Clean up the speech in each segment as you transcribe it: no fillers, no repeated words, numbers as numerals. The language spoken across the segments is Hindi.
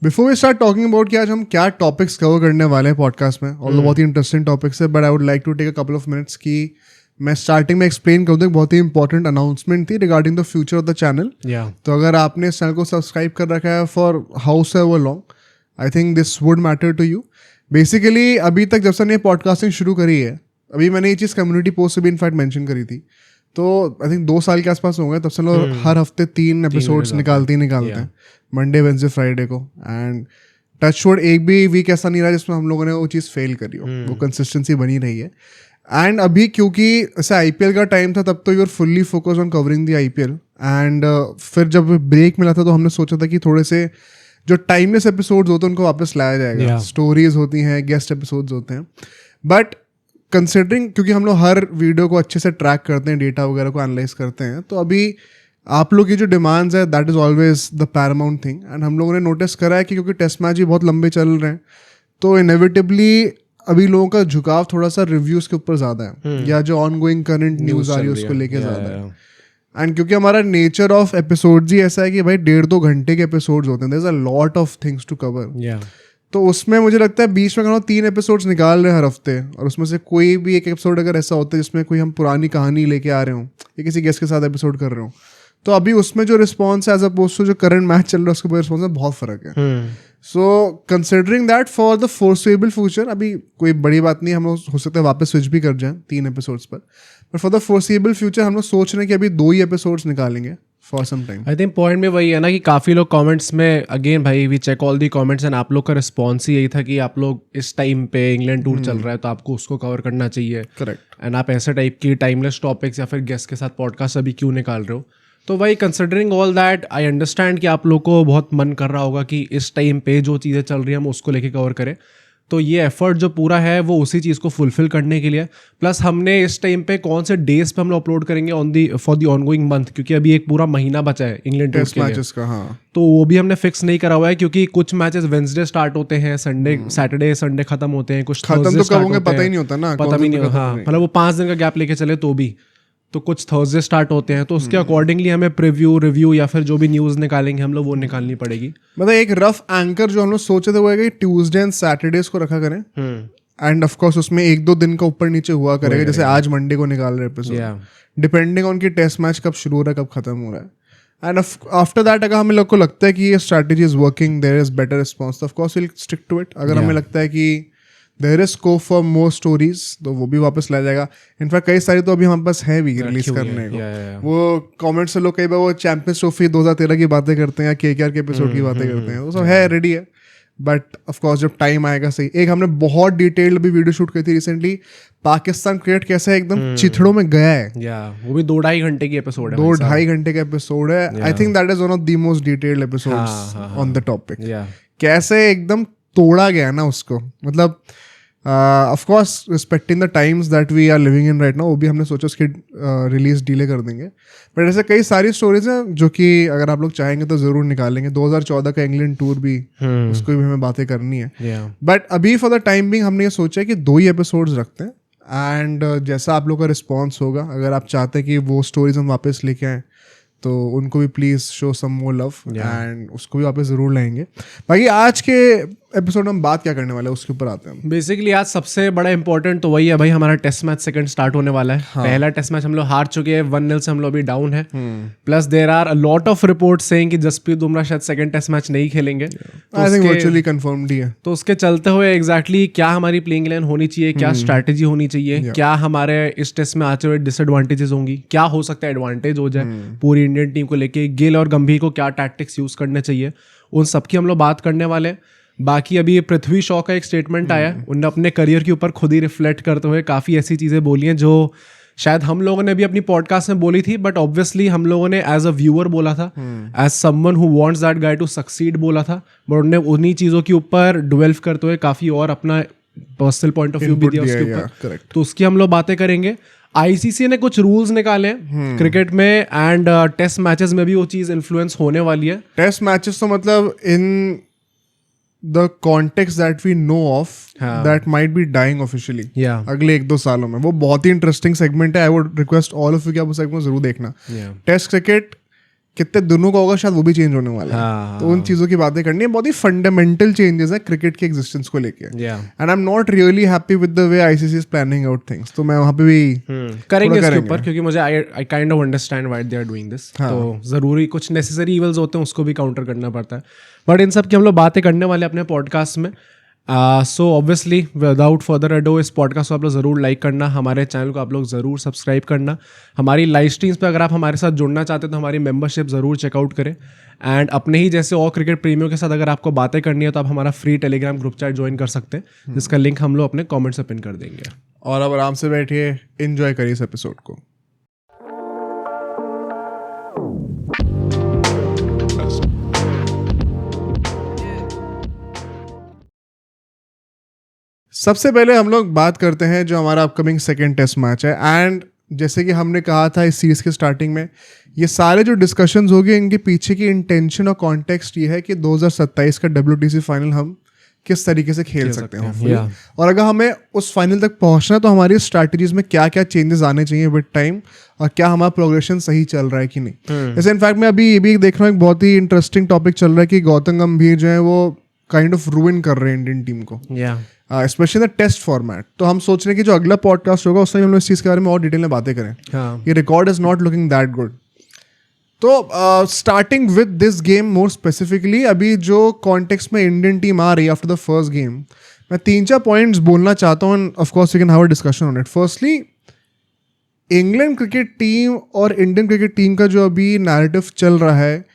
Before we start talking about कि आज हम क्या टॉपिक्स कवर करने वाले हैं पॉडकास्ट में, और बहुत ही इंटरेस्टिंग टॉपिक्स है, but I would like to take a couple of minutes कि मैं स्टार्टिंग में एक्सप्लेन कर दूँ। बहुत ही इंपॉर्टेंट अनाउंसमेंट थी regarding the future of the channel. तो अगर आपने इस चैनल को सब्सक्राइब कर रखा है for house ever long, I think this would matter to you. Basically अभी तक जब से मैंने पॉडकास्टिंग शुरू करी है, अभी मैंने ये चीज़ कम्युनिटी पोस्ट से भी इनफैक्ट मेंशन करी थी, तो आई थिंक 2 साल के आसपास हो गए। तब से लोग हर हफ्ते 3 एपिसोड्स निकालते हैं, मंडे वेडनेसडे फ्राइडे को। एंड टचवुड एक भी वीक ऐसा नहीं रहा जिसमें हम लोगों ने वो चीज़ फेल करी हो। वो कंसिस्टेंसी बनी रही है। एंड अभी क्योंकि ऐसे आईपीएल का टाइम था, तब तो you are fully focused on covering the IPL. And फिर जब ब्रेक मिला था तो हमने सोचा था कि थोड़े से जो टाइमलेस एपिसोड्स होते हैं उनको वापस लाया जाएगा। स्टोरीज होती हैं, गेस्ट एपिसोड्स होते हैं, बट कंसिडरिंग क्योंकि हम लोग हर वीडियो को अच्छे से ट्रैक करते हैं, डेटा वगैरह को एनालाइज करते हैं, तो अभी आप लोग की जो डिमांड्स है that is always the Paramount thing. And हम लोगों ने नोटिस करा है कि क्योंकि टेस्ट मैच भी बहुत लंबे चल रहे हैं, तो इनेविटेबली अभी लोगों का झुकाव थोड़ा सा रिव्यूज़ के ऊपर ज़्यादा है, या जो ऑन गोइंग करंट न्यूज़ आ रही है उसको लेके ज़्यादा है। एंड क्योंकि हमारा नेचर ऑफ एपिसोड्स ही ऐसा है कि भाई 1.5-2 घंटे के एपिसोड्स होते हैं, there is a lot of things to cover. तो उसमें मुझे लगता है बीच में 3 एपिसोड्स निकाल रहे हैं हर हफ्ते, और उसमें से कोई भी एक एपिसोड अगर ऐसा होता है जिसमें कोई हम पुरानी कहानी लेके आ रहे हो या किसी गेस्ट के साथ एपिसोड कर रहे हो, तो अभी उसमें जो रिस्पॉन्स है एज अपोज टू जो करंट मैच चल रहा है उसके ऊपर रिस्पॉन्स में बहुत फर्क है। So considering that for the foreseeable future, अभी कोई बड़ी बात नहीं, हम लोग हो सकता है वापस स्विच भी कर जाएं 3 एपिसोड्स पर, but for the foreseeable future हम लोग सोच रहे हैं कि अभी 2 ही एपिसोड्स निकालेंगे for some time. I think point में वही है ना कि काफ़ी लोग कमेंट्स में, अगेन भाई we check all the comments, and आप लोग का रिस्पॉन्स ही यही था कि आप लोग इस टाइम पे इंग्लैंड टूर चल रहा है तो आपको उसको कवर करना चाहिए। करेक्ट। एंड आप ऐसे टाइप की टाइमलेस टॉपिक्स या फिर गेस्ट के साथ पॉडकास्ट अभी क्यों निकाल रहे हो। तो भाई considering all that, I understand कि आप लोग को बहुत मन कर रहा होगा कि इस टाइम पे जो चीज़ें चल रही हैं हम उसको लेके कवर करें। तो ये एफर्ट जो पूरा है वो उसी चीज़ को फुलफिल करने के लिए, प्लस हमने इस टाइम पे कौन से डेज पे हम लोग अपलोड करेंगे फॉर द ऑनगोइंग मंथ, क्योंकि अभी एक पूरा महीना बचा है इंग्लैंड टेस्ट के मैचेस का। हाँ, तो वो भी हमने फिक्स नहीं करा हुआ है, क्योंकि कुछ मैचेस वेडनेसडे स्टार्ट होते हैं, संडे सैटरडे संडे खत्म होते हैं, कुछ खत्म तो कब होंगे पता ही नहीं होता ना, पता भी नहीं। हाँ, मतलब वो 5 दिन का गैप लेके चले तो भी, तो कुछ थर्सडे स्टार्ट होते हैं, तो उसके अकॉर्डिंगली हमें प्रीव्यू रिव्यू या फिर जो भी न्यूज़ निकालेंगे हम लोग वो निकालनी पड़ेगी। मतलब एक रफ एंकर जो हम लोग सोचे थे वो है कि ट्यूसडे एंड सैटरडेज को रखा करें, एंड ऑफ कोर्स उसमें 1-2 दिन का ऊपर नीचे हुआ करेगा, जैसे आज मंडे को निकाल रहे एपिसोड, डिपेंडिंग ऑन कि टेस्ट मैच कब शुरू हो रहा है कब खत्म हो रहा है। एंड आफ्टर दैट अगर हमें लोग को लगता है कि ये strategy is working, there is better response, of course will stick to it. अगर हमें लगता है कि there is scope for more stories तो वो भी वापस लाया जाएगा। इनफैक्ट कई सारी तो अभी हमारे पास है भी रिलीज करने को। वो कमेंट्स से लोग कई बार वो चैंपियंस ट्रॉफी 2013 की बातें करते हैं या केकेआर के एपिसोड की बातें करते हैं, वो सब है, रेडी है, बट ऑफ कोर्स जब टाइम आएगा सही। एक हमने बहुत डिटेल्ड अभी वीडियो शूट की थी रिसेंटली, पाकिस्तान क्रिकेट कैसे एकदम चिथड़ों में गया है, वो भी 2-2.5 घंटे की एपिसोड है, 2-2.5 घंटे का एपिसोड है। I think that is one of the most detailed episodes on the topic. कैसे एकदम तोड़ा गया ना उसको, मतलब of course respecting the times that we are living in right now, वो भी हमने सोचा उसकी रिलीज डिले कर देंगे, बट ऐसे कई सारी स्टोरीज हैं जो कि अगर आप लोग चाहेंगे तो ज़रूर निकालेंगे। 2014 का इंग्लैंड टूर भी, उसको भी हमें बातें करनी है, बट अभी फॉर द टाइम बिंग हमने ये सोचा है कि 2 ही एपिसोड्स रखते हैं। एंड जैसा आप लोग का रिस्पॉन्स होगा, अगर आप चाहते हैं कि वो स्टोरीज हम वापस लेके आएँ तो उनको भी please show some more love, and उसको भी वापस ज़रूर लाएंगे। बाकी आज के एपिसोड में हम बात क्या करने वाले हैं उसके ऊपर आते हैं। बेसिकली आज सबसे बड़ा इंपॉर्टेंट तो वही है भाई, हमारा टेस्ट मैच सेकंड स्टार्ट होने वाला है। पहला टेस्ट मैच हम लोग हार चुके हैं, 1-0 से हम लोग अभी डाउन है। Plus there are a lot of reports saying कि जसप्रीत बुमराह शायद सेकंड टेस्ट मैच नहीं खेलेंगे। आई थिंक वर्चुअली कंफर्म्ड ही है। तो उसके चलते हुए एग्जैक्टली क्या हमारी प्लेइंग लाइन होनी चाहिए, क्या स्ट्रैटेजी होनी चाहिए, क्या हमारे इस टेस्ट में आते हुए डिसएडवांटेजेस होंगी, क्या हो सकता है एडवांटेज हो जाए पूरी इंडियन टीम को लेके, गिल और गंभीर को क्या टैक्टिक्स यूज करने चाहिए, उन सब की हम लोग बात करने वाले हैं। बाकी अभी पृथ्वी शॉ का एक स्टेटमेंट आया, उनने अपने करियर के ऊपर खुद ही रिफ्लेक्ट करते हुए काफ़ी ऐसी चीज़ें बोली हैं जो शायद हम लोगों ने भी अपनी पॉडकास्ट में बोली थी, बट ऑब्वियसली हम लोगों ने एज अ व्यूअर बोला था, as someone who wants that guy to succeed बोला था, बट उन्होंने उन्हीं चीज़ों के ऊपर डिवेल्व करते हुए काफ़ी और अपना पर्सनल पॉइंट ऑफ व्यू भी दिया उसके ऊपर, तो उसकी हम लोग बातें करेंगे। आईसीसी ने कुछ रूल्स निकाले हैं क्रिकेट में, एंड टेस्ट मैचेस में भी वो चीज़ इन्फ्लुएंस होने वाली है। टेस्ट मैचेस तो मतलब इन the context that we know of, that might be dying officially अगले 1-2 सालों में। वो बहुत ही इंटरेस्टिंग सेगमेंट है, I would request all of you कि आप उस सेगमेंट जरूर देखना। टेस्ट क्रिकेट कितने दिनों का होगा शायद वो भी चेंज होने वाला है। हाँ, तो उन चीज़ों की बातें करनी है, बहुत ही फंडामेंटल चेंजेस है क्रिकेट के एग्जिस्टेंस को लेके। And I am not really happy with the way ICC is planning out things. तो मैं वहाँ पे भी करेंगे इसके ऊपर, क्योंकि मुझे I kind of understand why they are doing this. तो जरूरी कुछ नेसेसरी इवल्स होते हैं, उसको भी काउंटर करना पड़ता है। बट इन सब की हम लोग बातें करने वाले अपने पॉडकास्ट में। सो ऑब्वियसली विदाउट फर्दर अडो इस पॉडकास्ट को आप लोग ज़रूर लाइक करना, हमारे चैनल को आप लोग ज़रूर सब्सक्राइब करना। हमारी लाइव स्ट्रीम्स पे अगर आप हमारे साथ जुड़ना चाहते हैं तो हमारी मेंबरशिप ज़रूर चेकआउट करें। एंड अपने ही जैसे और क्रिकेट प्रेमियों के साथ अगर आपको बातें करनी है तो आप हमारा free Telegram group chat join कर सकते हैं, जिसका लिंक हम लोग अपने कॉमेंट्स में पिन कर देंगे। और अब आराम से बैठिए, एंजॉय करिए इस एपिसोड को। सबसे पहले हम लोग बात करते हैं जो हमारा अपकमिंग सेकेंड टेस्ट मैच है। एंड जैसे कि हमने कहा था इस सीरीज के स्टार्टिंग में, ये सारे जो डिस्कशंस हो गए इनके पीछे की इंटेंशन और कॉन्टेक्स्ट ये है कि 2027 का WTC फाइनल हम किस तरीके से खेल सकते हैं। और अगर हमें उस फाइनल तक पहुंचना है तो हमारी स्ट्रैटेजीज में क्या क्या चेंजेस आने चाहिए विद टाइम, और क्या हमारा प्रोग्रेशन सही चल रहा है कि नहीं। जैसे इनफैक्ट मैं अभी ये भी देख रहा हूँ, एक बहुत ही इंटरेस्टिंग टॉपिक चल रहा है कि गौतम गंभीर जो है वो काइंड ऑफ रूइन कर रहे हैं इंडियन टीम को, स्पेशली द टेस्ट फॉर्मेट। तो हम सोच रहे हैं कि जो अगला पॉडकास्ट होगा उसमें हम लोग इस चीज़ के बारे में और डिटेल में बातें करें। ये record is not looking that good. तो starting with this game more specifically, अभी जो कॉन्टेक्स्ट में इंडियन टीम आ रही है आफ्टर द फर्स्ट गेम, मैं 3-4 पॉइंट्स बोलना चाहता हूँ। Of course we can have a discussion on it. Firstly, England cricket team और इंडियन क्रिकेट टीम का जो अभी नैरेटिव चल रहा है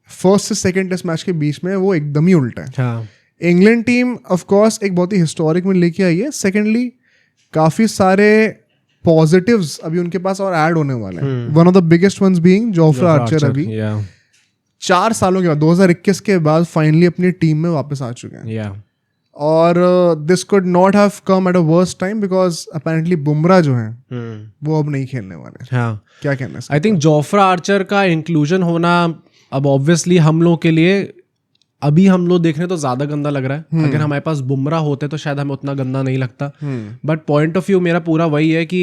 फर्स्ट से सेकेंड टेस्ट मैच के बीच में, वो एकदम ही उल्टा है। इंग्लैंड टीम ऑफ कोर्स एक बहुत ही हिस्टोरिक में लेके आई है। सेकेंडली, काफ़ी सारे पॉजिटिव्स अभी उनके पास और ऐड होने वाले हैं। One of the biggest ones being Jofra Archer अभी 4 सालों के बाद 2021 के बाद फाइनली अपनी टीम में वापस आ चुके हैं। और this could not have come at a worst time because apparently Bumrah जो हैं वो अब नहीं खेलने वाले। क्या कहना है? आई थिंक जोफ्रा आर्चर का इंक्लूजन होना अब ऑब्वियसली हम लोग के लिए अभी हम लोग देख रहे हैं तो ज्यादा गंदा लग रहा है। अगर हमारे पास बुमराह होते तो शायद हमें उतना गंदा नहीं लगता। बट पॉइंट ऑफ व्यू मेरा पूरा वही है कि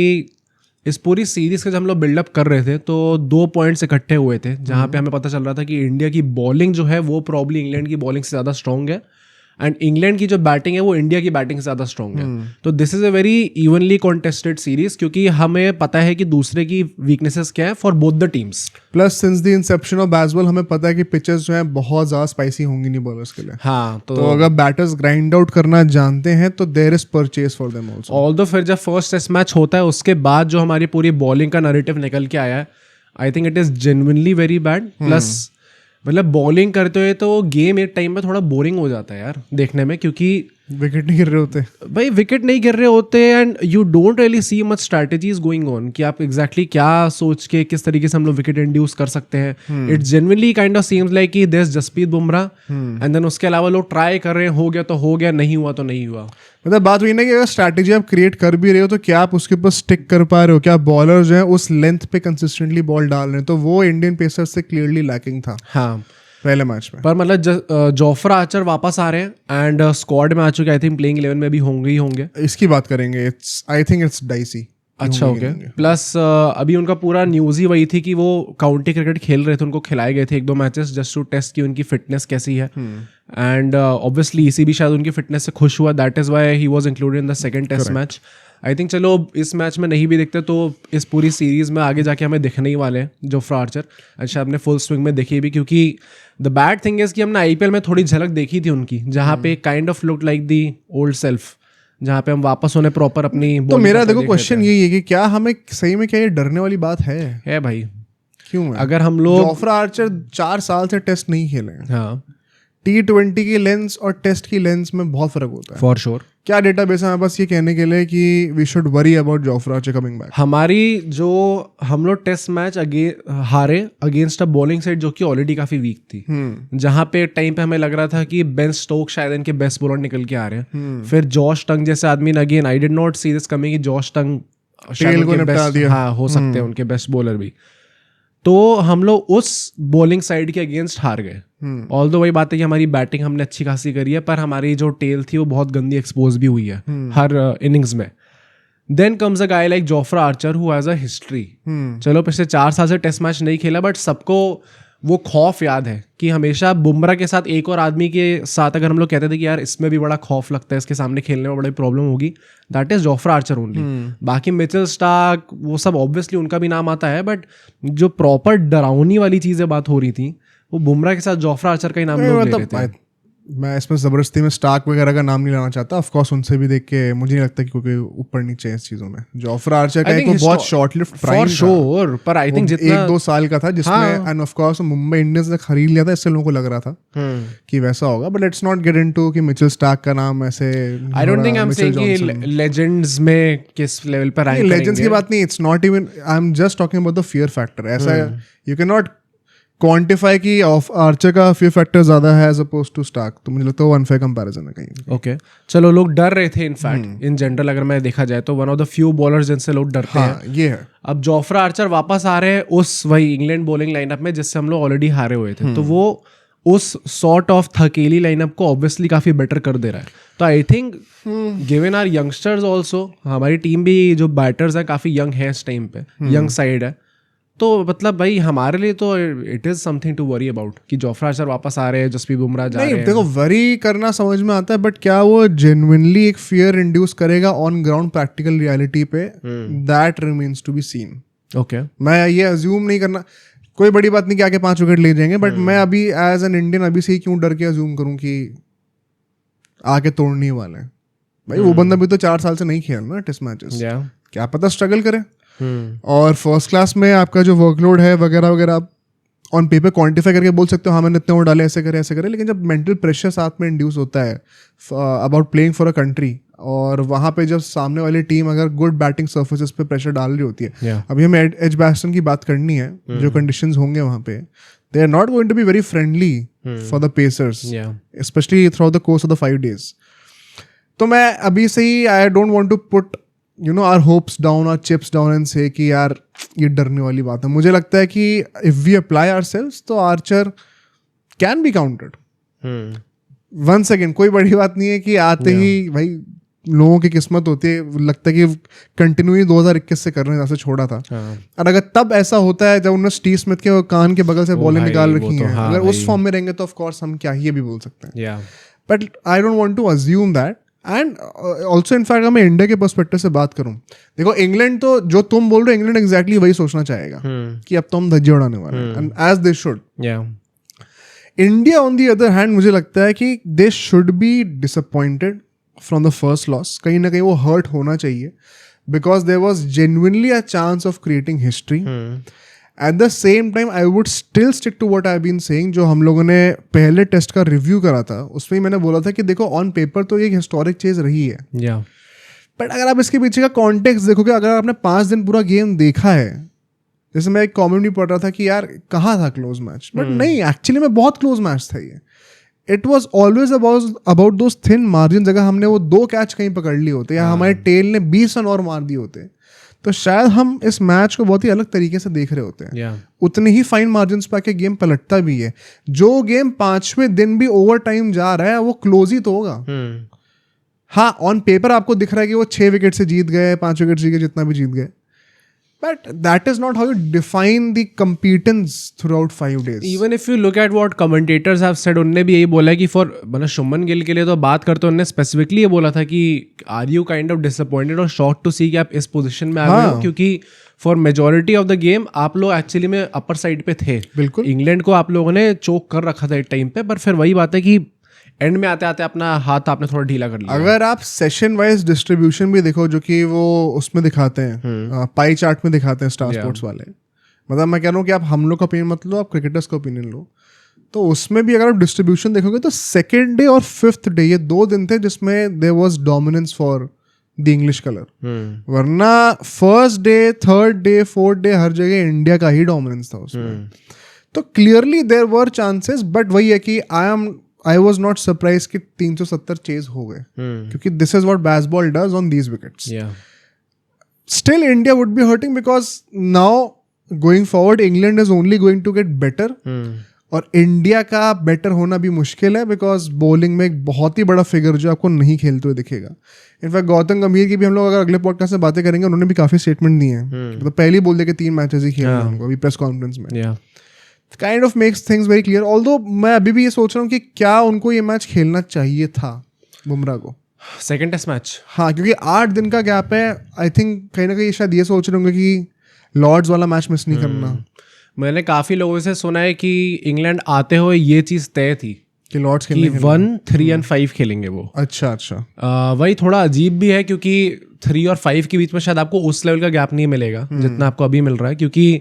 इस पूरी सीरीज का जब हम लोग बिल्डअप कर रहे थे तो 2 पॉइंट्स इकट्ठे हुए थे जहां पे हमें पता चल रहा था कि इंडिया की बॉलिंग जो है वो प्रॉब्ली इंग्लैंड की बॉलिंग से ज़्यादा स्ट्रॉन्ग है, एंड इंग्लैंड की जो बैटिंग है वो इंडिया की बैटिंग से ज़्यादा स्ट्रॉन्ग है। तो this is a very evenly contested series, क्योंकि हमें पता है कि दूसरे की वीकनेसेस क्या है for both the teams. Plus since the Inception of baseball हमें पता है कि पिचेस जो है बहुत ज़्यादा स्पाइसी होंगी नहीं बॉलर्स के लिए। तो अगर बैटर्स ग्राइंड आउट करना जानते हैं तो there is purchase for them also. Although फिर जब फर्स्ट टेस्ट मैच होता है उसके बाद जो हमारी पूरी बॉलिंग का नैरेटिव निकल के आया है, I think it is genuinely very bad. Plus मतलब बॉलिंग करते हुए तो गेम एक टाइम में थोड़ा बोरिंग हो जाता है यार देखने में, क्योंकि विकेट नहीं गिर रहे होते भाई, विकेट नहीं गिर रहे होते and you don't really see much strategies going on कि आप एग्जैक्टली क्या सोच के किस तरीके से हम लोग विकेट इंड्यूस कर सकते हैं। It genuinely kind of seems like कि there is Jasprit Bumrah and then उसके अलावा लोग ट्राई कर रहे हैं, हो गया तो हो गया, नहीं हुआ तो नहीं हुआ। मतलब बात वही ना कि अगर स्ट्रैटेजी आप क्रिएट कर भी रहे हो तो क्या आप उसके ऊपर स्टिक कर पा रहे हो, क्या बॉलर जो है उस लेंथ पे कंसिस्टेंटली बॉल डाल रहे हैं। तो वो इंडियन पेसर से क्लियरली लैकिंग था पहले मैच में। पर मतलब जोफ्रा आर्चर वापस आ रहे हैं एंड स्क्वाड में आ चुके, आई थिंक प्लेइंग 11 में भी होंगे। इसकी बात करेंगे, आई थिंक इट्स डाइसी। अच्छा, ओके। प्लस अभी उनका पूरा न्यूज़ ही वही थी कि वो काउंटी क्रिकेट खेल रहे थे, उनको खिलाए गए थे 1-2 मैचेस जस्ट टू टेस्ट की उनकी फिटनेस कैसी है। एंड ऑब्वियसली इसी भी शायद उनकी फिटनेस से खुश हुआ, that is why he was included in the second test match. I think चलो इस मैच में नहीं भी दिखते तो इस पूरी सीरीज़ में आगे जाके हमें दिखने ही वाले हैं जोफ्रा आर्चर। अच्छा, आपने फुल स्विंग में देखी भी, क्योंकि द बैड थिंग इज़ कि हमने IPL में थोड़ी झलक देखी थी उनकी, जहाँ पे kind of look like the old self, जहाँ पे हम वापस उन्हें प्रॉपर अपनी। तो मेरा देखो क्वेश्चन यही है कि क्या हमें सही में क्या ये डरने वाली बात है भाई? क्यों है? अगर हम लोग जोफ्रा आर्चर 4 साल से टेस्ट नहीं खेले हैं। हाँ, T20 की लेंस और टेस्ट की लेंस में बहुत फर्क होता है। For sure. क्या डेटाबेस है हमारे पास ये कहने के लिए कि we should worry about Jofra Archer coming back? हमारी जो हम लोग टेस्ट मैच हारे अगेंस्ट अ बॉलिंग साइड जो कि ऑलरेडी काफी वीक थी, जहां पे टाइम पे हमें लग रहा था कि बेन स्टोक शायद इनके बेस्ट बॉलर निकल के आ रहे हैं। फिर जॉश टंग जैसे आदमी, again I did not see this coming कि जॉश टंग शायद उनके बेस्ट, हाँ, हो सकते हैं उनके बेस्ट बॉलर भी। तो हम लोग उस बॉलिंग साइड के अगेंस्ट हार गए। ऑल्दो वही बात है कि हमारी बैटिंग हमने अच्छी खासी करी है, पर हमारी जो टेल थी वो बहुत गंदी एक्सपोज भी हुई है हर इनिंग्स में। Then comes a guy like Jofra Archer who has a history. चलो पिछले 4 साल से टेस्ट मैच नहीं खेला, बट सबको वो खौफ याद है कि हमेशा बुमराह के साथ एक और आदमी के साथ अगर हम लोग कहते थे कि यार इसमें भी बड़ा खौफ लगता है, इसके सामने खेलने में बड़ी प्रॉब्लम होगी, that is Jofra Archer only. बाकी मिचेल स्टार्क वो सब ऑब्वियसली उनका भी नाम आता है, बट जो प्रॉपर डरावनी वाली चीज़ें बात हो रही थी वो बुमराह के साथ जोफ्रा आर्चर का ही नाम लोग ले रहे थे। मैं इसमें ज़बरदस्ती में स्टार्क वगैरह का नाम नहीं लेना चाहता, ऑफ कोर्स उनसे भी देख के मुझे नहीं लगता कि कोई ऊपर नीचे इस चीज़ों में। जोफ्रा आर्चर का एक बहुत short lift prime for sure, पर आई थिंक जितना 1-2 साल का था जिसमें end of course Mumbai Indians ने खरीद लिया था, इससे लोगों को लग रहा था कि वैसा होगा, but let's not get into कि मिचेल स्टार्क का नाम ऐसे। आई don't think I am saying कि लेजेंड्स में किस लेवल पर रैंक करेंगे। लेजेंड्स की बात नहीं, it's not even, I am just talking about the fear factor. ऐसा यू कैन नॉट क्वांटिफाई कि आर्चर का फियर फैक्टर ज्यादा है एज अपोज टू स्टार्क, तो मुझे लगता है वो अनफेयर कंपैरिजन है कहीं। ओके चलो, लोग डर रहे थे इनफैक्ट इन जनरल, अगर मैं देखा जाए तो one of the few bowlers जिनसे लोग डरते हैं ये है। अब जोफ्रा आर्चर वापस आ रहे हैं उस वही इंग्लैंड बॉलिंग लाइनअप में जिससे हम लोग ऑलरेडी हारे हुए थे, तो वो उस सॉर्ट ऑफ थकेली लाइनअप को ऑब्वियसली काफी बेटर कर दे रहा है। तो I think given our youngsters also, हमारी टीम भी जो बैटर्स है काफी यंग है इस टाइम पे, यंग साइड है, तो मतलब भाई हमारे लिए तो it is something to worry about कि जोफ्रा आर्चर वापस आ रहे हैं, जसप्रीत बुमराह जा रहे हैं। देखो वरी करना समझ में आता है, बट क्या वो जेन्युइनली एक फियर इंड्यूस करेगा ऑन ग्राउंड प्रैक्टिकल रियलिटी पे, that remains to be seen. Okay, मैं ये अज्यूम नहीं करना, कोई बड़ी बात नहीं कि आके 5 विकेट ले जाएंगे, बट मैं अभी एज एन इंडियन अभी से ही क्यों डर के अज्यूम करूं कि आके तोड़ने ही वाले हैं। भाई वो बंदा भी तो 4 साल से नहीं खेल रहा टेस्ट मैचेस, क्या पता स्ट्रगल करे। और फर्स्ट क्लास में आपका जो वर्कलोड है वगैरह वगैरह, आप ऑन पेपर क्वांटिफाई करके बोल सकते हो हाँ मैंने इतने ओवर डाले, ऐसे करे, लेकिन जब मेंटल प्रेशर साथ में इंड्यूस होता है about playing for a country, और वहाँ पे जब सामने वाली टीम अगर गुड बैटिंग सर्फेसेस पे प्रेशर डाल रही होती है, अभी हमें एजबैस्टन की बात करनी है, जो कंडीशंस होंगे वहाँ पे, they are not going to be very friendly for the pacers, especially through the course of the 5 days। तो मैं अभी से ही I don't want to put our hopes down और चिप्स डाउन एंड से कि यार ये डरने वाली बात है। मुझे लगता है कि इफ वी अप्लाई आवरसेल्व्स तो Archer can be counted. Once again कोई बड़ी बात नहीं है कि आते ही भाई लोगों की किस्मत होती है, लगता है कि कंटिन्यू 2021 से कर रहे हैं जैसे छोड़ा था। और अगर तब ऐसा होता है जब उन्होंने स्टीव स्मिथ के कान के बगल से बॉलें निकाल रखी हैं, अगर उस फॉर्म में रहेंगे तो ऑफ कोर्स हम क्या ही भी बोल सकते हैं, but I don't want to assume that. And also in fact मैं इंडिया के पर्सपेक्टिव से बात करूं, देखो इंग्लैंड तो जो तुम बोल रहे हो, इंग्लैंड एग्जैक्टली वही सोचना चाहेगा कि अब तो हम धज्जे उड़ाने वाले हैं, and as they should. India on the other hand मुझे लगता है कि they should be disappointed from the first loss. कहीं ना कहीं वो हर्ट होना चाहिए, because there was genuinely a chance of creating history. At the same time I would still stick to what I been saying, जो हम लोगों ने पहले टेस्ट का रिव्यू करा था उसमें मैंने बोला था कि देखो ऑन पेपर तो एक हिस्टोरिक चीज रही है, बट अगर आप इसके पीछे का कॉन्टेक्स्ट देखोगे, अगर आपने 5 दिन पूरा गेम देखा है, जैसे मैं एक कॉमेंट भी पढ़ रहा था कि यार कहाँ था क्लोज मैच, बट नहीं, एक्चुअली में बहुत क्लोज मैच था ये। It was always about those thin margin. अगर हमने वो 2 कैच कहीं पकड़ लिए होते या हमारे टेल ने 20 रन और मार दिए होते, तो शायद हम इस मैच को बहुत ही अलग तरीके से देख रहे होते हैं। उतने ही फाइन मार्जिन पे आके गेम पलटता भी है। जो गेम 5वें दिन भी ओवर टाइम जा रहा है वो क्लोज ही तो होगा। हाँ, ऑन पेपर आपको दिख रहा है कि वो 6 विकेट से जीत गए, 5 विकेट से जितना भी जीत गए, but that is not how you define the competence throughout 5 days. Even if you look at what commentators have said, उनने भी यही बोला है कि फॉर मतलब शुभमन गिल के लिए तो बात करते उन्होंने स्पेसिफिकली ये बोला था कि are you kind of disappointed और शॉक्ड टू सी कि आप इस पोजीशन में आ गए हो, क्योंकि for majority of the game आप लोग एक्चुअली में अपर साइड पे थे। बिल्कुल, इंग्लैंड को आप लोगों ने चोक कर रखा था एक टाइम पे, पर फिर वही बात है कि एंड में आते आते अपना हाथ आपने थोड़ा ढीला कर लिया। अगर आप सेशन वाइज डिस्ट्रीब्यूशन भी देखो, जो कि वो उसमें दिखाते हैं, पाई चार्ट में दिखाते हैं स्टार स्पोर्ट्स वाले, मतलब मैं कह रहा हूँ कि आप हम लोग का ओपिनियन मत लो, आप क्रिकेटर्स का ओपिनियन लो, तो उसमें भी अगर आप डिस्ट्रीब्यूशन देखोगे तो 2nd डे और 5th डे ये 2 दिन थे जिसमें there was dominance for the English colour. वरना 1st day, 3rd day, 4th day हर जगह इंडिया का ही डोमिनेंस था उसमें। तो clearly there were chances, but वही है कि I was not surprised कि 370 चेज हो गए, क्योंकि this is what baseball does on these wickets. Still India would be hurting because now going forward England is only going to get better. और इंडिया का बेटर होना भी मुश्किल है, बिकॉज बॉलिंग में एक बहुत ही बड़ा फिगर जो आपको नहीं खेलते हुए दिखेगा। इनफैक्ट गौतम गंभीर की भी हम लोग अगर अगले पॉडकास्ट में बातें करेंगे, उन्होंने भी काफी स्टेटमेंट दिए हैं, मतलब पहले ही बोल दिया कि 3 मैचेस ही खेलना है उनको अभी प्रेस कॉन्फ्रेंस में। Kind of makes things very clear. Although मैं अभी भी ये सोच रहा हूँ कि क्या उनको ये मैच खेलना चाहिए था बुमराह को, सेकंड टेस्ट मैच। हाँ, क्योंकि 8 दिन का गैप है। आई थिंक कहीं ना कहीं शायद ये सोच रहे होंगे कि लॉर्ड्स वाला मैच मिस नहीं करना। मैंने काफ़ी लोगों से सुना है कि इंग्लैंड आते हुए ये चीज़ तय थी कि लॉर्ड्स कि खेलेंगे 1, 3 और 5 खेलेंगे वो। अच्छा वही थोड़ा अजीब भी है क्योंकि 3 और 5 के बीच में शायद आपको उस लेवल का गैप नहीं मिलेगा जितना आपको अभी मिल रहा है, क्योंकि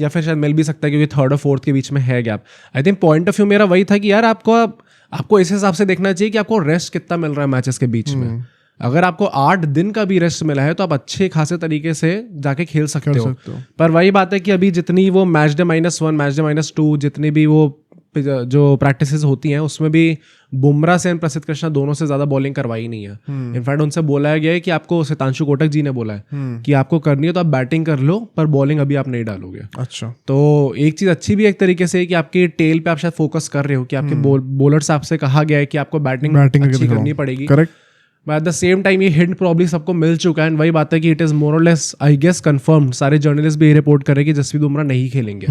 या फिर शायद मिल भी सकता है क्योंकि 3rd और 4th के बीच में है gap. I think point of view मेरा वही था कि यार आपको इस हिसाब से देखना चाहिए कि आपको रेस्ट कितना मिल रहा है मैचेस के बीच में। अगर आपको 8 दिन का भी रेस्ट मिला है तो आप अच्छे खासे तरीके से जाके खेल सकते हो। पर वही बात है कि अभी जितनी वो मैच डे -1, मैच डे -2 जितनी भी वो जो प्रैक्टिसेस होती हैं उसमें भी बुमराह से प्रसिद्ध कृष्णा दोनों से ज्यादा बॉलिंग करवाई नहीं है। इनफैक्ट उनसे बोला गया है कि आपको, सितांशु कोटक जी ने बोला है कि आपको करनी है तो आप बैटिंग कर लो पर बॉलिंग अभी आप नहीं डालोगे। अच्छा, तो एक चीज अच्छी भी एक तरीके से कि आपके टेल पे आप शायद फोकस कर रहे हो कि आपके बॉलर से आपसे कहा गया है कि आपको बैटिंग अच्छी करनी पड़ेगी। Correct. But at the same time ये हिंट प्रॉब्ली सबको मिल चुका है। वही बात है कि इट इज मोर और लेस आई गेस कंफर्म्ड, सारे जर्नलिस्ट भी ये रिपोर्ट कर रहे हैं कि जसप्रीत बुमराह नहीं खेलेंगे।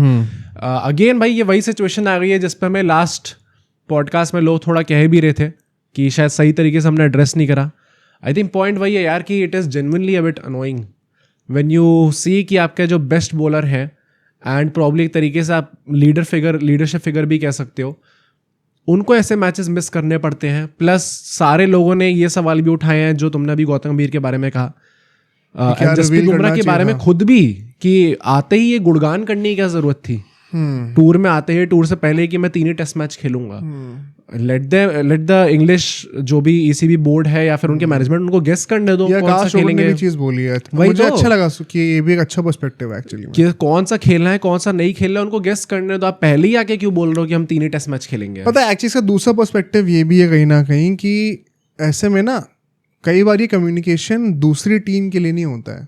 अगेन भाई ये वही सिचुएशन आ गई है जिस पर हमें लास्ट पॉडकास्ट में लोग थोड़ा कह भी रहे थे कि शायद सही तरीके से हमने एड्रेस नहीं करा। आई थिंक पॉइंट वही है यार कि it is genuinely a bit annoying when you see कि आपके जो बेस्ट बॉलर है एंड प्रॉब्ली एक तरीके से आप लीडरशिप फिगर भी कह सकते हो, उनको ऐसे मैचेस मिस करने पड़ते हैं। प्लस सारे लोगों ने ये सवाल भी उठाए हैं जो तुमने अभी गौतम गंभीर के बारे में कहा, जसप्रीत बुमराह के बारे में खुद भी, कि आते ही ये गुणगान करने की क्या जरूरत थी टूर में आते ही, टूर से पहले कि मैं 3 ही टेस्ट मैच खेलूंगा। लेट द इंग्लिश जो भी ECB बोर्ड है या फिर उनके मैनेजमेंट उनको गेस करने दो कौन सा खेलेंगे। भी चीज बोली है, मुझे अच्छा लगा कि ये भी एक अच्छा पर्सपेक्टिव है एक्चुअली कि कौन सा खेलना है कौन सा नहीं खेलना है उनको गेस करने दो। आप पहले ही आके क्यों बोल रहे हो कि हम 3 ही टेस्ट मैच खेलेंगे। पता है एक्चुअली इसका दूसरा पर्सपेक्टिव ये भी है कहीं ना कहीं कि ऐसे में ना कई बार ये कम्युनिकेशन दूसरी टीम के लिए नहीं होता है,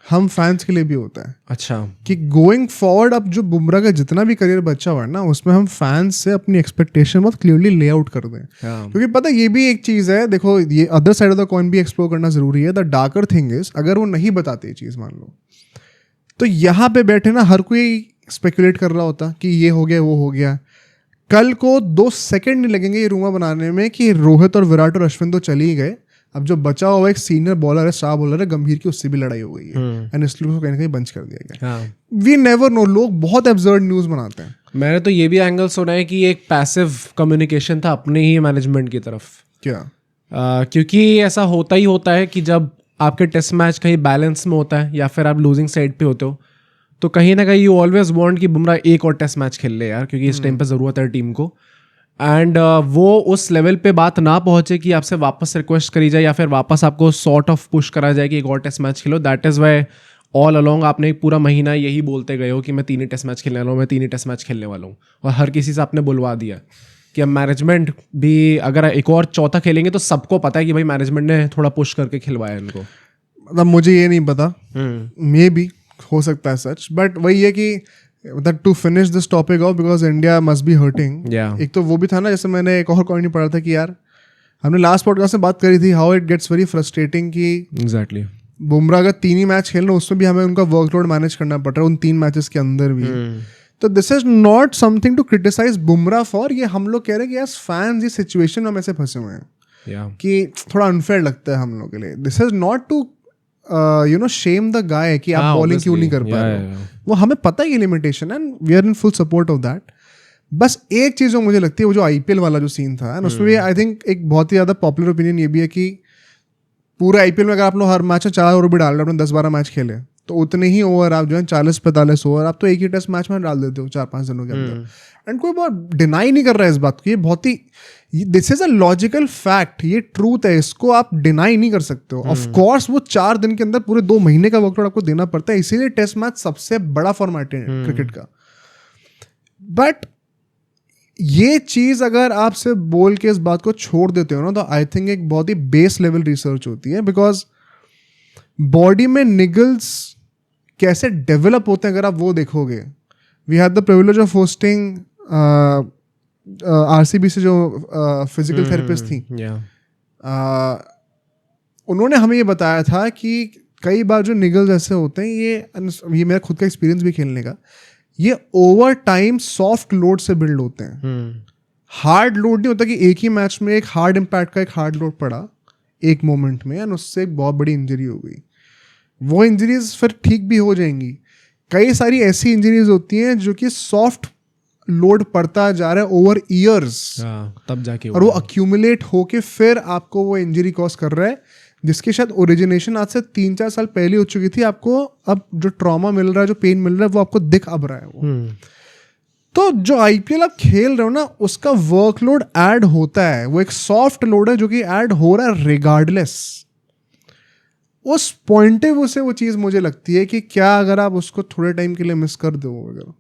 हम फैंस के लिए भी होता है। अच्छा, कि गोइंग फॉरवर्ड अब जो बुमराह का जितना भी करियर बचा हुआ है ना उसमें हम फैंस से अपनी एक्सपेक्टेशन बहुत क्लियरली ले आउट कर दें। क्योंकि पता ये भी एक चीज़ है, देखो ये other side of the coin भी एक्सप्लोर करना जरूरी है। द डार्कर थिंग इज अगर वो नहीं बताते ये चीज़ मान लो, तो यहाँ पे बैठे ना हर कोई स्पेकुलेट कर रहा होता कि ये हो गया वो हो गया। कल को 2 सेकेंड नहीं लगेंगे ये रूमर बनाने में कि रोहित और विराट और अश्विन तो चले ही गए, अब जो बचा हुआ एक सीनियर बॉलर है, स्टार बॉलर है गंभीर की, उससे भी लड़ाई हो गई है एंड इसलिए उसको कहीं ना कहीं बंच कर दिया गया। वी नेवर नो, लोग बहुत एब्सर्ड न्यूज बनाते हैं। मैंने तो ये भी एंगल सुना है कि एक पैसिव कम्युनिकेशन था अपने ही मैनेजमेंट की तरफ। क्या? क्योंकि ऐसा होता ही होता है कि जब आपके टेस्ट मैच कहीं बैलेंस में होता है या फिर आप लूजिंग साइड पे होते हो तो कहीं ना कहीं यू ऑलवेज वांट कि बुमराह एक और टेस्ट मैच खेल ले यार, क्योंकि इस टाइम पे ज़रूरत है टीम को। एंड वो उस लेवल पे बात ना पहुंचे कि आपसे वापस रिक्वेस्ट करी जाए या फिर वापस आपको सॉर्ट ऑफ पुश करा जाए कि एक और test match Khelo. That is why all along आपने एक पूरा महीना यही बोलते गए हो कि मैं 3 ही टेस्ट मैच खेलने वाला हूँ, मैं 3 ही टेस्ट मैच खेलने वाला हूँ, और हर किसी से आपने बुलवा दिया कि अब मैनेजमेंट भी अगर एक और चौथा खेलेंगे तो सबको पता है कि भाई मैनेजमेंट ने थोड़ा पुश करके खिलवाया इनको। मतलब मुझे ये नहीं पता, मे बी हो सकता है सच, बट वही है कि मतलब to finish this topic off because India must be hurting. एक तो वो भी था ना, जैसे मैंने एक और कॉइन पढ़ा था कि यार हमने लास्ट पॉडकास्ट में बात करी थी how it gets very frustrating कि एग्जैक्टली बुमराह अगर 3 ही मैच खेलना उसमें भी हमें उनका वर्कलोड मैनेज करना पड़ रहा है उन 3 मैचेस के अंदर भी। तो this is not something to criticise Bumrah for, ये हम लोग कह रहे हैं कि यार फैंस ये सिचुएशन में ऐसे फंसे हुए हैं कि थोड़ा अनफेयर लगता है हम लोग के लिए। This is not to shame the guy कि आप बॉलिंग क्यों नहीं कर पा रहे हो, वो हमें पता है ये limitation and we are in full support of that. बस एक चीज़ जो मुझे लगती है वो जो IPL वाला जो सीन था एंड उसमें भी आई थिंक एक बहुत ही ज़्यादा पॉपुलर ओपिनियन ये भी है कि पूरे IPL में अगर आप लोग हर मैच में 4 ओवर भी डाल रहे हो, अपने 10-12 मैच खेले तो उतने ही ओवर आप जो है 40-45 ओवर आप तो एक ही टेस्ट मैच में डाल देते हो 4-5 दिनों के अंदर। एंड कोई बहुत डिनाई नहीं कर रहा है इस बात को, ये बहुत ही this is a logical fact, ये ट्रूथ है, इसको आप डिनाई नहीं कर सकते हो। ऑफ कोर्स वो 4 दिन के अंदर पूरे 2 महीने का वर्कलोड आपको देना पड़ता है, इसीलिए टेस्ट मैच सबसे बड़ा फॉर्मेट है क्रिकेट का। बट ये चीज अगर आप सिर्फ बोल के इस बात को छोड़ देते हो ना तो आई थिंक एक बहुत ही बेस लेवल रिसर्च होती है, बिकॉज बॉडी में निगल्स कैसे डेवलप होते हैं अगर आप वो देखोगे। We had the privilege of hosting RCB से जो फिजिकल थेरेपिस्ट थी, उन्होंने हमें ये बताया था कि कई बार जो निगल्स ऐसे होते हैं, ये मेरा खुद का एक्सपीरियंस भी खेलने का, ये ओवर टाइम सॉफ्ट लोड से बिल्ड होते हैं. हार्ड लोड नहीं होता कि एक ही मैच में एक हार्ड इम्पैक्ट का एक हार्ड लोड पड़ा एक मोमेंट में एंड उससे एक बहुत बड़ी इंजरी हो गई. वो इंजरीज फिर ठीक भी हो जाएंगी. कई सारी ऐसी इंजरीज होती हैं जो कि सॉफ्ट लोड पड़ता जा रहा है ओवर ईयर्स, तब जाके और वो अक्यूमुलेट होके फिर आपको वो इंजरी कॉज कर रहा है, जिसकी शायद ओरिजिनेशन आज से 3-4 साल पहले हो चुकी थी. आपको अब जो ट्रॉमा मिल रहा है, जो पेन मिल रहा है, वो आपको दिख अब रहा है वो. तो जो आईपीएल आप खेल रहे हो ना, उसका वर्कलोड ऐड होता है. वो एक सॉफ्ट लोड है जो कि ऐड हो रहा है रिगार्डलेस. उस पॉइंट ऑफ व्यू से वो चीज़ मुझे लगती है कि क्या अगर आप उसको थोड़े टाइम के लिए मिस कर दो अगर,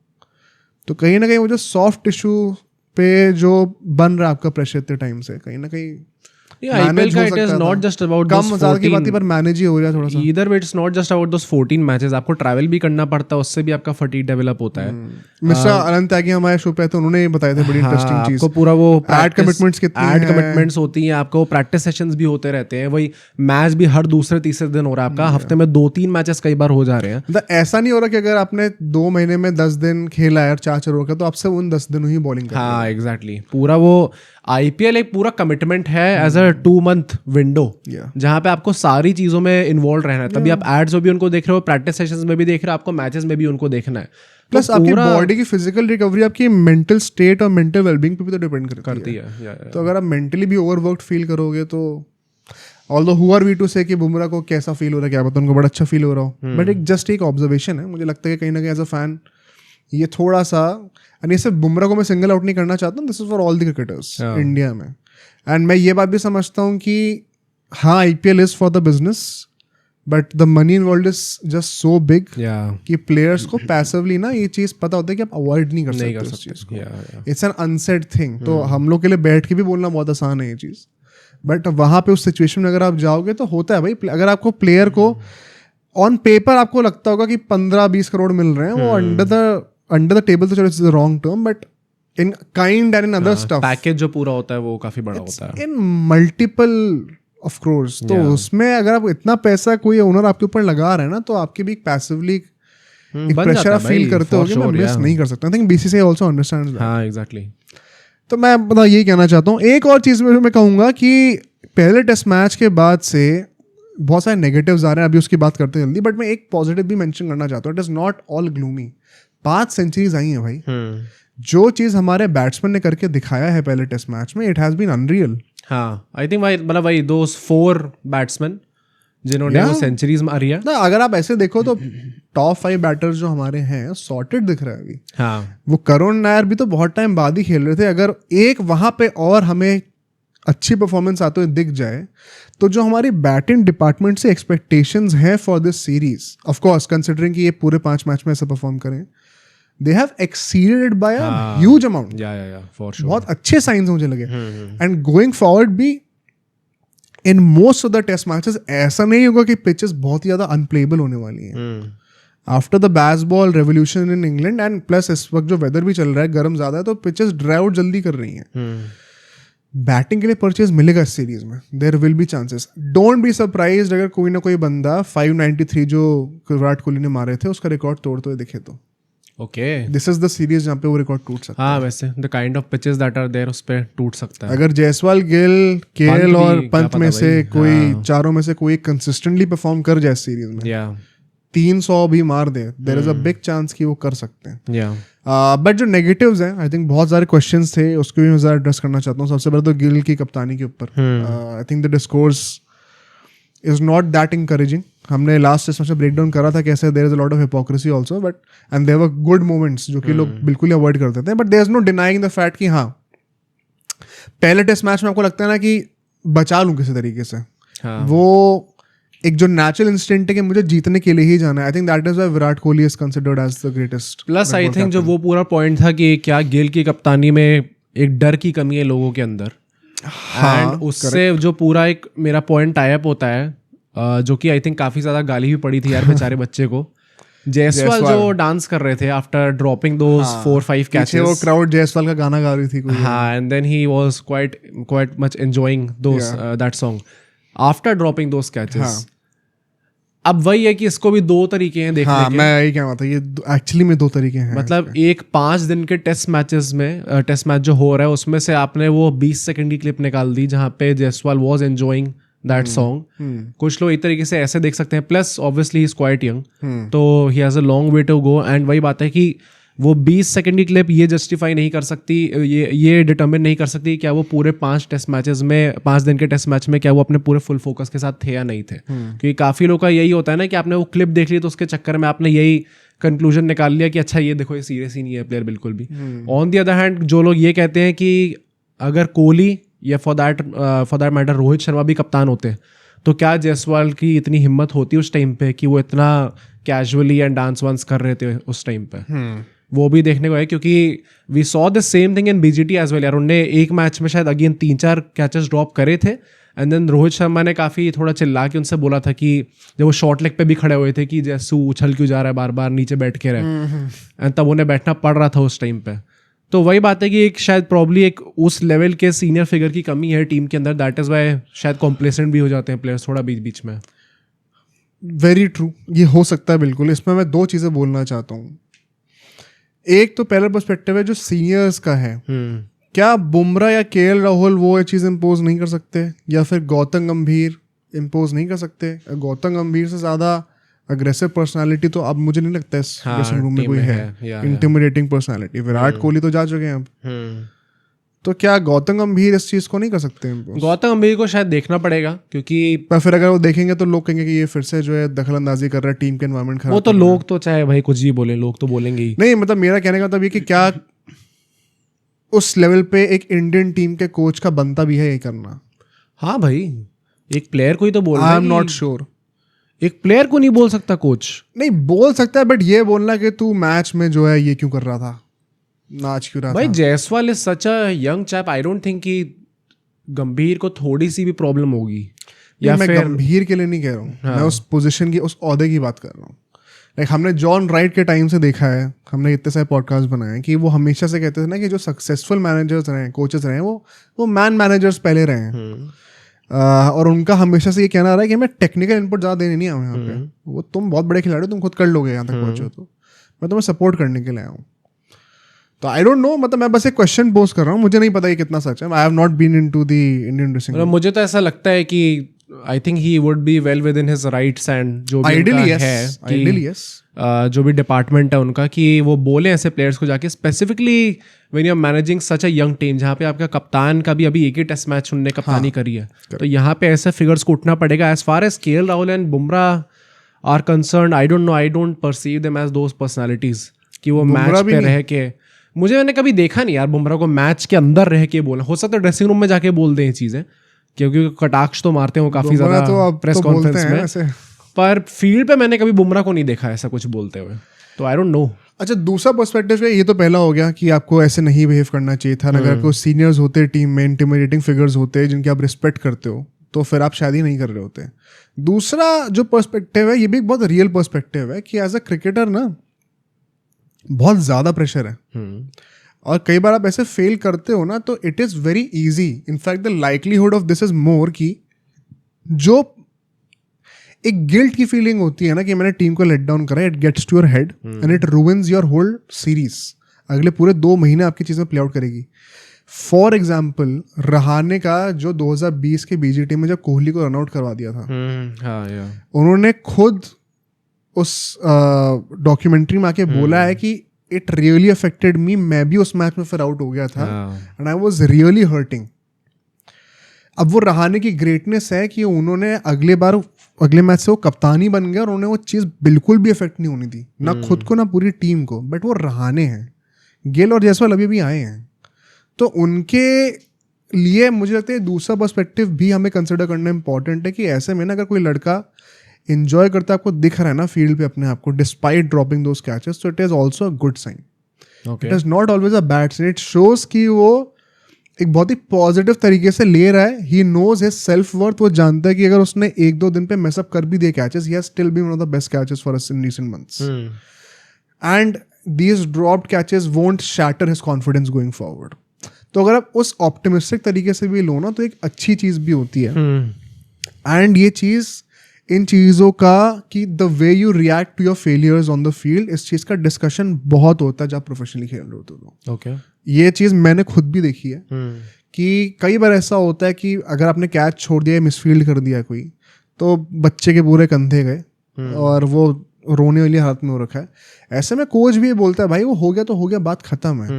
तो कहीं ना कहीं वो जो सॉफ्ट टिश्यू पे जो बन रहा है आपका प्रेशर इतने टाइम से, कहीं ना कहीं IPL का it is not just about come those ज़्यादा की बात 14 पर मैनेज ही हो जाए थोड़ा सा. Either way, it's not just about those 14 matches. आपको ट्रैवल भी करना पड़ता है, उससे भी आपका फटीग डेवलप होता है. मिस्टर अनंत त्यागी हमारे शो पे, तो उन्होंने बताया था बड़ी इंटरेस्टिंग चीज. आपको पूरा वो एड कमिटमेंट्स कितनी ऐड हैं. कमिटमेंट्स होती हैं. आपको प्रैक्टिस सेशंस भी होते रहते हैं. वही मैच भी हर दूसरे तीसरे दिन हो रहा है आपका. हफ्ते में 2-3 मैचेस कई बार हो जा रहे हैं. मतलब ऐसा नहीं हो रहा कि अगर आपने 2 महीने में 10 दिन खेला है 4 ओवर का, तो आपसे उन 10 दिनों ही बॉलिंग करनी है. हाँ एग्जैक्टली. पूरा वो आईपीएल एक पूरा कमिटमेंट है एज अ 2 month विंडो, जहाँ पे आपको सारी चीजों में इन्वॉल्व रहना है. तभी आप एड्स में भी उनको देख रहे हो, प्रैक्टिस सेशंस में भी देख रहे हो, आपको मैचेस में भी उनको देखना है. प्लस आपकी बॉडी की फिजिकल रिकवरी आपकी मेंटल स्टेट और मेंटल वेलबींग पे भी तो डिपेंड करती है. तो अगर आप मेंटली भी ओवरवर्क्ड फील करोगे तो, although who are we to say कि बुमराह को कैसा फील हो रहा है, क्या पता उनको बड़ा अच्छा फील हो रहा हो, बट एक जस्ट एक ऑब्जर्वेशन है. मुझे लगता है कि कहीं ना कहीं एज अ फैन ये थोड़ा सा, एंड ये सिर्फ बुमराह को मैं सिंगल आउट नहीं करना चाहता हूँ, this is for all the cricketers India में. एंड मैं ये बात भी समझता हूँ कि हाँ IPL is for the business, but the money involved is just so big कि प्लेयर्स को पैसिवली ना ये चीज़ पता होता है कि आप अवॉइड नहीं कर सकते उस चीज़ को. It's an unsaid thing. तो हम लोग के लिए बैठ के भी बोलना बहुत आसान है ये चीज़, बट वहाँ पे उस सिचुएशन में अगर आप जाओगे तो होता है भाई. अगर आपको प्लेयर को ऑन पेपर आपको लगता होगा कि 15-20 करोड़ मिल रहे हैं, वो अंडर द टेबल तो चलो it's the wrong term, but in kind and in other stuff package जो पूरा होता है वो काफी बड़ा होता है, इन मल्टीपल ऑफ क्रोर्स. तो उसमें अगर आप इतना पैसा कोई ओनर आपके ऊपर लगा रहा है ना, तो आपके भी पैसिवली एक प्रेशर आप फील करते हो कि मैं मिस नहीं कर सकता. I think BCCI also understands that. हाँ एग्जैक्टली. तो मैं मतलब यही कहना चाहता हूँ. एक और चीज़ में मैं कहूँगा कि पहले टेस्ट मैच के बाद से बहुत सारे नेगेटिव्स आ रहे हैं, अभी उसकी बात करते हैं जल्दी, बट मैं एक पॉजिटिव भी मेंशन करना चाहता हूँ. It is not all gloomy. 5 centuries आई हैं भाई. जो चीज़ हमारे बैट्समैन ने करके दिखाया है पहले टेस्ट मैच में, इट हैज़ बीन अनरियल. हाँ आई थिंक भाई मतलब भाई दोस 4 बैट्समैन जिन्होंने वो सेंचुरीज मारी है ना, अगर आप ऐसे देखो तो टॉप 5 बैटर्स जो हमारे हैं सॉर्टेड दिख रहा है अभी. हाँ वो करुण नायर भी तो बहुत टाइम बाद ही खेल रहे थे. अगर एक वहाँ पे और हमें अच्छी परफॉर्मेंस आते हुए दिख जाए, तो जो हमारी बैटिंग डिपार्टमेंट से एक्सपेक्टेशंस हैं for this series, of course considering कि ये पूरे 5 मैच में ऐसा परफॉर्म करें, they have exceeded by a huge amount. Yeah for sure. बहुत अच्छे साइंस मुझे लगे. एंड गोइंग फॉरवर्ड भी in most of the test matches ऐसा नहीं होगा कि पिचेस बहुत ही ज्यादा अनप्लेबल होने वाली हैं. After the baseball revolution in England and plus इस वक्त जो वेदर भी चल रहा है, गर्म ज्यादा है, तो पिचेस ड्राई आउट जल्दी कर रही हैं. बैटिंग के लिए परचेज मिलेगा इस सीरीज में. There will be chances. Don't be surprised अगर कोई ना कोई बंदा 593 जो विराट कोहली ने मारे थे उसका रिकॉर्ड तोड़ते हुए दिखे तो. Okay, this is the series जहाँ पे वो रिकॉर्ड टूट सकता है. हाँ वैसे the kind of pitches that are there उस पे टूट सकता है. अगर जायसवाल, गिल, केएल और पंत में से कोई चारों में से कोई कंसिस्टेंटली परफॉर्म कर जाए सीरीज में, 300 भी मार दे, there is a big chance कि वो कर सकते हैं. बट जो नेगेटिव्स हैं, आई थिंक बहुत सारे क्वेश्चंस थे, उसको भी मैं ज़रा एड्रेस करना चाहता हूँ. सबसे पहले तो गिल की कप्तानी के ऊपर, I think the discourse is not that encouraging. हमने लास्ट टेस्ट में ब्रेक डाउन करा था कैसे there is a lot of hypocrisy also, but and there were good moments जो कि लोग बिल्कुल ही अवॉइड करते थे. But there is no denying the fact कि हाँ पहले टेस्ट मैच में आपको लगता है ना कि बचा लूँ किसी तरीके से. वो एक जो नेचुरल इंस्टिंक्ट है कि मुझे जीतने के लिए ही जाना है. I think that is why Virat Kohli is considered as the greatest. Plus I think जो वो पूरा पॉइंट था कि क्या गिल की कप्तानी में एक डर की कमी है लोगों के अंदर. एंड उससे जो पूरा एक मेरा पॉइंट टाइप होता है, जो कि आई थिंक काफी ज्यादा गाली भी पड़ी थी यार बेचारे बच्चे को. जायसवाल जो डांस कर रहे थे आफ्टर ड्रॉपिंग दोस 4-5 कैचेस, वो क्राउड जायसवाल का गाना गा रही थी कोई. हाँ, and then he was quite much enjoying those that song after dropping those catches. अब वही है कि इसको भी 2 तरीके हैं देखने हाँ, के। मैं यही कहना था, ये एक्चुअली में 2 तरीके हैं। मतलब एक 5 दिन के टेस्ट मैचेस में टेस्ट मैच जो हो रहा है उसमें से आपने वो 20 सेकंड की क्लिप निकाल दी जहाँ पे Jaiswal was enjoying that song. कुछ लोग एक तरीके से ऐसे देख सकते हैं, plus obviously he is quite young, तो he has a long way to go. And वही बात है कि वो 20 सेकंड की क्लिप ये जस्टिफाई नहीं कर सकती, ये डिटर्मिन नहीं कर सकती क्या वो पूरे 5 टेस्ट मैचेस में, 5 दिन के टेस्ट मैच में क्या वो अपने पूरे फुल फोकस के साथ थे या नहीं थे। क्योंकि काफ़ी लोग का यही होता है ना कि आपने वो क्लिप देख ली तो उसके चक्कर में आपने यही कंक्लूजन निकाल लिया कि अच्छा ये देखो ये सीरियस ही नहीं है प्लेयर बिल्कुल भी। ऑन दी अदर हैंड जो लोग ये कहते हैं कि अगर कोहली या for that matter Rohit Sharma भी कप्तान होते तो क्या जायसवाल की इतनी हिम्मत होती उस टाइम पे कि वो इतना कैजुअली एंड डांस वांस कर रहे थे उस टाइम पे। वो भी देखने को है क्योंकि we saw the same thing in BGT as well यार। उन्होंने एक मैच में शायद अगेन 3-4 कैचेस ड्रॉप करे थे एंड देन रोहित शर्मा ने काफ़ी थोड़ा चिल्ला के उनसे बोला था कि जब वो शॉर्ट लेग पे भी खड़े हुए थे कि जैसू उछल क्यों जा रहा है बार बार नीचे बैठ के रहे, एंड तब उन्हें बैठना पड़ रहा था उस टाइम पे। तो वही बात है कि एक शायद प्रॉब्ली एक उस लेवल के सीनियर फिगर की कमी है टीम के अंदर, दैट इज़ वाई शायद कॉम्प्लेसेंट भी हो जाते हैं प्लेयर्स थोड़ा बीच बीच में। वेरी ट्रू, ये हो सकता है बिल्कुल। इसमें मैं 2 चीज़ें बोलना चाहता हूँ। एक तो पहला पर्सपेक्टिव है जो सीनियर्स का है, क्या बुमराह या केएल राहुल वो ये चीज़ इम्पोज नहीं कर सकते, या फिर गौतम गंभीर इम्पोज नहीं कर सकते? गौतम गंभीर से ज़्यादा अग्रेसिव पर्सनालिटी तो अब मुझे नहीं लगता इस ड्रेसिंग रूम में कोई है, इंटिमिडेटिंग पर्सनालिटी। विराट कोहली तो जा चुके हैं अब, तो क्या गौतम गंभीर इस चीज़ को नहीं कर सकते? गौतम गंभीर को शायद देखना पड़ेगा क्योंकि पर फिर अगर वो देखेंगे तो लोग कहेंगे कि ये फिर से जो है दखल अंदाजी कर रहा है, टीम के एनवायरनमेंट खराब। वो तो लोग तो चाहे भाई कुछ भी बोले, लोग तो बोलेंगे ही। नहीं मतलब मेरा कहने का मतलब ये कि क्या उस लेवल पे एक इंडियन टीम के कोच का बनता भी है ये करना? हाँ भाई, एक प्लेयर को ही तो बोलना। आई एम नॉट श्योर, एक प्लेयर को नहीं बोल सकता कोच। नहीं बोल सकता है, बट ये बोलना कि तू मैच में जो है ये क्यों कर रहा था, नाच क्यों रहा था? भाई Jaiswal is such a young chap, I don't think कि गंभीर को थोड़ी सी भी प्रॉब्लम होगी। या मैं फिर गंभीर के लिए नहीं कह रहा हूँ, मैं उस पोजीशन की, उस ओहदे की बात कर रहा हूँ। लाइक हमने जॉन राइट के टाइम से देखा है, हमने इतने सारे पॉडकास्ट बनाए हैं कि वो हमेशा से कहते थे ना कि जो सक्सेसफुल मैनेजर्स रहे हैं, कोचेस रहे हैं, वो मैन मैनेजर्स पहले रहे हैं। और उनका हमेशा से ये कहना रहा है कि हमें टेक्निकल इनपुट ज़्यादा देने नहीं आए यहाँ पे, वो तुम बहुत बड़े खिलाड़ी हो, तुम खुद कर लोगे यहाँ तक पहुँचो, तो मैं तुम्हें सपोर्ट करने के लिए आया हूँ। तो आई डोंट नो, मतलब मैं बस एक क्वेश्चन पोस्ट कर रहा हूँ, मुझे नहीं पता ये कितना सच है। I have not been into the Indian dressing room. मुझे तो ऐसा लगता है कि I think he would be well within his rights and जो भी आइडियली है यस, जो भी डिपार्टमेंट है उनका, कि वो बोले ऐसे प्लेयर्स को जाके, specifically when you are managing such a young team जहाँ पे आपका कप्तान का भी अभी एक ही टेस्ट मैच उनने कप्तानी करी है, तो यहाँ पे ऐसे फिगर्स को उठना पड़ेगा। As far as KL Rahul and Bumrah are concerned, I don't know, I don't perceive them as those personalities कि वो मैच पे रह के, मैंने कभी देखा नहीं यार बुमराह को मैच के अंदर रह के बोला। हो सकता है ड्रेसिंग रूम में जाके बोल दें ये चीज़ें, क्योंकि कटाक्ष तो मारते हो काफ़ी ज़्यादा तो प्रेस कॉन्फ्रेंस में, पर फील्ड पे मैंने कभी बुमराह को नहीं देखा ऐसा कुछ बोलते हुए, तो आई डोंट नो। अच्छा, दूसरा पर्सपेक्टिव है, ये तो पहला हो गया कि आपको ऐसे नहीं बिहेव करना चाहिए था। अगर कोई सीनियर्स होते टीम में, इंटिमिडेटिंग फिगर्स होते जिनकी आप रिस्पेक्ट करते हो, तो फिर आप शायद ही नहीं कर रहे होते। दूसरा जो पर्सपेक्टिव है, ये भी एक बहुत रियल पर्सपेक्टिव है कि एज अ क्रिकेटर ना बहुत ज़्यादा प्रेशर है, और कई बार आप ऐसे फेल करते हो ना, तो it is very easy, in fact the likelihood of this is मोर, कि जो एक गिल्ट की फीलिंग होती है ना कि मैंने टीम को लेट डाउन करा, it gets to your head and it ruins your whole series. अगले पूरे 2 महीने आपकी चीज़ें प्ले आउट करेगी। फॉर एग्जाम्पल रहाणे का जो 2020 के बीजीटी में जब कोहली को रनआउट करवा दिया था, उन्होंने खुद उस डॉक्यूमेंट्री में आके बोला है कि इट रियली अफेक्टेड मी, मैं भी उस मैच में फिर आउट हो गया था and I was really hurting. अब वो रहाणे की ग्रेटनेस है कि उन्होंने अगले मैच से वो कप्तान ही बन गया, और उन्हें वो चीज़ बिल्कुल भी इफेक्ट नहीं होनी थी, ना खुद को ना पूरी टीम को। बट वो रहाणे हैं, गेल और जायसवाल अभी भी आए हैं, तो उनके लिए मुझे लगता है दूसरा पर्सपेक्टिव भी हमें कंसिडर करना इंपॉर्टेंट है कि ऐसे में ना अगर कोई लड़का इंजॉय करता आपको दिख रहा है ना फील्ड पे अपने आप को, डिस्पाइट ड्रॉपिंग दोज कैचेस, तो it is also a good sign. It is not always a bad sign, it shows कि वो एक बहुत ही पॉजिटिव तरीके से ले रहा है। He knows his self worth, वो जानता है कि अगर उसने 1-2 दिन पे मेसअप कर भी दिए catches, he has still been one of the best catches for us in recent months, and these dropped catches won't shatter his confidence going forward. तो अगर आप उस ऑप्टिमिस्टिक तरीके से भी लो ना, तो एक अच्छी चीज़ भी होती है, एंड ये चीज़ इन चीज़ों का कि the way you react to your failures on the field, इस चीज़ का डिस्कशन बहुत होता है जब प्रोफेशनली खेल रहे होते हो। ओके। ये चीज़ मैंने खुद भी देखी है कि कई बार ऐसा होता है कि अगर आपने कैच छोड़ दिया, मिसफील्ड कर दिया कोई, तो बच्चे के पूरे कंधे गए और वो रोने वाली हालत में हो रखा है। ऐसे में कोच भी ये बोलता है भाई वो हो गया तो हो गया, बात खत्म है।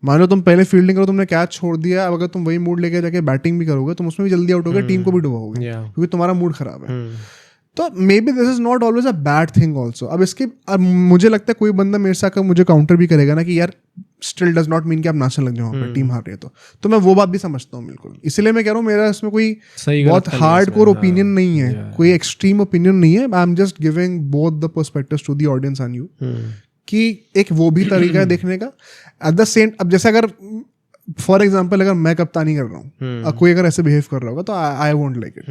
मान लो तुम पहले फील्डिंग करो, तुमने कैच छोड़ दिया, अब अगर तुम वही मूड लेके जाके बैटिंग भी करोगे तुम उसमें भी जल्दी आउट होगे, टीम को भी डुबाओगे क्योंकि तुम्हारा मूड खराब है। तो may be this is not always a bad thing also. अब मुझे लगता है कोई बंदा मेरे साथ मुझे काउंटर भी करेगा ना कि यार स्टिल डज नॉट मीन कि आप नाचने लग जाओ पे, टीम हार रही है तो मैं वो बात भी समझता हूँ बिल्कुल। इसलिए मैं कह रहा हूँ मेरा इसमें कोई बहुत हार्ड कोर ओपिनियन नहीं है, कोई एक्सट्रीम ओपिनियन नहीं है। I am just giving both the perspectives to the audience and you कि एक वो भी तरीका है देखने का। एट द सेम, अब जैसे अगर फॉर एग्जाम्पल अगर मैं कप्तानी कर रहा हूँ, कोई अगर ऐसे बिहेव कर रहा होगा तो I won't like it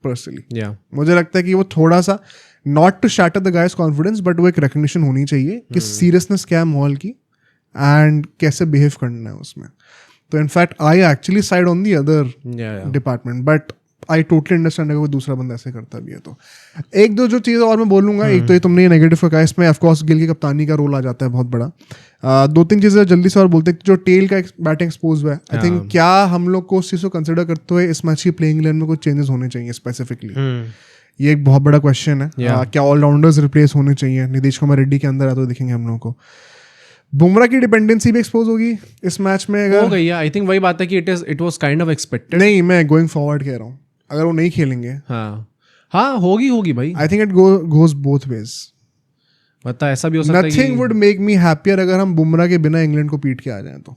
personally. मुझे लगता है कि वो थोड़ा सा not to shatter the guy's confidence, but वो एक रिकग्निशन होनी चाहिए कि सीरियसनेस क्या है माहौल की एंड कैसे बिहेव करना है उसमें। तो in fact I actually side on the other department, but I totally understand है कोई दूसरा बंदा ऐसे करता भी है। तो एक दो जो चीज़ और मैं बोलूँगा, एक तो ये तुमने ये नेगेटिव का कहा, इसमें ऑफकोर्स गिल की कप्तानी का रोल आ जाता है बहुत बड़ा। दो तीन चीज़ें जल्दी से और बोलते हैं, जो टेल का बैटिंग एक्सपोज हुआ है, आई थिंक क्या हम लोग को उस चीज़ को कंसिडर करते हुए इस मैच की प्लेइंग लाइन में कुछ चेंजेस होने चाहिए स्पेसिफिकली? ये एक बहुत बड़ा क्वेश्चन है। क्या ऑलराउंडर्स रिप्लेस होने चाहिए? नीतीश कुमार रेड्डी के अंदर आते हुए दिखेंगे हम लोगों को। बुमराह की डिपेंडेंसी भी एक्सपोज होगी इस मैच में अगर हो गई है। आई थिंक वही बात है कि it was kind of expected. नहीं, मैं गोइंग फॉरवर्ड कह रहा हूँ, अगर वो नहीं खेलेंगे हाँ होगी भाई। I think it goes both ways. मतलब ऐसा भी हो सकता है कि nothing would make me happier अगर हम बुमराह के बिना इंग्लैंड को पीट के आ जाएं तो।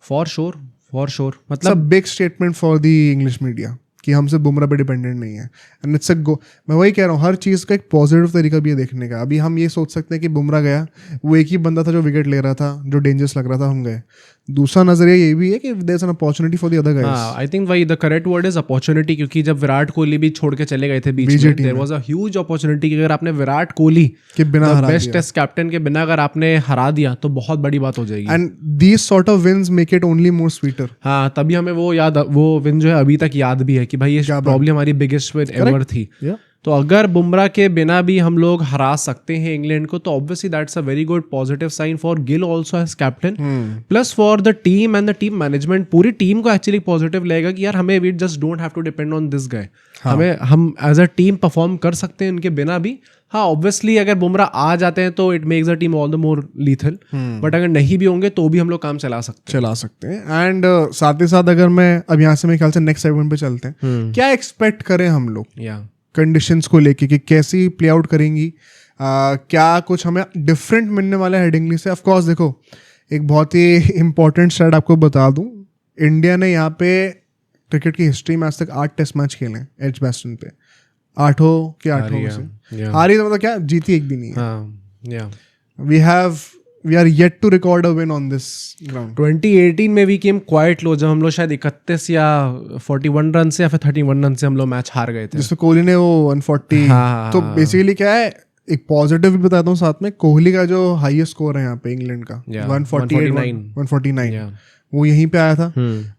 फॉर श्योर मतलब big statement for the English media कि हमसे बुमराह पे डिपेंडेंट नहीं है। एंड इट्स अ गो, मैं वही कह रहा हूँ, हर चीज़ का एक पॉजिटिव तरीका भी है देखने का। अभी हम ये सोच सकते हैं कि बुमराह गया, वो एक ही बंदा था जो विकेट ले रहा था, जो डेंजरस लग रहा था, हम गए। दूसरा नजरिया ये भी है कि there is an opportunity for the other guys. I think वही the correct word is opportunity, क्योंकि जब विराट कोहली भी छोड़ के चले गए थे बीच में, there was a huge opportunity कि अगर आपने विराट कोहली के बिना बेस्ट टेस्ट कैप्टन के बिना अगर आपने हरा दिया तो बहुत बड़ी बात हो जाएगी। And these sort of wins make it only more sweeter. हाँ, तभी हमें वो विन जो है अभी तक याद भी है कि भाई ये प्रॉब्लम हमारी बिगेस्ट विन एवर थी। तो अगर बुमराह के बिना भी हम लोग हरा सकते हैं इंग्लैंड को, तो obviously that's a very good positive sign for Gill also as captain, plus for the team and the team management. पूरी टीम को एक्चुअली पॉजिटिव लगेगा कि यार हमें we just don't have to depend on this guy. हम एज अ टीम परफॉर्म कर सकते हैं इनके बिना भी। हाँ, ऑब्वियसली अगर बुमराह आ जाते हैं तो it makes the team all the more lethal, but अगर नहीं भी होंगे तो भी हम लोग काम चला सकते हैं। एंड साथ ही साथ अगर मैं अब यहाँ से मेरे ख्याल से नेक्स्ट सेगमेंट पे चलते हैं, क्या एक्सपेक्ट करें हम लोग कंडीशंस को लेके कि कैसी प्ले आउट करेंगी, क्या कुछ हमें डिफरेंट मिलने वाला है हेडिंगली से? ऑफ कोर्स देखो, एक बहुत ही इंपॉर्टेंट स्टैट आपको बता दूं, इंडिया ने यहाँ पे क्रिकेट की हिस्ट्री में आज तक 8 टेस्ट मैच खेले एजबैस्टन पे, 8 के 8 से हारी, तो मतलब क्या जीती एक भी नहीं है। We are yet to record a win on this ground. 2018 में we came quite low, जब हम लोग शायद 31 या 41 रन से या फिर 31 रन से हम लोग मैच हार गए थे, जिसमें कोहली ने वो 140। तो बेसिकली क्या है, एक पॉजिटिव भी बताता हूँ साथ में, कोहली का जो हाईएस्ट स्कोर है यहाँ पे इंग्लैंड का 149, वो यहीं पे आया था।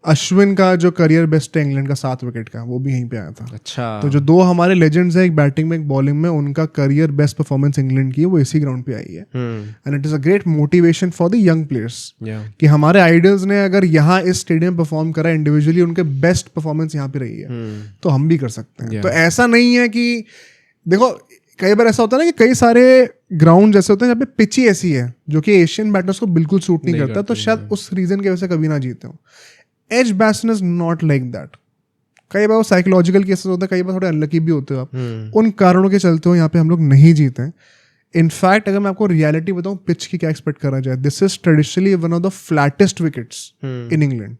अश्विन का जो करियर बेस्ट है इंग्लैंड का 7 विकेट का, वो भी यहीं पे आया था। अच्छा, तो जो दो हमारे लेजेंड्स हैं, एक बैटिंग में एक बॉलिंग में, उनका करियर बेस्ट परफॉर्मेंस इंग्लैंड की है वो इसी ग्राउंड पे आई है। And it is a great motivation for the young players कि हमारे आइडल्स ने अगर यहाँ इस स्टेडियम परफॉर्म करा इंडिविजुअली, उनके बेस्ट परफॉर्मेंस यहाँ पे रही है, तो हम भी कर सकते हैं। तो ऐसा नहीं है कि देखो, कई बार ऐसा होता है ना कि कई सारे ग्राउंड जैसे होते हैं जहाँ पे पिची ऐसी है जो कि एशियन बैटर्स को बिल्कुल सूट नहीं करता, तो शायद उस रीजन की वजह से कभी ना जीते हो। Edgbaston is not like that. कई बार वो साइकोलॉजिकल केसेस होते हैं, कई बार थोड़े अनलकी भी होते हो आप, उन कारणों के चलते हो यहाँ पे हम लोग नहीं जीते हैं। इनफैक्ट अगर मैं आपको रियलिटी बताऊँ पिच की क्या एक्सपेक्ट करा जाए, this is traditionally one of the flattest wickets in England.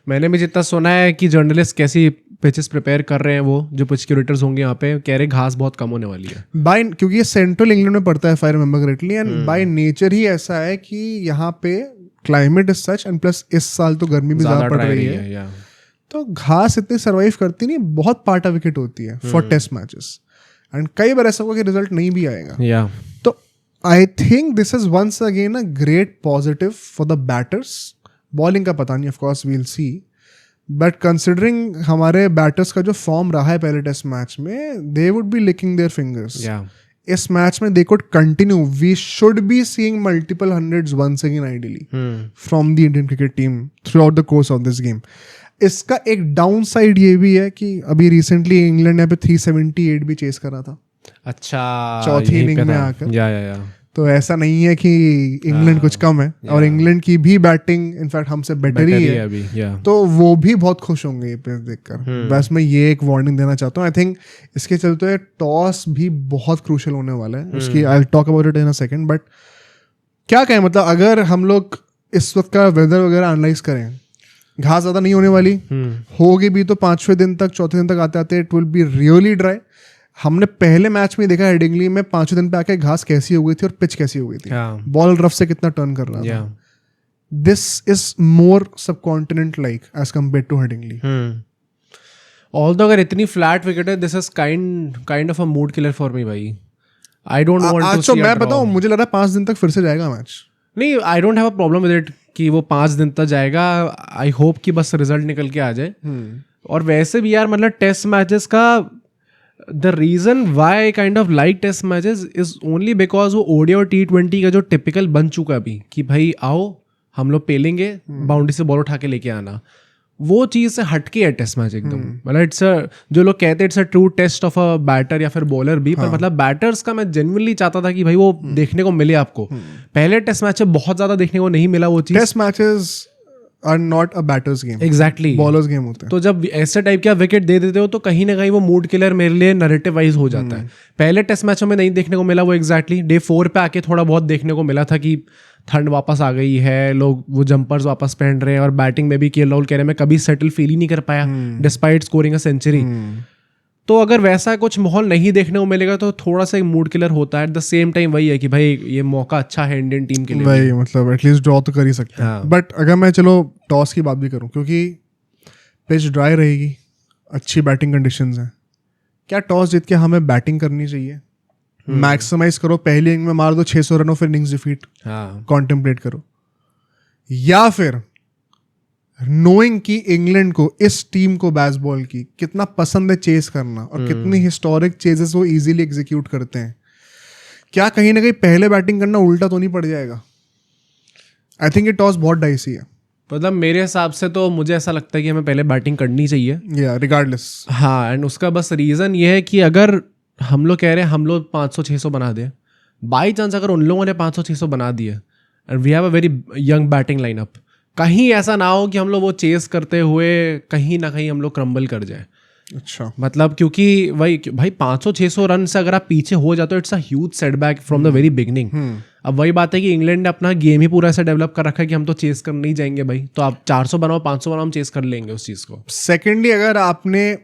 मैंने भी जितना सुना है कि जर्नलिस्ट कैसी पिचेस प्रिपेयर कर रहे हैं, वो जो पिच क्यूरेटर्स होंगे यहाँ पे कह रहे घास बहुत कम होने वाली है क्योंकि ये सेंट्रल इंग्लैंड में पड़ता है, if I remember correctly, and by nature ही ऐसा है कि यहाँ पे climate is such, and plus इस साल तो गर्मी भी ज्यादा पड़ रही है, तो घास इतनी सर्वाइव करती नहीं, बहुत पार्टा विकेट होती है फॉर टेस्ट मैचेस, एंड कई बार ऐसा होगा कि रिजल्ट नहीं भी आएगा। तो I think this is once again a great positive for the batters. Bowling का पता नहीं, of course we'll see, but considering हमारे बैटर्स का जो फॉर्म रहा है पहले टेस्ट मैच में, they would be licking their fingers. इस मैच में they could continue. We should be seeing multiple hundreds once again ideally from the Indian cricket team throughout the course of this game. इसका एक डाउन साइड ये भी है कि अभी रिसेंटली इंग्लैंड यहाँ पे 378 भी चेस करा था. अच्छा, चौथी इनिंग में आकर. या तो ऐसा नहीं है कि इंग्लैंड कुछ कम है. और इंग्लैंड की भी बैटिंग इनफैक्ट हमसे बेटर ही है अभी, तो वो भी बहुत खुश होंगे ये पिच देखकर. बस मैं ये एक वार्निंग देना चाहता हूँ. आई थिंक इसके चलते टॉस भी बहुत क्रूशियल होने वाला है. उसकी I will talk about it in a second. But क्या कहें, मतलब अगर हम लोग इस वक्त का वेदर वगैरह एनालाइज करें, घास ज़्यादा नहीं होने वाली. होगी भी तो 5वें दिन तक, चौथे दिन तक आते आते it will be really dry. हमने पहले मैच में देखा हेडिंगली में 5वें दिन पे आके घास कैसी हो गई थी और पिच कैसी हो गई थी. बॉल रफ से कितना टर्न कर रहा था. This is more subcontinent like as compared to Headingley. Although अगर इतनी फ्लैट विकेट है, this is kind of a mood killer for me भाई. I don't want to see. मैं बताऊं, मुझे लग रहा है 5 दिन तक फिर से जाएगा मैच. नहीं, I don't have a problem with it कि वो 5 दिन तक जाएगा. आई होप कि बस रिजल्ट निकल के आ जाए. और वैसे भी यार मतलब टेस्ट मैचेस का the reason why I kind of like test matches is only because वो ओडी और T20 का जो टिपिकल बन चुका अभी कि भाई आओ हम लोग पेलेंगे, बाउंड्री से बॉल उठा के लेके आना, वो चीज़ से हटके है टेस्ट मैच एकदम. मतलब इट्स जो लोग कहते हैं it's a true test of a batter या फिर बॉलर भी. पर मतलब बैटर्स का मैं जेन्युइनली चाहता था कि भाई वो देखने को मिले आपको. पहले टेस्ट मैच में बहुत ज़्यादा देखने को नहीं मिला वो चीज़. Test matches are not a batter's game. Exactly, bowlers game होते हैं. तो जब ऐसे टाइप का विकेट दे देते हो तो कहीं ना कहीं वो मूड किलर मेरे लिए नैरेटिव वाइज हो जाता है. पहले टेस्ट मैचों में नहीं देखने को मिला वो. एग्जैक्टली डे 4 पे आके थोड़ा बहुत देखने को मिला था कि ठंड वापस आ गई है, लोग वो जंपर्स वापस पहन रहे हैं. और बैटिंग में भी केएल राहुल कह रहे हैं मैं कभी सेटल फील ही नहीं कर पाया डिस्पाइट स्कोरिंग अ सेंचुरी. तो अगर वैसा कुछ माहौल नहीं देखने को मिलेगा तो थोड़ा सा एक मूड किलर होता है. एट द सेम टाइम वही है कि भाई ये मौका अच्छा है इंडियन टीम के लिए. वही मतलब एटलीस्ट ड्रॉ तो कर ही सकते हैं. बट अगर मैं चलो टॉस की बात भी करूं, क्योंकि पिच ड्राई रहेगी, अच्छी बैटिंग कंडीशंस हैं, क्या टॉस जीत के हमें बैटिंग करनी चाहिए? मैक्सिमाइज करो, पहली इनिंग में मार दो 600 रनों, फिर इनिंग्स डिफीट कॉन्टेम्पलेट करो. या फिर नोइंग कि इंग्लैंड को, इस टीम को बेसबॉल की कितना पसंद है चेस करना और कितनी हिस्टोरिक चेजेस वो इजीली एग्जीक्यूट करते हैं, क्या कहीं ना कहीं पहले बैटिंग करना उल्टा तो नहीं पड़ जाएगा? आई थिंक ये टॉस बहुत डाइसी है. मतलब मेरे हिसाब से तो मुझे ऐसा लगता है कि हमें पहले बैटिंग करनी चाहिए, या रिगार्डलेस. हाँ, एंड उसका बस रीज़न ये है कि अगर हम लोग कह रहे हैं हम लोग 500-600 बना दें, बाई चांस अगर उन लोगों ने 500-600 बना दिए and we have a very young batting lineup, कहीं ऐसा ना हो कि हम लोग वो चेस करते हुए कहीं ना कहीं हम लोग क्रम्बल कर जाए. अच्छा, मतलब क्योंकि वही भाई 500-600 रन से अगर आप पीछे हो जाते हो it's a huge setback from the very beginning. अब वही बात है कि इंग्लैंड ने अपना गेम ही पूरा ऐसा डेवलप कर रखा है कि हम तो चेस कर नहीं जाएंगे भाई, तो आप 400 बनाओ 500 बनाओ, हम चेस कर लेंगे उस चीज़ को. सेकेंडली, अगर आपने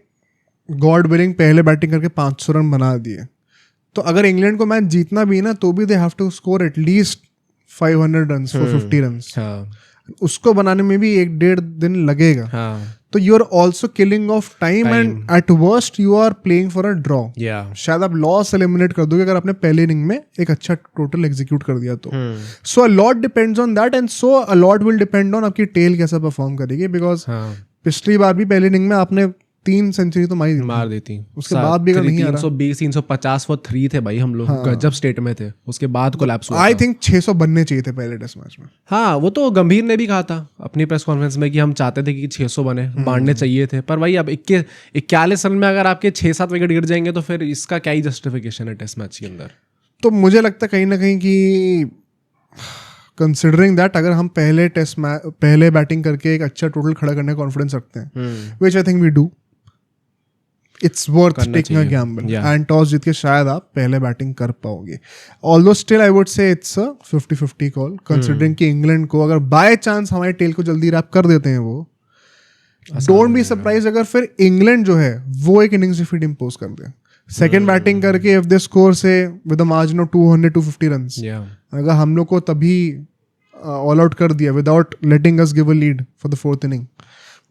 गॉड विलिंग पहले बैटिंग करके 500 रन बना दिए, तो अगर इंग्लैंड को मैच जीतना भी ना तो भी they have to score at least 500 run, 450 run. उसको बनाने में भी 1-1.5 दिन लगेगा. तो you are also killing off time and at worst you are playing for a draw. शायद आप लॉस एलिमिनेट कर दोगे अगर आपने पहले इनिंग में एक अच्छा टोटल एग्जीक्यूट कर दिया तो. So a lot depends on that and so a lot will depend on आपकी टेल कैसा परफॉर्म करेगी. बिकॉज पिछली बार भी पहले इनिंग में आपने 3 सेंचुरी तो मार देती. उसके बाद भी अगर नहीं आ रहा, 320-350 फॉर 3 थे भाई हम लोग. गजब स्टेट में थे. उसके बाद कोलैप्स हुआ. आई थिंक 600 बनने चाहिए थे पहले टेस्ट मैच में. हाँ, वो तो गंभीर ने भी कहा था अपनी प्रेस कॉन्फ्रेंस में कि हम चाहते थे कि 600 बने, बांटने चाहिए थे. पर भाई अब 41 रन में अगर आपके 6-7 विकेट गिर जाएंगे तो फिर इसका क्या ही जस्टिफिकेशन है टेस्ट मैच के अंदर. तो मुझे लगता है कहीं ना कहीं कि कंसिडरिंग दैट अगर हम पहले बैटिंग करके एक अच्छा टोटल खड़ा करने का कॉन्फिडेंस रखते हैं, which I think we do, it's worth taking a gamble. And toss जीत के शायद आप पहले बैटिंग कर पाओगे. Although still I would say it's a 50-50 call, considering कि इंग्लैंड को अगर बाय चांस हमारे टेल को जल्दी रैप कर देते हैं वो, डोंट बी सरप्राइज अगर फिर इंग्लैंड जो है वो एक इनिंग्स डिफीट इंपोज कर दे. सेकेंड बैटिंग करके इफ दे स्कोर से with a margin of 200-250 runs, अगर हम लोग को तभी ऑल आउट कर दिया without letting us give a lead for the 4th inning,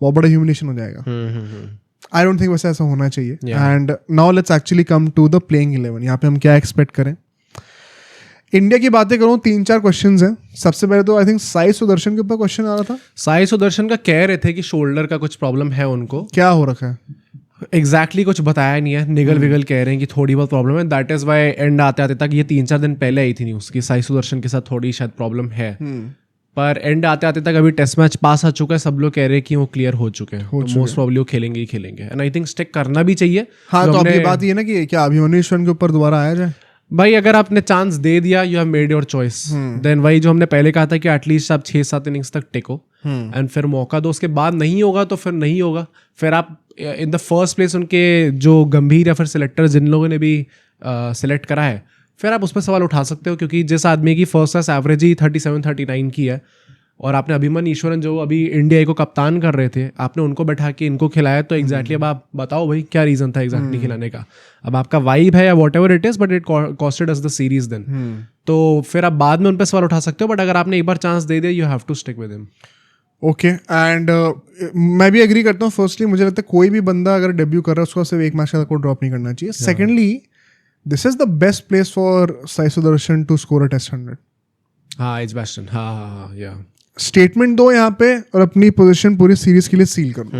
बहुत बड़ा ह्यूमिलिएशन हो जाएगा. आई डोंट थिंक वैसे ऐसा होना चाहिए. And now let's actually come to the playing 11. यहाँ पे हम क्या एक्सपेक्ट करें. इंडिया की बातें करूँ 3-4 क्वेश्चंस हैं. सबसे पहले तो आई थिंक साई सुदर्शन के ऊपर क्वेश्चन आ रहा था. साई सुदर्शन का कह रहे थे कि शोल्डर का कुछ प्रॉब्लम है उनको. क्या हो रखा है? एग्जैक्टली कुछ बताया नहीं है. निगल विगल कह रहे हैं कि थोड़ी बहुत प्रॉब्लम है. दैट इज वाई एंड आते आते तक ये 3-4 दिन पहले आई थी न्यूज़ कि साई सुदर्शन के साथ थोड़ी शायद प्रॉब्लम है. पर एंड आते आते तक अभी टेस्ट मैच पास आ चुका है. सब लोग कह रहे हैं कि वो क्लियर हो चुके हैं. मोस्ट प्रॉब्ली वो खेलेंगे ही खेलेंगे. एंड आई थिंक स्टिक करना भी चाहिए. हाँ, तो अब ये बात ये ना कि क्या अभिमन्यु ईश्वर के ऊपर दोबारा आया जाए? भाई अगर आपने चांस दे दिया, you have made your choice. Then वही जो हमने पहले कहा था कि एटलीस्ट आप 6-7 इनिंग्स तक टिको एंड फिर मौका दो. उसके बाद नहीं होगा तो फिर नहीं होगा. फिर आप इन द फर्स्ट प्लेस उनके जो गंभीर या फिर सिलेक्टर जिन लोगों ने भी सिलेक्ट करा है, फिर आप उस पर सवाल उठा सकते हो. क्योंकि जिस आदमी की फर्स्ट क्लास एवरेज ही 37-39 की है और आपने अभिमन्यु ईश्वरन जो अभी इंडिया को कप्तान कर रहे थे, आपने उनको बैठा के इनको खिलाया. तो एग्जैक्टली अब आप बताओ भाई क्या रीज़न था एग्जैक्टली खिलाने का. अब आपका वाइब है या whatever it is, but it costed us the series then. तो फिर आप बाद में उन पर सवाल उठा सकते हो. बट अगर आपने एक बार चांस दे दिया, you have to stick with him. Okay. And मैं भी एग्री करता हूँ. फर्स्टली मुझे लगता है कोई भी बंदा अगर डेब्यू कर रहा है उसको सिर्फ एक मैच को ड्रॉप नहीं करना चाहिए. Secondly, this is the best place for Sai Sudharsan to score a test 100. हाँ, एजबैस्टन. हाँ, या स्टेटमेंट दो यहाँ पे और अपनी पोजीशन पूरी सीरीज के लिए सील कर दो.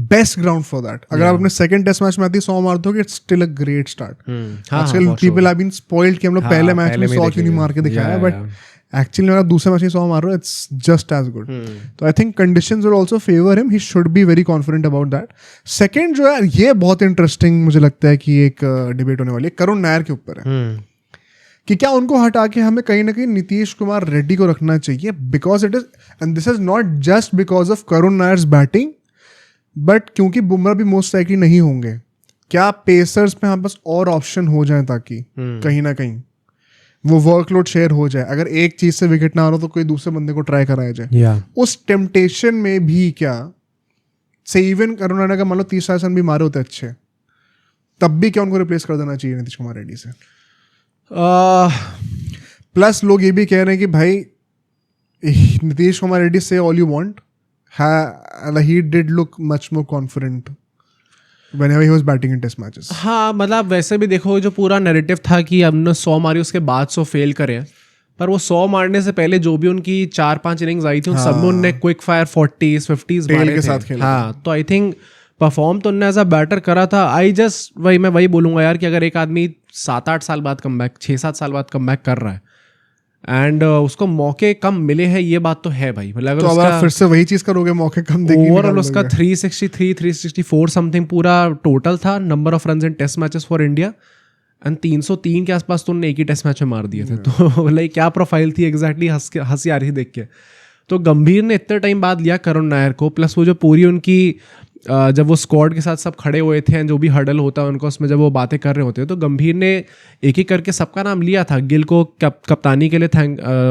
Best ground for that. अगर आप अपने सेकंड टेस्ट मैच में आती 100 मार दो, it's still a great start. आजकल पीपल हैव बीन स्पॉइल्ड कि हम लोग पहले मैच में 100 क्यों नहीं मार के दिखाया, बट एक्चुअली मेरा दूसरे मैच में 100 मार रहा है, इट्स जस्ट एज गुड. तो I think conditions will also favour him. He should be very confident about that. Second जो है, ये बहुत इंटरेस्टिंग मुझे लगता है कि एक डिबेट होने वाली है, करुण नायर के ऊपर है कि क्या उनको हटा के हमें कहीं ना कहीं नीतीश कुमार रेड्डी को रखना चाहिए. Because it is, and this is not just because of Karun Nair's batting, but क्योंकि बुमराह भी मोस्ट लाइकली नहीं होंगे. क्या पेसर्स पे यहाँ बस और ऑप्शन हो जाए ताकि कहीं ना कहीं वो वर्कलोड शेयर हो जाए. अगर एक चीज से विकेट ना आ रहा तो कोई दूसरे बंदे को ट्राई कराया जाए. उस टेम्पटेशन में भी क्या से इवन करुण नायर का मान लो 30 रन भी मारे होते अच्छे, तब भी क्या उनको रिप्लेस कर देना चाहिए नीतीश कुमार रेड्डी से? प्लस लोग ये भी कह रहे हैं कि भाई नीतीश कुमार रेड्डी से all you want, he did look much more confident whenever he was batting in test matches. हाँ, मतलब वैसे भी देखो जो पूरा नैरेटिव था कि हमने 100 मारी उसके बाद 100 फेल करे, पर वो 100 मारने से पहले जो भी उनकी 4-5 इनिंग्स आई थी उन सब में उनने क्विक फायर 40s 50s मारे के थे. साथ खेला. हाँ, तो आई थिंक परफॉर्म तो उनने एज अ बैटर करा था. मैं वही बोलूंगा यार कि अगर एक आदमी 7-8 साल बाद कमबैक, 6-7 साल बाद कमबैक कर रहा है एंड उसको मौके कम मिले हैं, ये बात तो है भाई. मतलब तो अगर फिर से वही चीज करोगे, मौके कम देंगे. ओवरऑल उसका 363-364 समथिंग पूरा टोटल था number of runs in test matches for India, and 303 के आसपास तो उन्होंने एक ही टेस्ट मैच में मार दिए थे. तो लाइक क्या प्रोफाइल थी एग्जैक्टली, हंसी आ रही थी देख के. तो गंभीर ने इतने टाइम बाद लिया करुण नायर को, प्लस वो जो पूरी उनकी जब वो स्क्वाड के साथ सब खड़े हुए थे जो भी हडल होता है उनको, उसमें जब वो बातें कर रहे होते हैं तो गंभीर ने एक एक करके सबका नाम लिया था. गिल को कप्तानी के लिए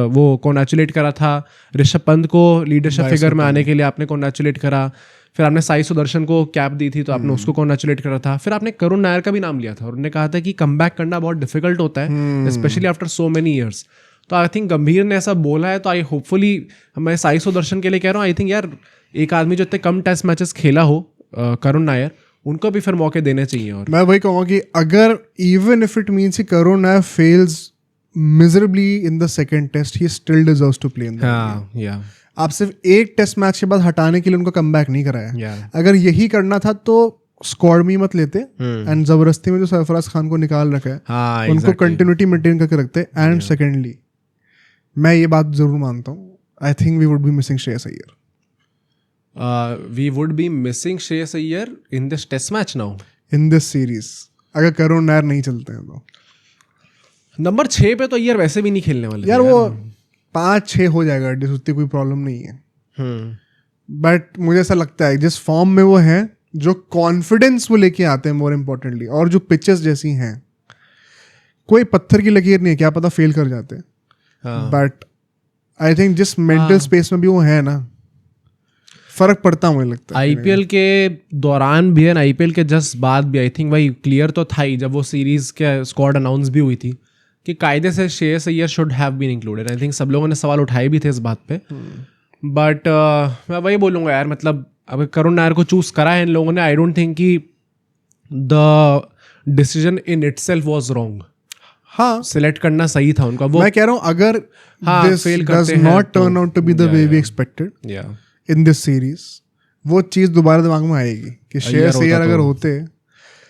वो कॉन्ग्रेचुलेट करा था. ऋषभ पंत को लीडरशिप फिगर में आने के लिए आपने कॉन्ग्रेचुलेट करा. फिर आपने साई सुदर्शन को कैप दी थी तो आपने उसको कॉन्ग्रेचुलेट करा था. फिर आपने करुण नायर का भी नाम लिया था और उन्होंने कहा था कि कमबैक करना बहुत डिफिकल्ट होता है, specially after so many years. तो आई थिंक गंभीर ने ऐसा बोला है, तो आई होपफुली, मैं साई सुदर्शन के लिए कह रहा हूँ, आई थिंक यार एक आदमी जो इतने कम टेस्ट मैचेस खेला हो, करुण नायर, उनको भी फिर मौके देने चाहिए. और मैं वही कहूँगा कि अगर इवन इफ इट मीन्स कि Karun Nair fails miserably in the second test, he still deserves to play in the game. आप सिर्फ एक टेस्ट मैच के बाद हटाने के लिए उनको कमबैक नहीं कराया. अगर यही करना था तो स्क्वाड में मत लेते एंड जबरदस्ती में जो सरफराज खान को निकाल रखा है उनको कंटिन्यूटी मेंटेन करके रखते. एंड सेकेंडली मैं ये बात जरूर मानता हूँ, I think we would be missing Shreyas Iyer. We would be missing Shreyas Iyer in this test match now. In this series. अगर करुण नायर नहीं चलते हैं तो. नंबर 6 पे तो अय्यर वैसे भी नहीं खेलने वाले यार. वो 5-6 हो जाएगा, उतनी कोई प्रॉब्लम नहीं है. बट मुझे ऐसा लगता है जिस फॉर्म में वो हैं, जो कॉन्फिडेंस वो लेके आते हैं मोर इम्पोर्टेंटली, और जो पिचेस जैसी हैं, कोई पत्थर की लकीर नहीं है, क्या पता फेल कर जाते. बट आई थिंक जिस मेंटल स्पेस में भी वो है ना, फर्क पड़ता मुझे लगता है. आईपीएल के दौरान भी है, आईपीएल के जस्ट बाद भी आई थिंक भाई क्लियर तो था ही जब वो सीरीज के स्क्वाड अनाउंस भी हुई थी कि कायदे से Shreyas Iyer should have been included. I think सब लोगों ने सवाल उठाए भी थे इस बात पे. बट मैं वही बोलूँगा यार, मतलब अब करुण नायर को चूज करा है इन लोगों ने, आई डोंट थिंक कि the decision in itself was wrong. हाँ सिलेक्ट करना सही था उनका वो। मैं कह रहा हूँ अगर हाँ, दिस fail डज करते हैं not to- turn out to be the way we expected या इन दिस सीरीज, वो चीज दोबारा दिमाग में आएगी कि श्रेयस अय्यर अगर होते,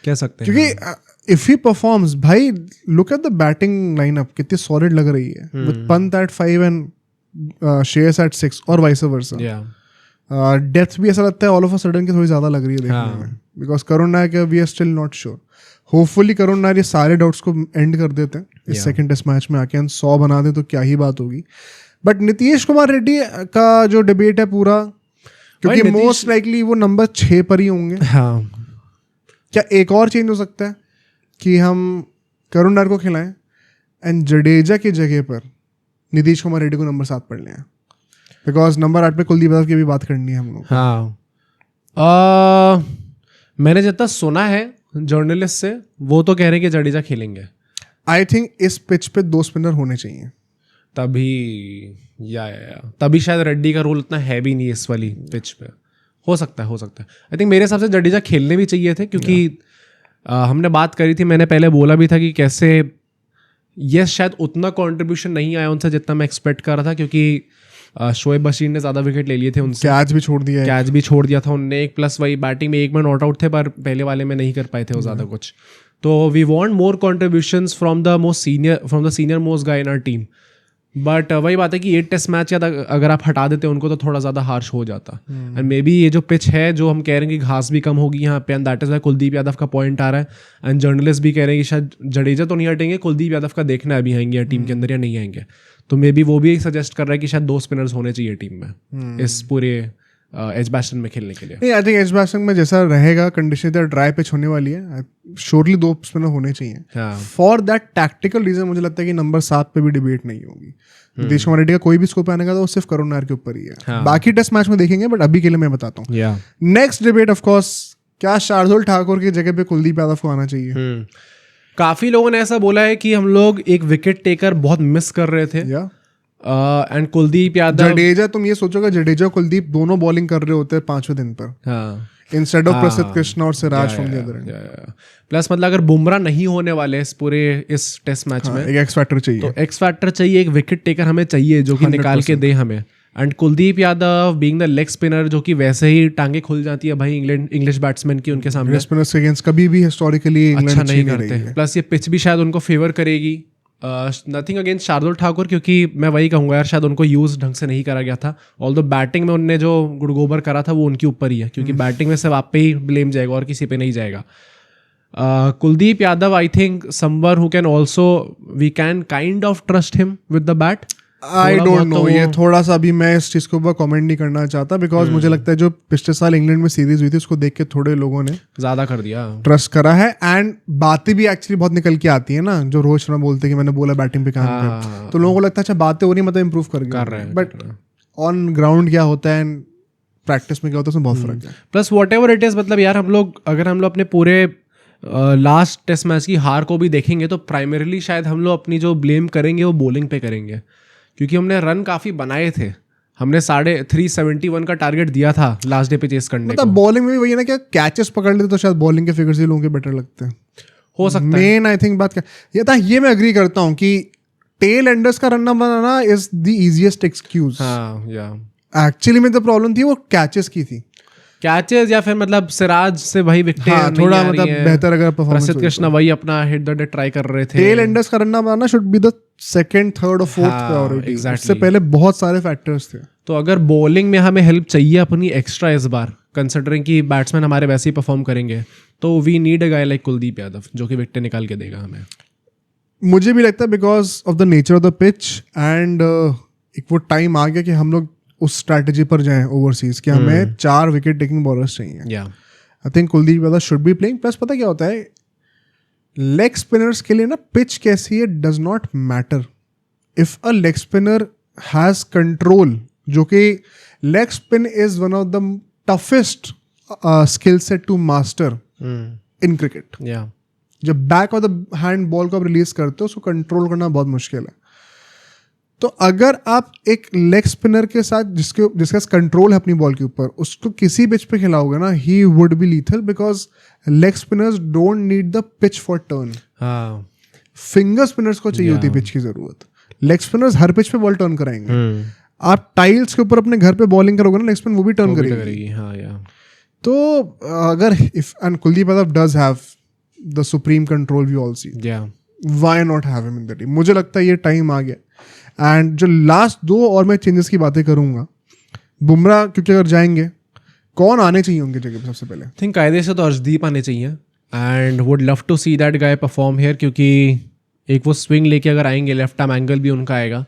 कह सकते हैं क्योंकि इफ ही परफॉर्म्स, भाई look at the batting lineup कितनी सॉलिड लग रही है with Pant at 5 and Shreyas at 6 और वाइस वर्सा। या डेप्थ भी ऐसा लगता है ऑल ऑफ अ सडन की थोड़ी ज्यादा लग रही है देखने में, because Karun Nayak we are still not sure. Hopefully Karun Nair ये सारे डाउट्स को एंड कर देते हैं इस सेकंड टेस्ट मैच में आके, 100 बना दें तो क्या ही बात होगी। बट नीतीश कुमार रेड्डी का जो डिबेट है पूरा, क्योंकि मोस्ट लाइकली वो नंबर 6 पर ही होंगे। हाँ, क्या एक और चेंज हो सकता है कि हम करुण नायर को खिलाएं एंड जडेजा की जगह पर नीतीश कुमार रेड्डी को नंबर 7 पर लें, बिकॉज नंबर 8 पे कुलदीप यादव की भी बात करनी है हम लोग। हाँ, मैंने जितना सुना है जर्नलिस्ट से, वो तो कह रहे हैं कि जडेजा खेलेंगे। आई थिंक इस पिच पे 2 स्पिनर होने चाहिए तभी या तभी शायद रेड्डी का रोल इतना हैवी नहीं है इस वाली पिच पे। हो सकता है आई थिंक मेरे हिसाब से जडेजा खेलने भी चाहिए थे, क्योंकि हमने बात करी थी, मैंने पहले बोला भी था कि कैसे ये शायद उतना कंट्रीब्यूशन नहीं आया उनसे जितना मैं एक्सपेक्ट कर रहा था, क्योंकि शोएब बशीर ने ज़्यादा विकेट ले लिए थे उनसे, कैच भी छोड़ दिया था उनने एक, प्लस वही बैटिंग में एक में नॉट आउट थे, पर पहले वाले में नहीं कर पाए थे वो ज़्यादा कुछ। तो we want more contributions from the senior most guy in our team. But वही बात है कि 8 टेस्ट मैच या अगर आप हटा देते उनको तो थोड़ा ज़्यादा हार्श हो जाता। एंड मे बी ये जो पिच है जो हम कह रहे हैं कि घास भी कम होगी यहाँ पे, and that is Y Kuldeep Yadav का पॉइंट आ रहा है। एंड जर्नलिस्ट भी कह रहे हैं कि शायद जडेजा तो नहीं हटेंगे, कुलदीप यादव का देखना है अभी आएंगे या टीम के अंदर या नहीं आएंगे। तो मे बी वो भी सजेस्ट कर रहा है कि शायद 2 स्पिनर्स होने चाहिए टीम में इस पूरे एजबास्टन में खेलने के लिए। नहीं, आई थिंक एजबास्टन में जैसा रहेगा कंडीशन इधर ड्राई पिच होने वाली है, श्योरली 2 स्पिनर होने चाहिए। फॉर दैट टैक्टिकल रीजन मुझे लगता है कि नंबर 7 पे भी डिबेट नहीं होगी। नीतीश कुमार रेड्डी का कोई भी स्कोप आने का तो वो सिर्फ करुण नायर के ऊपर ही है। बाकी टेस्ट मैच में देखेंगे, बट अभी के लिए मैं बताता हूँ। नेक्स्ट डिबेट ऑफ कोर्स, क्या शार्दुल ठाकुर की जगह पे कुलदीप यादव को आना चाहिए? काफी लोगों ने ऐसा बोला है कि हम लोग एक विकेट टेकर बहुत मिस कर रहे थे, एंड कुलदीप यादव जडेजा, तुम ये सोचोगे जडेजा कुलदीप दोनों बॉलिंग कर रहे होते हैं 5वें दिन पर, इंस्टेड ऑफ प्रसिद्ध कृष्णा और Siraj from the other and. Plus मतलब अगर बुमराह नहीं होने वाले इस टेस्ट मैच में, एक एक्स फैक्टर चाहिए, तो एक्स फैक्टर चाहिए, एक विकेट टेकर हमें चाहिए जो कि निकाल के दे हमें। And Kuldeep Yadav being the leg spinner, जो कि वैसे ही टांगे खुल जाती है भाई इंग्लिश बैट्समैन की उनके सामने, स्पिनर्स के अगेंस्ट कभी भी हिस्टोरिकली इंग्लैंड अच्छा नहीं करते। प्लस ये पिच भी शायद उनको फेवर करेगी। नथिंग अगेंस्ट शार्दुल ठाकुर, क्योंकि मैं वही कहूँगा यार, शायद उनको यूज ढंग से नहीं करा गया था। ऑल्दो बैटिंग में उनने जो गुड़गोबर करा था वो उनके ऊपर ही है, क्योंकि बैटिंग में सिर्फ आप पे ही ब्लेम जाएगा और किसी पे नहीं जाएगा। Kuldeep Yadav, I think someone who can also, we can kind of trust him with the bat. I don't know, ये थोड़ा सा अभी मैं इस चीज के ऊपर कमेंट नहीं करना चाहता, बिकॉज मुझे लगता है जो पिछले साल इंग्लैंड में सीरीज हुई थी उसको देख के थोड़े लोगों ने ज्यादा कर दिया, ट्रस्ट करा है। एंड बातें भी एक्चुअली बहुत निकल के आती है ना, जो रोहित शर्मा बोलते हैं कि मैंने बोला बैटिंग पे काम कर, तो लोगों को लगता है अच्छा बातें हो रही, मतलब इंप्रूव कर रहे हैं, बट ऑन ग्राउंड क्या होता है एंड प्रैक्टिस में क्या होता है उसमें बहुत फर्क है। Plus what ever it is, मतलब यार हम लोग अपने पूरे लास्ट टेस्ट मैच की हार को भी देखेंगे तो प्राइमरीली शायद हम लोग अपनी जो ब्लेम करेंगे वो बॉलिंग पे करेंगे, क्योंकि हमने रन काफ़ी बनाए थे। हमने 371 का टारगेट दिया था लास्ट डे पे चेस करने, मतलब बॉलिंग में भी वही है ना, क्या कैचेस पकड़ लेते तो शायद बॉलिंग के फिगर्स ही लोगों के बेटर लगते हैं, हो सकता है। मेन आई थिंक बात क्या ये मैं एग्री करता हूँ कि टेल एंडर्स का run banana is the easiest excuse. Actually में तो प्रॉब्लम थी वो कैचेस की थी, कैचेस या फिर मतलब सिराज से भाई विकेट थोड़ा मतलब बेहतर अगर परफॉर्मेंस, प्रसिद्ध कृष्णा वही अपना हिट द डे ट्राई कर रहे थे। टेल एंडर्स का run banana should be the second, third और फोर्थ प्रायोरिटी, इससे पहले बहुत सारे फैक्टर्स थे। तो अगर बॉलिंग में हमें हेल्प चाहिए अपनी एक्स्ट्रा इस बार, कंसिडरिंग कि बैट्समैन हमारे वैसे ही परफॉर्म करेंगे, तो we need a guy like Kuldeep Yadav जो कि विकेट निकाल के देगा हमें। मुझे भी लगता है because of the nature of the pitch and एक वो टाइम आ गया कि हम लोग उस स्ट्रैटेजी पर जाएं ओवरसीज कि हमें 4 विकेट टेकिंग बॉलर्स चाहिए। I think Kuldeep Yadav should be playing. Plus पता क्या होता है, लेग स्पिनर्स के लिए ना पिच कैसी है does not matter. If a leg spinner has control, जो कि leg spin is one of the toughest skill set to master in cricket. जब back of the hand ball को आप रिलीज करते हो उसको कंट्रोल करना बहुत मुश्किल है। तो अगर आप एक लेग स्पिनर के साथ जिसका कंट्रोल है अपनी बॉल के ऊपर, उसको किसी पिच पे खिलाओगे ना, ही would B lethal because leg spinners don't need the pitch for turn. Finger spinners को चाहिए होती है पिच की जरूरत. लेग स्पिनर्स हर पिच पे बॉल टर्न कराएंगे. आप टाइल्स के ऊपर अपने घर पे बॉलिंग करोगे ना, लेग स्पिन वो भी टर्न करेगी. हाँ या तो अगर if and Kuldeep Yadav does have the supreme control we all see, why not have him in the team. मुझे लगता है ये टाइम आ गया. एंड जो लास्ट 2 और मैं चेंजेस की बातें करूंगा, बुमराह क्योंकि अगर जाएंगे, कौन आने चाहिए उनकी जगह पे सबसे पहले? आई थिंक कायदे से तो अर्शदीप आने चाहिए and would love to see that guy perform here, क्योंकि एक वो स्विंग लेके अगर आएंगे, लेफ्ट आर्म एंगल भी उनका आएगा,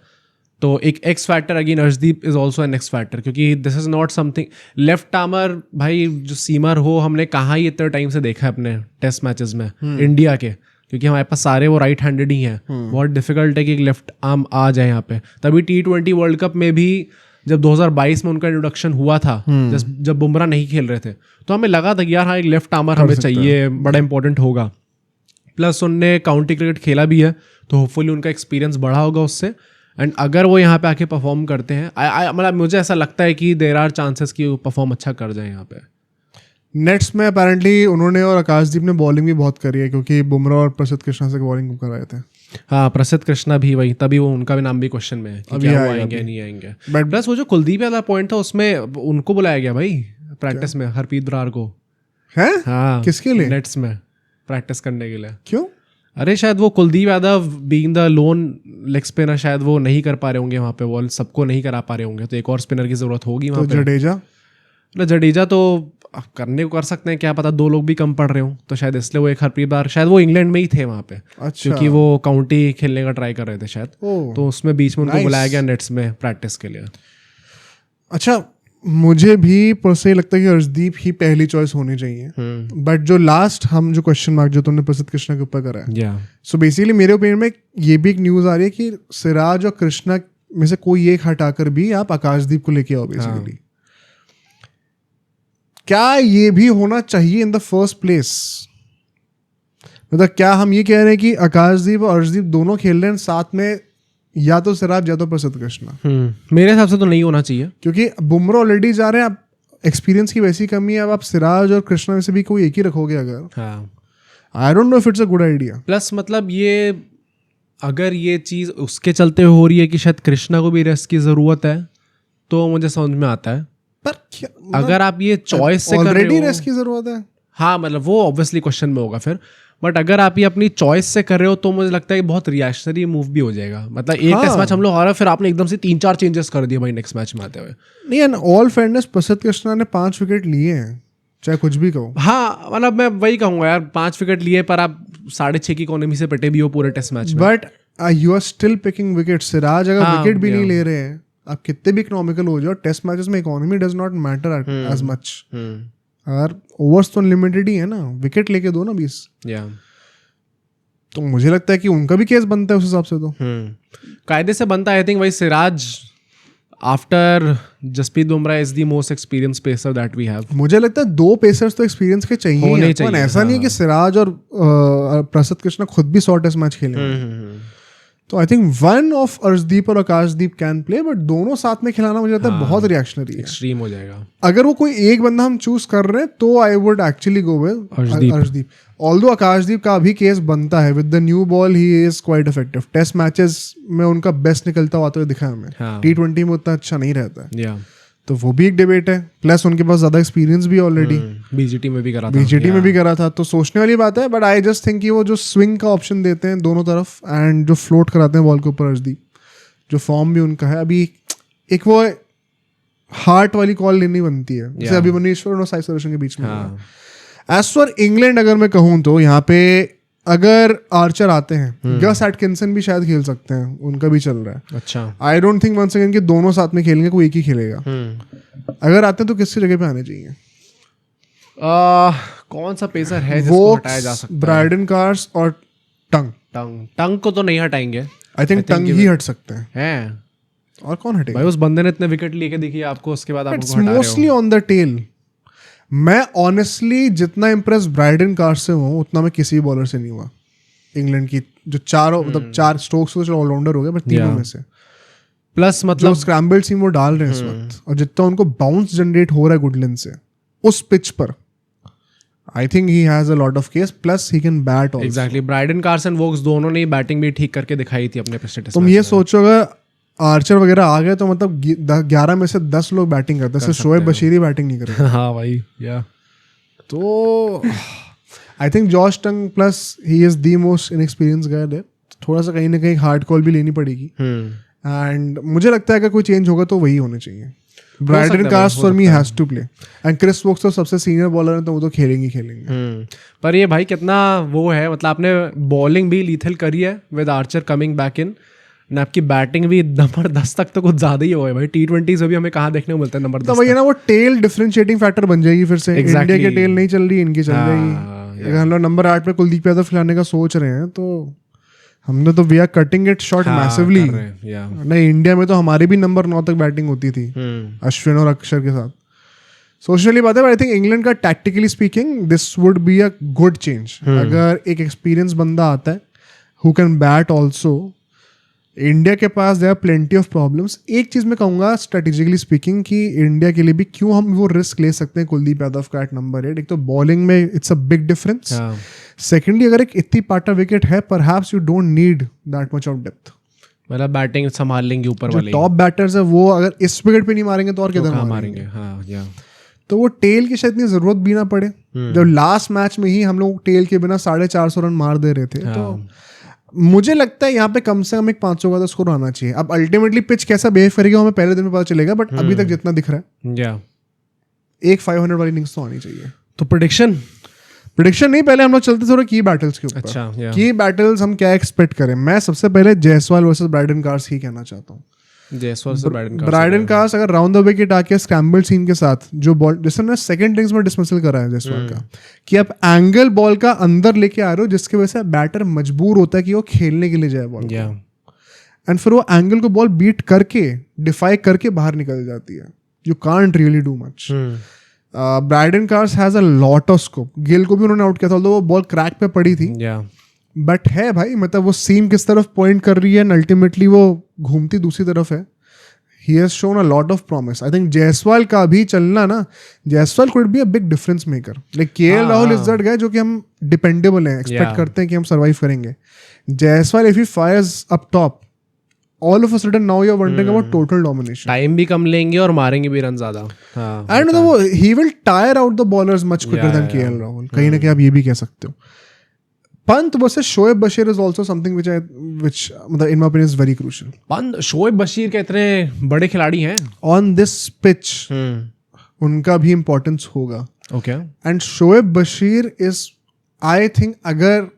तो एक x factor again. Arshdeep is also an x factor, क्योंकि this is not something left armer भाई जो सीमर हो, हमने कहाँ ही इतने टाइम से देखा है अपने टेस्ट मैचेस में इंडिया के, क्योंकि हमारे पास सारे वो राइट हैंडेड ही हैं. बहुत डिफिकल्ट है कि एक लेफ्ट आर्म आ जाए यहाँ पे. तभी T20 वर्ल्ड कप में भी जब 2022 में उनका इंट्रोडक्शन हुआ था, जब बुमराह नहीं खेल रहे थे, तो हमें लगा था कि यार हाँ एक लेफ्ट आर्मर हमें चाहिए, बड़ा इंपॉर्टेंट होगा. प्लस उनने काउंटी क्रिकेट खेला भी है, तो होपफुली उनका एक्सपीरियंस बढ़ा होगा उससे. एंड अगर वो यहाँ पे आके परफॉर्म करते हैं, मतलब मुझे ऐसा लगता है कि देयर आर चांसेस कि वो परफॉर्म अच्छा कर जाए यहाँ पे. नेट्स में अपेरेंटली उन्होंने और आकाशदीप ने बॉलिंग भी बहुत करी है, क्योंकि बुमराह और प्रसिद्ध कृष्णा से बॉलिंग कराए थे. हाँ, प्रसिद्ध कृष्णा भी वही, तभी वो उनका भी नाम भी क्वेश्चन में है कि क्या वो आएंगे नहीं आएंगे. बट प्लस वो जो कुलदीप वाला पॉइंट था, उसमें उनको बुलाया गया भाई प्रैक्टिस में, हरप्रीत बरार को. है? हाँ, किसके लिए? नेट्स में प्रैक्टिस करने के लिए. क्यों? अरे शायद वो Kuldeep Yadav being the loan leg spinner, शायद वो नहीं कर पा रहे होंगे वहाँ पे, बॉल सबको नहीं करा पा रहे होंगे, तो एक और स्पिनर की जरूरत होगी वहाँ पे. जडेजा तो करने को कर सकते हैं, क्या पता 2 लोग भी कम पड़ रहे हो, तो शायद इसलिए वो एक हरप्रीत बार, शायद वो इंग्लैंड में ही थे वहाँ पे. अच्छा. क्योंकि वो काउंटी खेलने का ट्राई कर रहे थे शायद, तो उसमें बीच में उनको बुलाया गया नेट्स में प्रैक्टिस के लिए. अच्छा, मुझे भी पर्सनली लगता है कि अर्शदीप ही पहली चॉइस होनी चाहिए. बट जो लास्ट हम जो क्वेश्चन मार्क जो तुमने प्रसिद्ध कृष्णा के ऊपर करा है, सो बेसिकली मेरे ओपिनियन में ये भी एक न्यूज़ आ रही है कि सिराज और कृष्णा में से कोई एक हटाकर भी आप आकाशदीप को लेके आओ बेसिकली. क्या ये भी होना चाहिए इन द फर्स्ट प्लेस? मतलब क्या हम ये कह रहे हैं कि आकाशदीप और अर्शदीप दोनों खेल रहे हैं साथ में, या तो सिराज या तो प्रसिद्ध कृष्णा? मेरे हिसाब से तो नहीं होना चाहिए, क्योंकि बुमराह ऑलरेडी जा रहे हैं. अब एक्सपीरियंस की वैसी कमी है, अब आप सिराज और कृष्णा में से भी कोई एक ही रखोगे अगर, आई don't know if it's a good idea. Plus मतलब ये अगर ये चीज़ उसके चलते हो रही है कि शायद कृष्णा को भी रेस्ट की ज़रूरत है, तो मुझे समझ में आता है. पर क्या, अगर आप ये चॉइस से कर रहे हो, ऑलरेडी रेस्ट की जरूरत है. हाँ, मतलब वो ऑब्वियसली क्वेश्चन में होगा फिर. बट अगर आप ये अपनी चॉइस से कर रहे हो, तो मुझे लगता है कि बहुत रिएक्शनरी मूव भी हो जाएगा. मतलब एक टेस्ट मैच हम लोग हारा, फिर आपने एकदम से 3-4 चेंजेस कर दिए भाई नेक्स्ट मैच में आते हुए. नहीं, एंड ऑल फेयरनेस प्रसिद्ध कृष्णा ने 5 विकेट लिए हैं, चाहे कुछ भी कहो. हाँ, मतलब मैं वही कहूंगा यार, 5 विकेट लिए, पर आप 6.5 की इकोनॉमी से पिटे भी हो पूरे टेस्ट मैच में. But you are still picking wicket. Siraj अगर विकेट भी नहीं ले रहे हैं, आप कितने भी इकोनॉमिकल हो जाओ, टेस्ट मैचेस में economy does not matter as much. यार ओवर्स तो अनलिमिटेड ही है ना, विकेट लेके दो ना 20. तो मुझे लगता है कि उनका भी केस बनता है उस हिसाब से. तो कायदे से बनता है. आई थिंक भाई Siraj after Jasprit Bumrah is the most experience pacer that we have. मुझे लगता है 2 पेसर्स तो एक्सपीरियंस के चाहिए. ऐसा नहीं है कि सिराज और प्रसिद्ध कृष्णा खुद भी 100 टेस्ट मैच खेलेंगे. तो I think one of Arshdeep और आकाशदीप कैन प्ले, बट दोनों साथ में खिलाना मुझे लगता है बहुत रिएक्शनरी है, एक्सट्रीम हो जाएगा. अगर वो कोई एक बंदा हम चूज कर रहे हैं, तो I would actually go with Arshdeep. Although Akashdeep का भी केस बनता है, with the new ball he is quite effective. Test matches में उनका बेस्ट निकलता हुआ तो दिखा हमें. T20 में उतना अच्छा नहीं रहता है, तो वो भी एक डिबेट है. प्लस उनके पास ज्यादा एक्सपीरियंस भी ऑलरेडी बीजीटी में भी करा था, तो सोचने वाली बात है. बट आई जस्ट थिंक कि वो जो स्विंग का ऑप्शन देते हैं दोनों तरफ, एंड जो फ्लोट कराते हैं बॉल के ऊपर अर्शदीप, जो फॉर्म भी उनका है अभी, एक वो हार्ट वाली कॉल लेनी बनती है, जैसे अभिमन्यु ईश्वर और साई सुदर्शन के बीच में. एज फॉर इंग्लैंड अगर मैं कहूँ तो यहाँ पे अगर आर्चर आते हैं, गस एटकिंसन भी शायद खेल सकते हैं, उनका भी चल रहा है. अच्छा, I don't think once again कि दोनों साथ में खेलेंगे, कोई एक ही खेलेगा. अगर आते हैं तो किसकी जगह पे आने चाहिए? कौन सा पेसर है जिसको हटाया जा सकता है? ब्रायडन कार्स और टंग को तो नहीं हटाएंगे. आई थिंक टंग ही हट सकते हैं. और कौन हटेगा भाई? उस बंदे ने इतने विकेट लेके दिखी आपको, उसके बाद आप मोस्टली ऑन द टेल. मैं ऑनेस्टली जितना इम्प्रेस ब्रायडन कार्स से हूँ, उतना मैं किसी बॉलर से नहीं हुआ इंग्लैंड की. जो चारों मतलब 4 स्ट्रोक्स तो चलो ऑलराउंडर हो गए, बट तीनों में से प्लस मतलब स्क्रैम्बल्ड सीम वो डाल रहे हैं इस वक्त, और जितना उनको बाउंस जनरेट हो रहा है गुडलैंड से उस पिच पर, I think he has a lot of case. Plus he can bat also. Exactly Brydon Carson Woakes दोनों ने बैटिंग भी ठीक करके दिखाई थी अपने पिछले टेस्ट तुम ये सोचो अगर आर्चर वगैरह आ गए तो मतलब 11 में से 10 लोग बैटिंग करते हैं, सिर्फ शोएब बशीर ही बैटिंग नहीं करेगा. हाँ भाई या तो I think Josh Tongue plus he is the most inexperience guy there. थोड़ा सा कहीं ना कहीं हार्ड कॉल भी लेनी पड़ेगी. एंड मुझे लगता है अगर कोई चेंज होगा तो वही होने चाहिए. Brydon Carse for me has to play and Chris Woakes तो सबसे सीनियर बॉलर है तो वो तो खेलेंगे. पर ये भाई कितना वो है, मतलब आपने बॉलिंग भी लीथल करी है with Archer coming back in, ना आपकी बैटिंग भी नंबर 10 तक तो कुछ ज्यादा ही हुआ है भाई. T20 से भी हमें कहाँ देखने को मिलता है नंबर 10 तो वही ना, वो टेल डिफरेंशिएटिंग फैक्टर बन जाएगी फिर से. इंडिया की टेल नहीं चल रही, इनकी चल जाएगी. अगर हम लोग नंबर 8 पे कुलदीप यादव खिलाने का सोच रहे हैं तो हमने तो we are cutting it short massively. नहीं, इंडिया में तो हमारी भी नंबर 9 तक बैटिंग होती थी अश्विन और अक्षर के साथ. सोशली बात है, आई थिंक इंग्लैंड का tactically speaking this would be a good change. अगर एक एक्सपीरियंस बंदा आता है who can bat also. India के पास there are plenty of problems. एक चीज मैं कहूंगा स्ट्रेटेजिकली स्पीकिंग कि इंडिया के लिए भी क्यों हम वो रिस्क ले सकते हैं कुलदीप यादव का एट नंबर 8. एक तो बॉलिंग में it's a big difference. Secondly अगर एक इतनी पाटा विकेट है perhaps you don't need that much of depth. मतलब बैटिंग संभाल लेंगे ऊपर वाले. टॉप बैटर्स है वो अगर इस विकेट पे नहीं मारेंगे तो और किधर मारेंगे. हाँ, या. तो वो टेल की शायद इतनी जरूरत भी ना पड़े. जब लास्ट मैच में ही हम लोग टेल के बिना 450 रन मार दे रहे थे. तो मुझे लगता है यहाँ पे कम से कम एक 500 का तो स्कोर आना चाहिए. अब अल्टीमेटली पिच कैसा बिहेव करेगा हमें पहले दिन में पता चलेगा, बट अभी तक जितना दिख रहा है एक 500 वाली इनिंग्स तो आनी चाहिए. तो प्रेडिक्शन नहीं, पहले हम लोग चलते थोड़ा की बैटल्स के ऊपर. अच्छा, की बैटल्स हम क्या एक्सपेक्ट करें. मैं सबसे पहले जायसवाल वर्सेस ब्राइडन कार्स ही कहना चाहता हूँ. ब्राइडन कार्स अगर राउंड द विकेट आके स्क्रैम्बल सीन के साथ जो बॉल, जैसे मैंने सेकंड इनिंग्स में डिसमिसल करा है जायसवाल का, कि आप एंगल बॉल का अंदर लेके आ रहे हो जिसकी वजह से बैटर मजबूर होता है कि वो खेलने के लिए जाए बॉल. एंड फिर वो एंगल को बॉल बीट करके डिफाई करके बाहर निकल जाती है. You can't really do much. Brydon Carse has a lot of scope. Gill को भी उन्होंने आउट किया था, तो वो बॉल क्रैक पे पड़ी थी. बट है भाई, मतलब वो सीम किस तरफ पॉइंट कर रही है एंड अल्टीमेटली वो घूमती दूसरी तरफ है. He has shown a lot of promise. I think Jaiswal का भी चलना ना, Jaiswal could be a big difference maker. Like KL Rahul is that guy जो कि हम डिपेंडेबल हैं, एक्सपेक्ट करते हैं कि हम सर्वाइव करेंगे. Jaiswal if he fires up top, all of a sudden now you're wondering about total domination. Time भी कम लेंगे और मारेंगे भी रन ज्यादा. And he will tire out the bowlers much quicker than KL Rahul. कहीं ना कहीं आप ये भी कह सकते हो. Pant versus Shoaib Bashir is also something which मतलब in my opinion is very crucial. Pant Shoaib Bashir के इतने बड़े खिलाड़ी हैं. On this pitch उनका भी importance होगा. Okay. And Shoaib Bashir is, I think अगर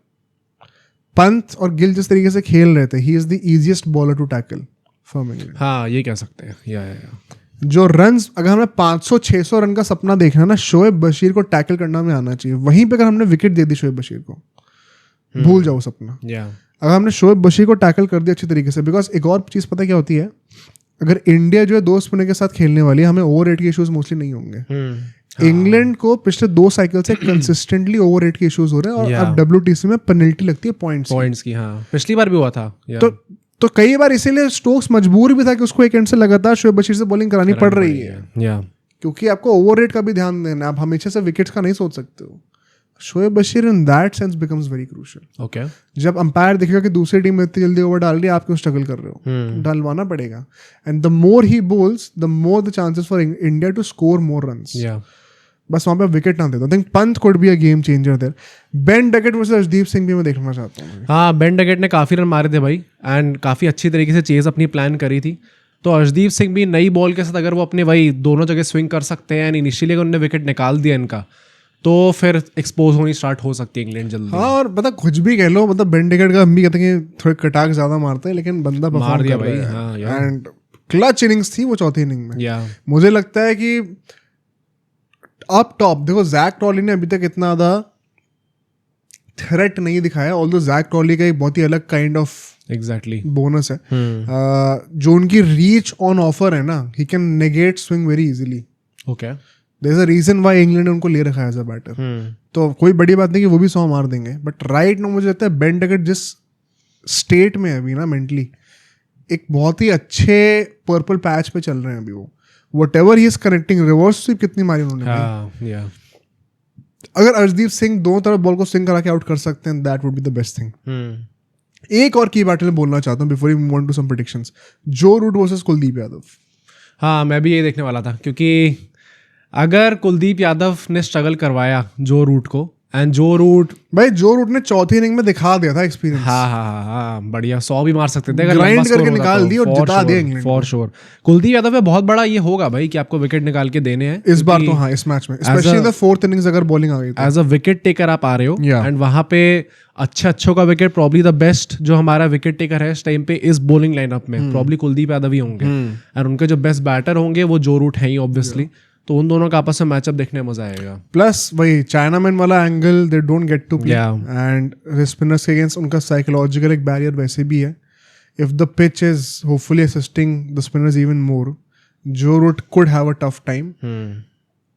पंत और गिल जिस तरीके से खेल रहे थे, he is the easiest bowler to tackle from England. हाँ, ये कह सकते हैं. या. जो रन्स, अगर हमें 500-600 रन का सपना देखना ना, शोएब बशीर को टैकल करना में आना चाहिए. वहीं पे अगर हमने विकेट दे दी शोएब बशीर को, भूल जाओ सपना. अगर हमने शोएब बशीर को टैकल कर दिया अच्छी तरीके से, बिकॉज एक और चीज़ पता क्या होती है, अगर इंडिया जो है 2 स्पिनर के साथ खेलने वाली है, हमें ओवर रेट के इश्यूज मोस्टली नहीं होंगे. इंग्लैंड को पिछले 2 साइकिल से कंसिस्टेंटली ओवर रेट के इश्यूज हो रहे हैं और अब WTC में पेनल्टी लगती है पॉइंट्स की. हाँ, पिछली बार भी हुआ था. तो कई बार इसीलिए स्टोक्स मजबूर भी था कि उसको एक एंड से लगातार शोएब बशीर से बॉलिंग करानी पड़ रही है. क्योंकि आपको ओवर रेट का भी ध्यान देना है. आप हमेशा से विकेट्स का नहीं सोच सकते हो. Shoaib Bashir in that sense becomes very crucial. Okay. जब अंपायर देखेगा कि दूसरी टीम में इतनी जल्दी ओवर डाल रही है, आप क्यों स्ट्रगल कर रहे हो, डालवाना पड़ेगा. And the more he bowls the more the chances for India to score more runs. बस वहाँ पे विकेट ना दे दो. Think Pant could be a game changer there. Ben Duckett versus Arshdeep Singh भी मैं देखना चाहता हूँ. हाँ, बेन डकेट ने काफ़ी रन मारे थे भाई एंड काफ़ी अच्छी तरीके से चेज अपनी प्लान करी थी. तो अर्शदीप सिंह भी नई बॉल के साथ अगर वो अपने वही दोनों जगह स्विंग कर सकते हैं एंड इनिशियली अगर उन्होंने विकेट निकाल दिया इनका, तो फिर एक्सपोज होनी स्टार्ट हो सकती है इंग्लैंड जल्दी. हाँ, और पता कुछ भी कह लो, मतलब बेन डकेट का हम भी कहते हैं कि थोड़े कटाक ज़्यादा मारते हैं, लेकिन बंदा परफॉर्म कर रहा है. एंड क्लच इनिंग्स थी वो चौथी इनिंग में. मुझे लगता है कि अप टॉप देखो, जैक ट्रॉली ने अभी तक इतना ज़्यादा थ्रेट नहीं दिखाया. ऑल्दो जैक ट्रॉली का एक बहुत ही अलग काइंड ऑफ बोनस है. जो उनकी रीच ऑन ऑफर है ना, he can negate swing very easily. Okay. There is a reason why England ने उनको ले रखा है एज अ बैटर. तो कोई बड़ी बात नहीं कि वो भी 100 मार देंगे. बट राइट नाउ मुझे लगता है बेन डकेट जिस स्टेट में है अभी ना मेंटली, एक बहुत ही अच्छे पर्पल पैच पे चल रहे हैं अभी वो. Whatever he is connecting, reverse sweep कितनी मारी उन्होंने. अगर अर्शदीप सिंह दोनों तरफ बॉल को स्विंग करा के आउट कर सकते हैं, that would be the best thing. एक और की बैटल बोलना चाहता हूँ before you move on to some predictions, Joe Root versus Kuldeep Yadav. हाँ, मैं भी ये देखने वाला था, क्योंकि अगर कुलदीप यादव ने स्ट्रगल करवाया जो रूट को, एंड जो रूट भाई जो रूट ने चौथी इनिंग में दिखा दिया था एक्सपीरियंस। हाँ, बढ़िया, 100 भी मार सकते थे अगर Grind लंबा स्कोर करके होता निकाल तो, दी और for जिता sure, दिया England for sure। Kuldeep Yadav पे बहुत बड़ा ये होगा भाई कि आपको विकेट निकाल के देने हैं इस बार तो, हाँ इस मैच में specially in the fourth innings अगर बॉलिंग आ गई तो एज अ विकेट टेकर आप आ रहे हो, Yeah. एंड वहां पे अच्छों का विकेट, प्रॉब्ली द बेस्ट जो हमारा विकेट टेकर है इस टाइम पे इस बॉलिंग लाइनअप में प्रॉब्ली कुलदीप यादव ही होंगे, और उनके जो बेस्ट बैटर होंगे वो जो रूट है ही ऑब्वियसली, तो उन दोनों का आपस में मैचअप देखने में मजा आएगा। प्लस वही चाइनामैन वाला angle they don't get to play, Yeah. And spinners के अगेंस्ट उनका साइकोलॉजिकल एक बैरियर वैसे भी है। If the pitch is hopefully assisting the spinners even more, Joe Root could have a tough time.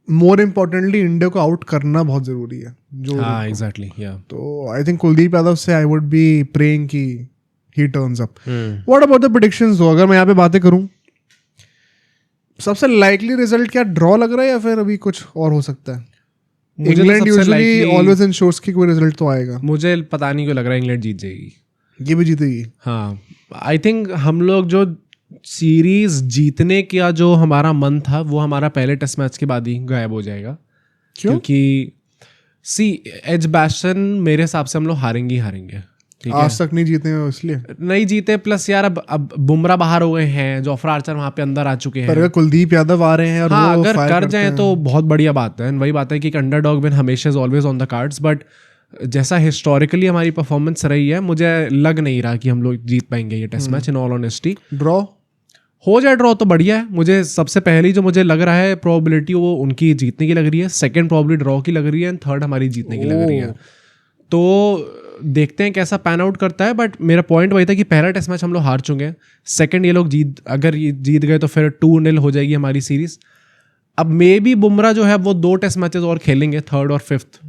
More importantly India को आउट करना बहुत जरूरी है जो हाँ, एग्जैक्टली, या तो आई थिंक कुलदीप यादव से आई वुड बी प्रेइंग कि ही turns up. What about the predictions दो, अगर मैं यहाँ पे बातें करूँ, सबसे लाइकली रिजल्ट क्या ड्रॉ लग रहा है या फिर अभी कुछ और हो सकता है? इंग्लैंड यूजुअली ऑलवेज इंश्योर्स कि कोई रिजल्ट तो आएगा। मुझे पता नहीं क्यों लग रहा है इंग्लैंड जीत जाएगी। ये भी जीतेगी। हाँ, आई थिंक हम लोग जो सीरीज जीतने का जो हमारा मन था वो हमारा पहले टेस्ट मैच के बाद ही गायब हो जाएगा। क्योंकि एजबैस्टन मेरे हिसाब से हम लोग हारेंगे ही हारेंगे। ठीक है, आज तक नहीं जीते हैं इसलिए नहीं जीते, प्लस यार अब बुमराह बाहर हो गए हैं, जोफ्रा आर्चर वहां पे अंदर आ चुके पर हैं। अगर कुलदीप यादव आ रहे हैं और हाँ, वो अगर fire कर करते जाए हैं, तो बहुत बढ़िया बात है। वही बात है कि एक अंडरडॉग विन हमेशा is always on the cards, but जैसा हिस्टोरिकली हमारी परफॉर्मेंस रही है, मुझे लग नहीं रहा कि हम लोग जीत पाएंगे ये test match, in all honesty. Draw हो जाए ड्रॉ तो बढ़िया है। मुझे सबसे पहली जो मुझे लग रहा है प्रोबेबिलिटी वो उनकी जीतने की लग रही है, सेकंड प्रोबेबली ड्रॉ की लग रही है, एंड थर्ड हमारी जीतने की लग रही है। तो देखते हैं कैसा पैन आउट करता है, बट मेरा पॉइंट वही था कि पहला टेस्ट मैच हम लोग हार चुके हैं, सेकंड ये लोग अगर ये जीत गए तो फिर 2-0 हो जाएगी हमारी सीरीज। अब मे बी बुमराह जो है वो 2 टेस्ट मैचेस और खेलेंगे, थर्ड और फिफ्थ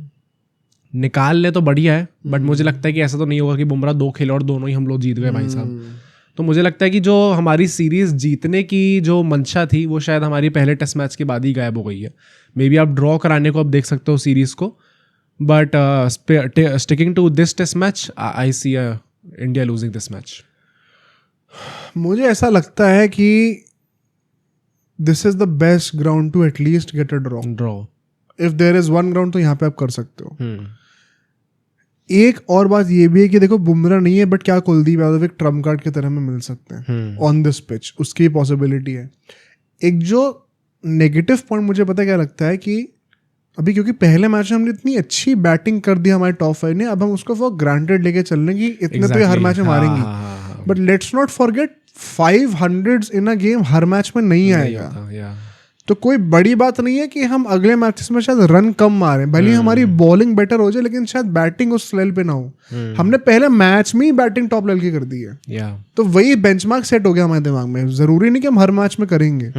निकाल ले तो बढ़िया है, बट मुझे लगता है कि ऐसा तो नहीं होगा कि बुमराह 2 खेले और दोनों ही हम लोग जीत गए भाई साहब। तो मुझे लगता है कि जो हमारी सीरीज जीतने की जो मंशा थी वो शायद हमारी पहले टेस्ट मैच के बाद ही गायब हो गई है। मे बी आप ड्रॉ कराने को आप देख सकते हो सीरीज को, but sticking to this test match I see India losing this match. मुझे ऐसा लगता है कि this is the best ground to at least get a draw. If there is one ground तो यहाँ पे आप कर सकते हो। एक और बात ये भी है कि देखो बुमराह नहीं है, बट क्या कुलदीप यादव एक ट्रम्प कार्ड की तरह में मिल सकते हैं ऑन दिस पिच, उसकी पॉसिबिलिटी है। एक जो नेगेटिव पॉइंट मुझे पता क्या लगता है कि अभी क्योंकि पहले मैच में हमने इतनी अच्छी बैटिंग कर दी हमारे टॉप 5 ने, अब हम उसको फॉर ग्रांटेड लेके चल रहे कि इतने तो ये हर मैच में मारेंगे, but let's not forget 500s in a game her match में नहीं आएगा। तो कोई बड़ी बात नहीं है कि हम अगले मैचेस में शायद रन कम मारें, भले हमारी बॉलिंग बेटर हो जाए, लेकिन शायद बैटिंग उस लेवल पे ना हो। हमने पहले मैच में ही बैटिंग टॉप लेवल की कर दी है, तो वही बेंचमार्क सेट हो गया हमारे दिमाग में। जरूरी नहीं कि हम हर मैच में करेंगे।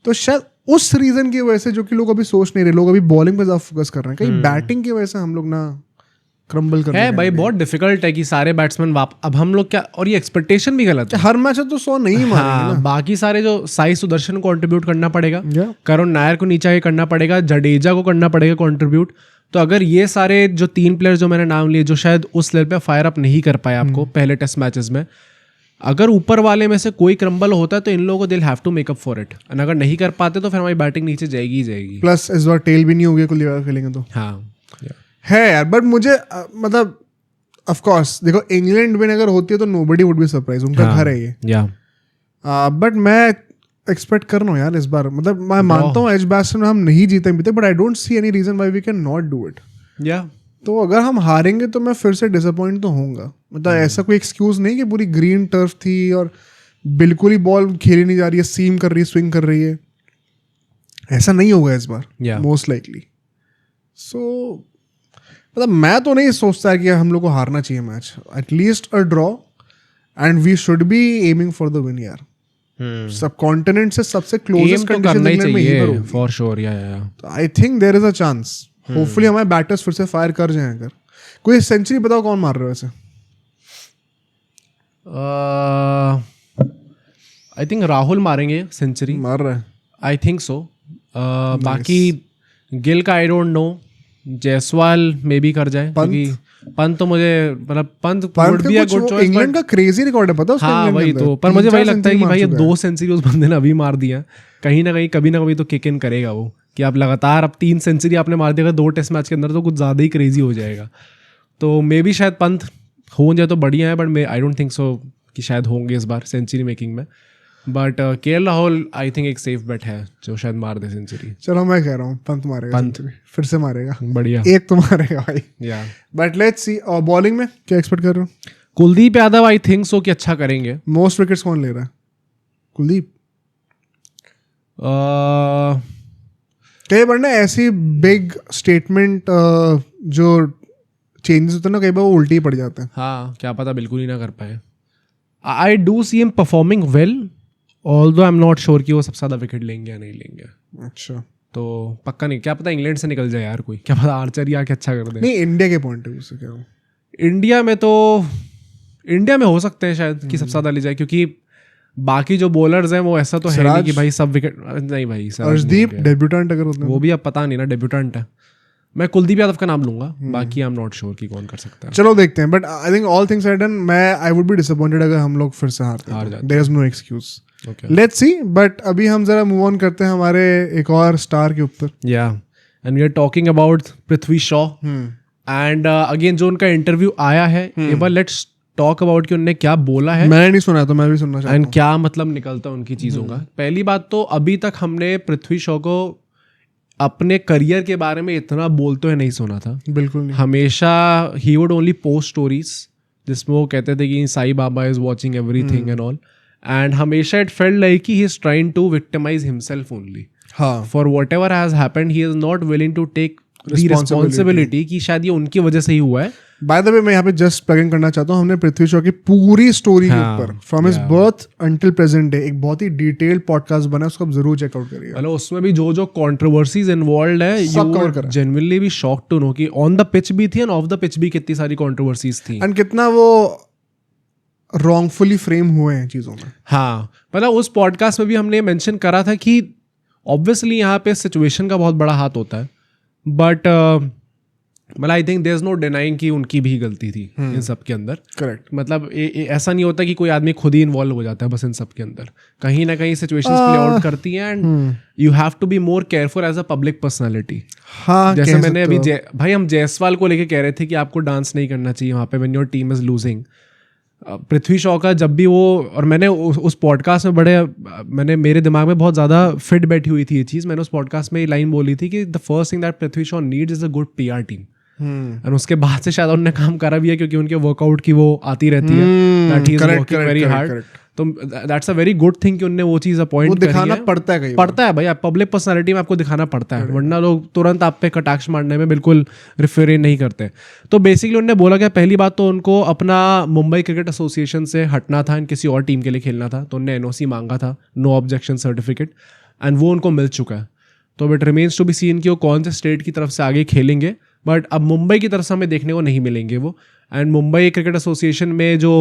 तो शायद उस रीजन की वजह से, जो कि लोग अभी सोच नहीं रहे, लोग अभी बॉलिंग पे ज्यादा फोकस कर रहे हैं, कहीं बैटिंग की वजह से हम लोग ना क्रम्बल कर है भाई। बहुत डिफिकल्ट है कि सारे बैट्समैन अब हम लोग क्या, और ये एक्सपेक्टेशन भी गलत है। हर मैच तो 100 नहीं मारेंगे ना। बाकी सारे जो साई सुदर्शन को कंट्रीब्यूट करना पड़ेगा, करुण नायर को नीचे करना पड़ेगा, जडेजा को करना पड़ेगा कंट्रीब्यूट। तो अगर ये सारे जो 3 प्लेयर्स जो मैंने नाम लिए, जो शायद उस लेवल पे फायर अप नहीं कर पाए आपको पहले टेस्ट मैचेस में, अगर ऊपर वाले में से कोई क्रम्बल होता है तो इन लोगों को दिल have to make up for it, और अगर नहीं कर पाते तो फिर हमारी बैटिंग नीचे जाएगी ही जाएगी। प्लस इस बार टेल भी नहीं होगी कुलदीप यादव खेलेंगे तो। हाँ है यार, बट मुझे मतलब ऑफ कोर्स देखो, इंग्लैंड विन अगर होती है तो नोबडी वुड बी सरप्राइज, उनका घर है ये। बट मैं एक्सपेक्ट कर रहा हूँ यार इस बार, मतलब मैं मानता हूँ एजबैस्टन में हम नहीं जीते, but I don't see any reason why we can not do it. तो अगर हम हारेंगे तो मैं फिर से डिसअपॉइंट तो होऊंगा। मतलब ऐसा कोई एक्सक्यूज नहीं कि पूरी ग्रीन टर्फ थी और बिल्कुल ही बॉल खेली नहीं जा रही है, सीम कर रही है, स्विंग कर रही है, ऐसा नहीं होगा इस बार मोस्ट लाइकली। सो मतलब मैं तो नहीं सोचता कि हम लोग को हारना चाहिए match, at least a draw, and we should be aiming for the win यार। सब कॉन्टिनेंट से सबसे क्लोजेस्ट कंडीशन इंग्लैंड में यही पर फॉर श्योर। तो I think there is a chance, hopefully हमारे बैटर्स फिर से फायर कर जाएं। अगर कोई सेंचुरी बताओ कौन मार रहा है वैसे? आई थिंक राहुल मारेंगे सेंचुरी। मार रहा है, आई थिंक सो। बाकी गिल का आई डोंट नो, जायसवाल मे भी कर जाए, क्योंकि पंत तो मुझे मतलब Pant would be a good choice, England का क्रेजी रिकॉर्ड है पता है उसका। हाँ इंग्लैंड वही के तो, अंदर पर मुझे वही 3-4 लगता है कि सेंचुरी भाई ये मार चुका 2 सेंचुरी उस बंदे ने अभी मार दिया, कहीं ना कहीं कभी ना कभी तो किक इन करेगा वो, कि आप लगातार अब 3 सेंचुरी आपने मार दिया 2 टेस्ट मैच के अंदर तो कुछ ज़्यादा ही क्रेजी हो जाएगा। तो मे भी शायद पंत हो जाए तो बढ़िया है, but I don't think so कि शायद होंगे इस बार सेंचुरी मेकिंग में। But KL Rahul I think एक सेफ बेट है जो शायद मार दे सेंचुरी। चलो मैं कह रहा हूँ पंत मारेगा, पंत century, फिर से मारेगा, बढ़िया एक तो मारेगा भाई। या बट लेट्स सी। और बॉलिंग में क्या एक्सपेक्ट कर रहे हो? Kuldeep Yadav I think so कि अच्छा करेंगे। मोस्ट विकेट्स कौन ले रहा है? कुलदीप? कई बार ना ऐसी बिग स्टेटमेंट जो चेंजेस होते हैं ना, कई बार वो उल्टी पड़ जाते हैं। हाँ क्या पता बिल्कुल ही ना कर पाए। I do see him performing well, although I am not sure कि वो सबसे ज़्यादा विकेट लेंगे या नहीं लेंगे। अच्छा, तो पक्का नहीं, क्या पता इंग्लैंड से निकल जाए यार कोई, क्या पता आर्चर ही आके अच्छा कर दे। नहीं इंडिया के पॉइंट ऑफ व्यू से कह रहा हूँ। इंडिया में हो सकते हैं शायद कि सबसे ज़्यादा ले जाए, क्योंकि बाकी जो बॉलर्स हैं वो ऐसा तो है नहीं कि भाई सब विकेट, नहीं भाई अर्शदीप डेब्यूटेंट अगर होते हैं वो भी अब पता नहीं ना, डेब्यूटेंट है। मैं कुलदीप यादव का नाम लूंगा, बाकी आई एम नॉट श्योर कि कौन कर सकता है। चलो देखते हैं। But I think all things are done, मैं आई वुड बी डिसअपॉइंटेड अगर हम लोग फिर से हार हार जाते। There is no excuse, okay let's see. But अभी हम जरा मूव ऑन करते हैं हमारे एक और स्टार के ऊपर। या and we are talking about Prithvi Shaw. And again जो उनका इंटरव्यू आया है, एक बार लेट्स टॉक अबाउट कि उन्होंने क्या बोला है। मैंने नहीं सुना तो मैं भी सुनना चाहता हूँ। एंड क्या मतलब निकलता है उनकी चीज़ों का। पहली बात तो अभी तक हमने पृथ्वी शॉ को अपने करियर के बारे में इतना बोलते हुए नहीं सुना था। बिल्कुल नहीं। हमेशा he would only post stories जिसमें वो कहते थे कि Sai Baba is watching everything and all, and हमेशा it felt like he is trying to victimise himself only हाँ, for what ever has happened. He is not willing to take responsibility कि शायद ये उनकी वजह से ही हुआ है। बाय द वे मैं यहाँ पे जस्ट प्लग इन करना चाहता हूँ, हमने पृथ्वी शॉ की पूरी स्टोरी के हाँ, ऊपर from his birth until present day एक बहुत ही डिटेल्ड पॉडकास्ट बना है, उसको आप जरूर चेकआउट करिए। मतलब उसमें भी जो कंट्रोवर्सीज इन्वॉल्व है, सब cover करा। जेन्युइनली भी शॉक टू नो कि ऑन द पिच भी थी एंड ऑफ द पिच भी कितनी सारी कंट्रोवर्सीज थी, एंड कितना वो रॉन्गफुली फ्रेम हुए हैं चीजों में। हाँ मतलब उस पॉडकास्ट में भी हमने मेंशन करा था कि ऑब्वियसली यहाँ पे सिचुएशन का बहुत बड़ा हाथ होता है, बट मतलब I think there is no denying कि उनकी भी गलती थी इन सब के अंदर। करेक्ट। मतलब ऐसा नहीं होता कि कोई आदमी खुद ही इन्वॉल्व हो जाता है बस इन सब के अंदर, कहीं ना कहीं सिचुएशंस प्ले आउट करती हैं and you have to be more careful as a public personality. हाँ, जैसे मैंने अभी भाई हम जायसवाल को लेके कह रहे थे कि आपको डांस नहीं करना चाहिए वहाँ पे when your team is losing. Prithvi Shaw का जब भी वो, और मैंने उस पॉडकास्ट में मेरे दिमाग में बहुत ज़्यादा फिट बैठी हुई थी ये चीज़। मैंने उस पॉडकास्ट में ये लाइन बोली थी कि the first thing that Prithvi Shaw needs is a good PR team. और उसके बाद से शायद उन्होंने काम करा भी है क्योंकि उनके वर्कआउट की वो आती रहती है, that he is working very hard. तो that's a very good thing कि उन्होंने वो चीज़ अपॉइंट करी है। दिखाना पड़ता है, कहीं पड़ता है भाई, आप पब्लिक पर्सनालिटी में आपको दिखाना पड़ता है, वरना लोग तुरंत आप पे कटाक्ष मारने में बिल्कुल रिफरेन नहीं करते। तो बेसिकली उन्होंने बोला कि पहली बात तो उनको अपना मुंबई क्रिकेट एसोसिएशन से हटना था, किसी और टीम के लिए खेलना था, तो उन्होंने NOC मांगा था, नो ऑब्जेक्शन सर्टिफिकेट, एंड वो उनको मिल चुका है। तो it remains to be seen कि वो कौन से स्टेट की तरफ से आगे खेलेंगे, बट अब मुंबई की तरफ से हमें देखने को नहीं मिलेंगे वो। एंड मुंबई क्रिकेट एसोसिएशन में जो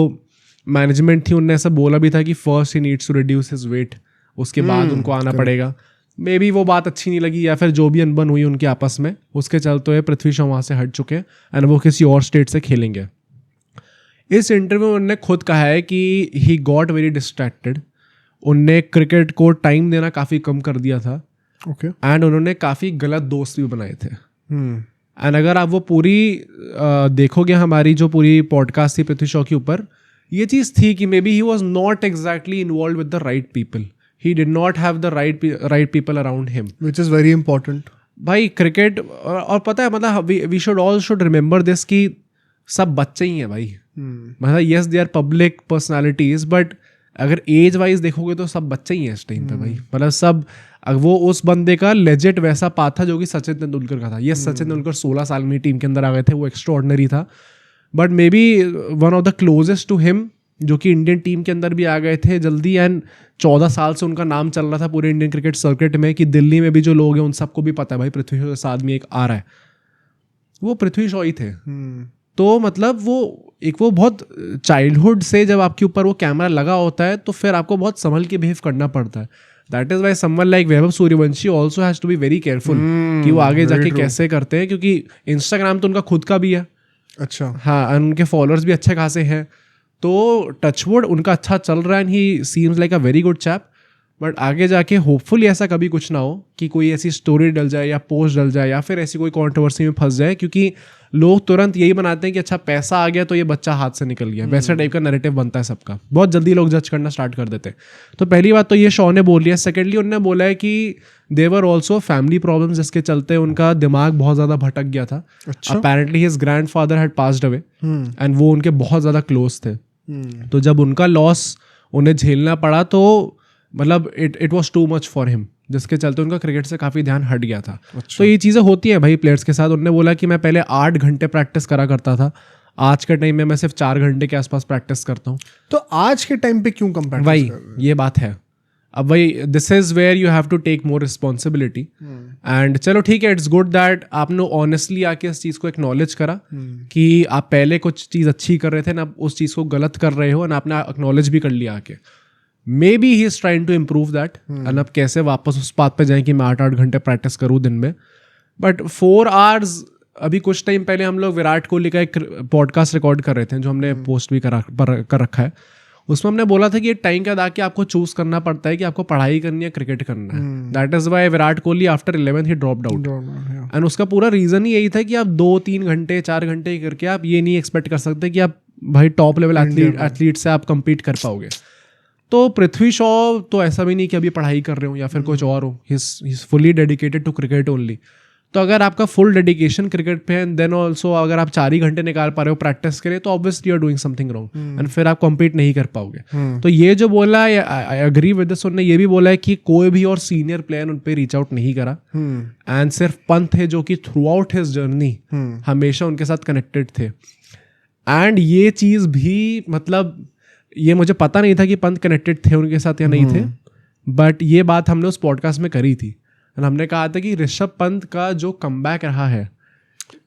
मैनेजमेंट थी उनने ऐसा बोला भी था कि first he needs to reduce his weight, उसके बाद उनको आना पड़ेगा। मे बी वो बात अच्छी नहीं लगी या फिर जो भी अनबन हुई उनके आपस में, उसके चलते हुए पृथ्वी शॉ वहाँ से हट चुके हैं एंड वो किसी और स्टेट से खेलेंगे। इस इंटरव्यू में उन्होंने खुद कहा है कि ही गॉट वेरी डिस्ट्रैक्टेड, उनने क्रिकेट को टाइम देना काफ़ी कम कर दिया था, ओके, एंड उन्होंने काफ़ी गलत दोस्त भी बनाए थे। एंड अगर आप वो पूरी देखोगे, हमारी जो पूरी पॉडकास्ट थी पृथ्वी शॉ के ऊपर, ये चीज़ थी कि may be he was not exactly involve with the right people, he did not have the right people around him, which is very important. भाई क्रिकेट, और पता है मतलब वी शुड रिमेंबर दिस कि सब बच्चे ही हैं भाई। मतलब yes they are public personalities, but अगर एज वाइज देखोगे तो सब बच्चे ही हैं इस टाइम पे भाई। मतलब सब, वो उस बंदे का लेजेट वैसा पाथ था जो कि सचिन तेंदुलकर का था। ये सचिन तेंदुलकर 16 साल में टीम के अंदर आ गए थे, वो एक्स्ट्राऑर्डिनरी था, but maybe one of the closest to him जो कि इंडियन टीम के अंदर भी आ गए थे जल्दी। एंड 14 साल से उनका नाम चल रहा था पूरे इंडियन क्रिकेट सर्किट में कि दिल्ली में भी जो लोग हैं उन सबको भी पता है भाई पृथ्वी शॉ जैसा आदमी एक आ रहा है, वो पृथ्वी शॉ ही थे। तो मतलब वो बहुत चाइल्डहुड से जब आपके ऊपर वो कैमरा लगा होता है तो फिर आपको बहुत संभल के बिहेव करना पड़ता है। That is why someone like Vaibhav Suryavanshi also has to be very careful कि वो आगे जाके कैसे करते हैं, क्योंकि इंस्टाग्राम तो उनका खुद का भी है, अच्छा हाँ, उनके फॉलोअर्स भी अच्छे खासे हैं, तो टचवुड उनका अच्छा चल रहा है and he seems like a very good chap. But आगे जाके होपफुली ऐसा कभी कुछ ना हो कि कोई ऐसी स्टोरी डल जाए या पोस्ट डल जाए या फिर ऐसी कोई कॉन्ट्रोवर्सी में फंस जाए, क्योंकि लोग तुरंत यही बनाते हैं कि अच्छा पैसा आ गया तो ये बच्चा हाथ से निकल गया, वैसा टाइप का नैरेटिव बनता है सबका, बहुत जल्दी लोग जज करना स्टार्ट कर देते हैं। तो पहली बात तो ये शो ने बोल लिया। सेकेंडली उन्होंने बोला है कि देवर ऑल्सो फैमिली प्रॉब्लम्स जिसके चलते उनका दिमाग बहुत ज़्यादा भटक गया था। Apparently his grandfather had passed away and वो उनके बहुत ज़्यादा क्लोज थे। तो जब उनका लॉस उन्हें झेलना पड़ा तो मतलब it was too much for him, जिसके चलते उनका क्रिकेट से काफ़ी ध्यान हट गया था। तो ये चीज़ें होती हैं भाई प्लेयर्स के साथ। उन्होंने बोला कि मैं पहले 8 घंटे प्रैक्टिस करा करता था, आज के टाइम में मैं सिर्फ 4 घंटे के आसपास प्रैक्टिस करता हूँ। तो आज के टाइम पे क्यों कंपेयर? वही ये बात है। अब वही this is where you have to take more responsibility and चलो ठीक है, इट्स गुड दैट आपने ऑनेस्टली आके इस चीज़ को एक्नॉलेज करा कि आप पहले कुछ चीज़ अच्छी कर रहे थे ना, उस चीज़ को गलत कर रहे हो, और आपने एक्नॉलेज भी कर लिया आके। Maybe he is trying to improve that and अब कैसे वापस उस बात पे जाएं कि मैं 8-8 घंटे प्रैक्टिस करूँ दिन में। बट 4 आवर्स, अभी कुछ टाइम पहले हम लोग विराट कोहली का एक पॉडकास्ट रिकॉर्ड कर रहे थे जो हमने पोस्ट भी कर रखा है। उसमें हमने बोला था कि एक टाइम के बाद आके आपको चूज करना पड़ता है कि आपको पढ़ाई करनी है, क्रिकेट करना है। That is why Virat Kohli after 11th he dropped out and उसका पूरा रीजन ही यही था कि आप 2-3 घंटे 4 घंटे करके आप ये नहीं एक्सपेक्ट कर सकते कि आप भाई टॉप लेवल एथलीट से आप compete कर पाओगे। तो पृथ्वी शॉ तो ऐसा भी नहीं कि अभी पढ़ाई कर रहे हो या फिर कुछ और हो, he is fully dedicated to cricket only. तो अगर आपका फुल डेडिकेशन क्रिकेट पे है एंड देन ऑल्सो अगर आप 4 ही घंटे निकाल पा रहे हो प्रैक्टिस के लिए, तो obviously you are doing something wrong and फिर आप कॉम्पीट नहीं कर पाओगे। तो ये जो बोला है, आई एग्री विद दिस, उन्होंने ये भी बोला है कि कोई भी और सीनियर प्लेयर उन पर रीच आउट नहीं करा एंड सिर्फ पंत है जो कि थ्रू आउट हिज जर्नी हमेशा उनके साथ कनेक्टेड थे। एंड ये चीज़ भी मतलब ये मुझे पता नहीं था कि पंत कनेक्टेड थे उनके साथ या नहीं थे, बट ये बात हमने उस पॉडकास्ट में करी थी। हमने कहा था कि ऋषभ पंत का जो कमबैक रहा है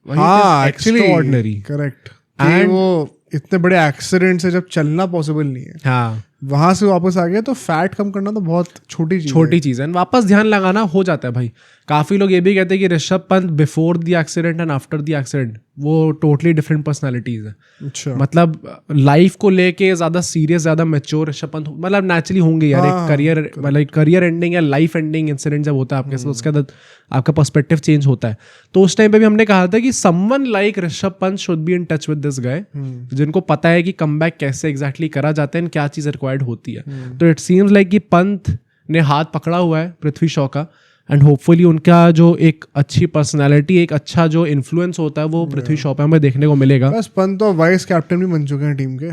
एक्स्ट्राऑर्डिनरी, करेक्ट। एंड वो इतने बड़े एक्सीडेंट से जब चलना पॉसिबल नहीं है, हाँ, वहां से वापस आ गया, तो फैट कम करना तो बहुत छोटी चीज है। वापस ध्यान लगाना हो जाता है भाई। काफी लोग ये भी कहते हैं कि Rishabh Pant before the accident and after the accident वो टोटली डिफरेंट पर्सनालिटीज है। अच्छा, मतलब लाइफ को लेके ज्यादा सीरियस, ज्यादा मैच्योर ऋषभ पंत मतलब नेचुरली होंगे यार। एक करियर मतलब करियर एंडिंग या लाइफ एंडिंग इंसिडेंट जब होता है आपके साथ, उसके बाद आपका पर्सपेक्टिव चेंज होता है। तो उस टाइम पे भी हमने कहा था कि someone like Rishabh Pant should be in touch with this guy, जिनको पता है कि कमबैक कैसे एग्जैक्टली करा जाता है, क्या चीज रिक्वायर्ड होती है। तो इट सीम्स लाइक कि पंत ने हाथ पकड़ा हुआ है पृथ्वी शॉ का एंड होपफुली उनका जो एक अच्छी पर्सनालिटी, एक अच्छा जो इन्फ्लुएंस होता है वो पृथ्वी शॉ पे हमें देखने को मिलेगा। बस पंत तो वाइस कैप्टन भी बन चुके हैं टीम के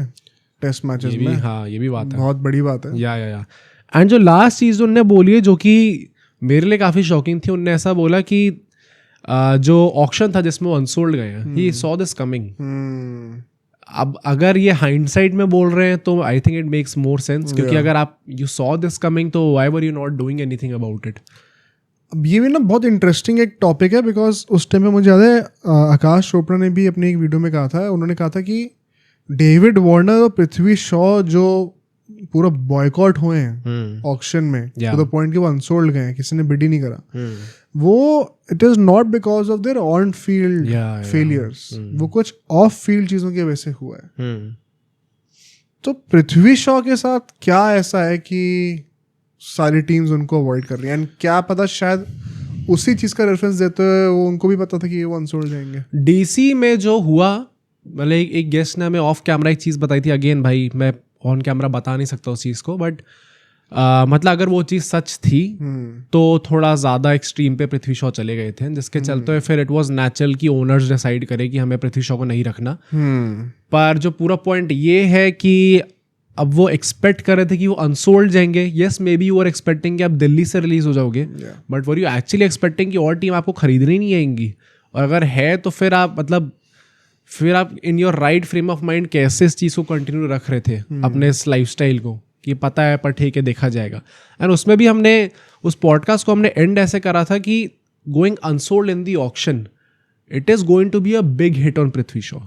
टेस्ट मैचेस में। हाँ, ये भी बात है, बहुत बड़ी बात है। या एंड जो लास्ट चीज उन्होंने बोली है जो कि मेरे लिए काफी शॉकिंग थी, उन्होंने ऐसा बोला कि जो ऑक्शन था जिसमें वो अनसोल्ड गए हैं, ही सॉ दिस कमिंग। अब अगर ये हाइंडसाइट में बोल रहे हैं तो I think it makes more sense, क्योंकि अगर आप यू सॉ दिस कमिंग तो why were you not doing anything about it. अब ये भी ना बहुत इंटरेस्टिंग एक टॉपिक है, बिकॉज उस टाइम में मुझे याद है आकाश चोपड़ा ने भी अपनी एक वीडियो में कहा था, उन्होंने कहा था कि डेविड वार्नर और पृथ्वी शॉ जो पूरा बॉयकॉट हुए हैं ऑक्शन में टू द पॉइंट कि वो अनसोल्ड गए हैं, किसी ने बिड ही नहीं करा, वो it is not because of their on field failures, वो कुछ ऑफ फील्ड चीजों की वजह से हुआ है। तो पृथ्वी शॉ के साथ क्या ऐसा है कि सारी टीम्स उनको अवॉइड कर रही हैं, एंड क्या पता शायद उसी चीज का रेफरेंस देते हुए वो उनको भी पता था कि ये वो अनसोल्ड जाएंगे। डीसी में जो हुआ, मतलब एक गेस्ट ने हमें ऑफ कैमरा एक चीज़ बताई थी, अगेन भाई मैं ऑन कैमरा बता नहीं सकता उस चीज़ को, बट मतलब अगर वो चीज़ सच थी तो थोड़ा ज़्यादा एक्सट्रीम पे पृथ्वी शॉ चले गए थे, जिसके चलते हुए फिर इट वाज नेचुरल कि ओनर्स डिसाइड करे कि हमें पृथ्वी शॉ को नहीं रखना। पर जो पूरा पॉइंट ये है कि अब वो एक्सपेक्ट कर रहे थे कि वो अनसोल्ड जाएंगे। Yes, maybe you are expecting कि आप दिल्ली से रिलीज हो जाओगे, but were you actually expecting कि और टीम आपको खरीदनी नहीं आएंगी? और अगर है तो फिर आप मतलब फिर आप in your right frame of mind कैसे इस चीज़ को कंटिन्यू रख रहे थे अपने इस लाइफस्टाइल को, कि पता है पर ठीक है देखा जाएगा। एंड उसमें भी हमने उस पॉडकास्ट को हमने एंड ऐसे करा था कि going unsold in the auction, it is going to be a big hit on Prithvi Shaw.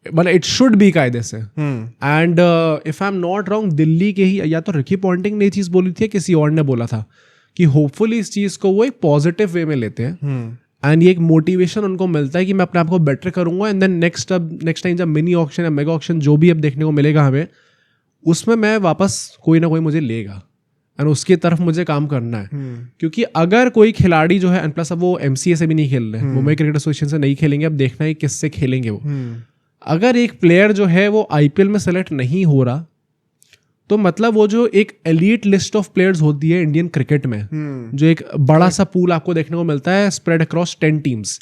मतलब इट शुड बी कायदे से. And if I am not wrong, Delhi के ही या तो रिकी पॉन्टिंग ने ये चीज़ बोली थी या किसी और ने बोला था कि होपफुली इस चीज़ को वो एक पॉजिटिव वे में लेते हैं एंड ये एक मोटिवेशन उनको मिलता है कि मैं अपने आप को बेटर करूंगा एंड देन नेक्स्ट टाइम जब मिनी ऑक्शन या मेगा ऑक्शन जो भी अब देखने को मिलेगा हमें, उसमें मैं वापस कोई ना कोई मुझे लेगा एंड उसकी तरफ मुझे काम करना है. क्योंकि अगर कोई खिलाड़ी जो है, एंड प्लस अब वो MCA से भी नहीं खेल रहे, मुंबई क्रिकेट एसोसिएशन से नहीं खेलेंगे, अब देखना है किससे खेलेंगे वो. अगर एक प्लेयर जो है वो IPL में सेलेक्ट नहीं हो रहा, तो मतलब वो जो एक एलीट लिस्ट ऑफ प्लेयर्स होती है इंडियन क्रिकेट में, जो एक बड़ा सा पूल आपको देखने को मिलता है स्प्रेड अक्रॉस 10 टीम्स,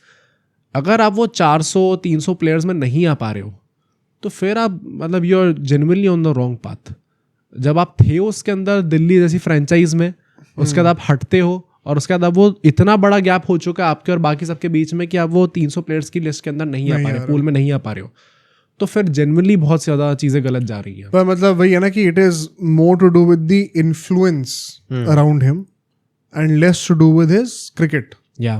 अगर आप वो 400-300 प्लेयर्स में नहीं आ पा रहे हो, तो फिर आप मतलब you are genuinely on the wrong path. जब आप थे उसके अंदर दिल्ली जैसी फ्रेंचाइज में, उसके बाद आप हटते हो और उसके बाद अब वो इतना बड़ा गैप हो चुका है आपके और बाकी सबके बीच में कि आप वो 300 प्लेयर्स की लिस्ट के अंदर नहीं आ पा रहे, पूल में नहीं आ पा रहे हो, तो फिर जेन्युइनली बहुत ज़्यादा चीज़ें गलत जा रही हैं. पर मतलब वही है ना कि it is more to do with the influence around him and less to do with his cricket. या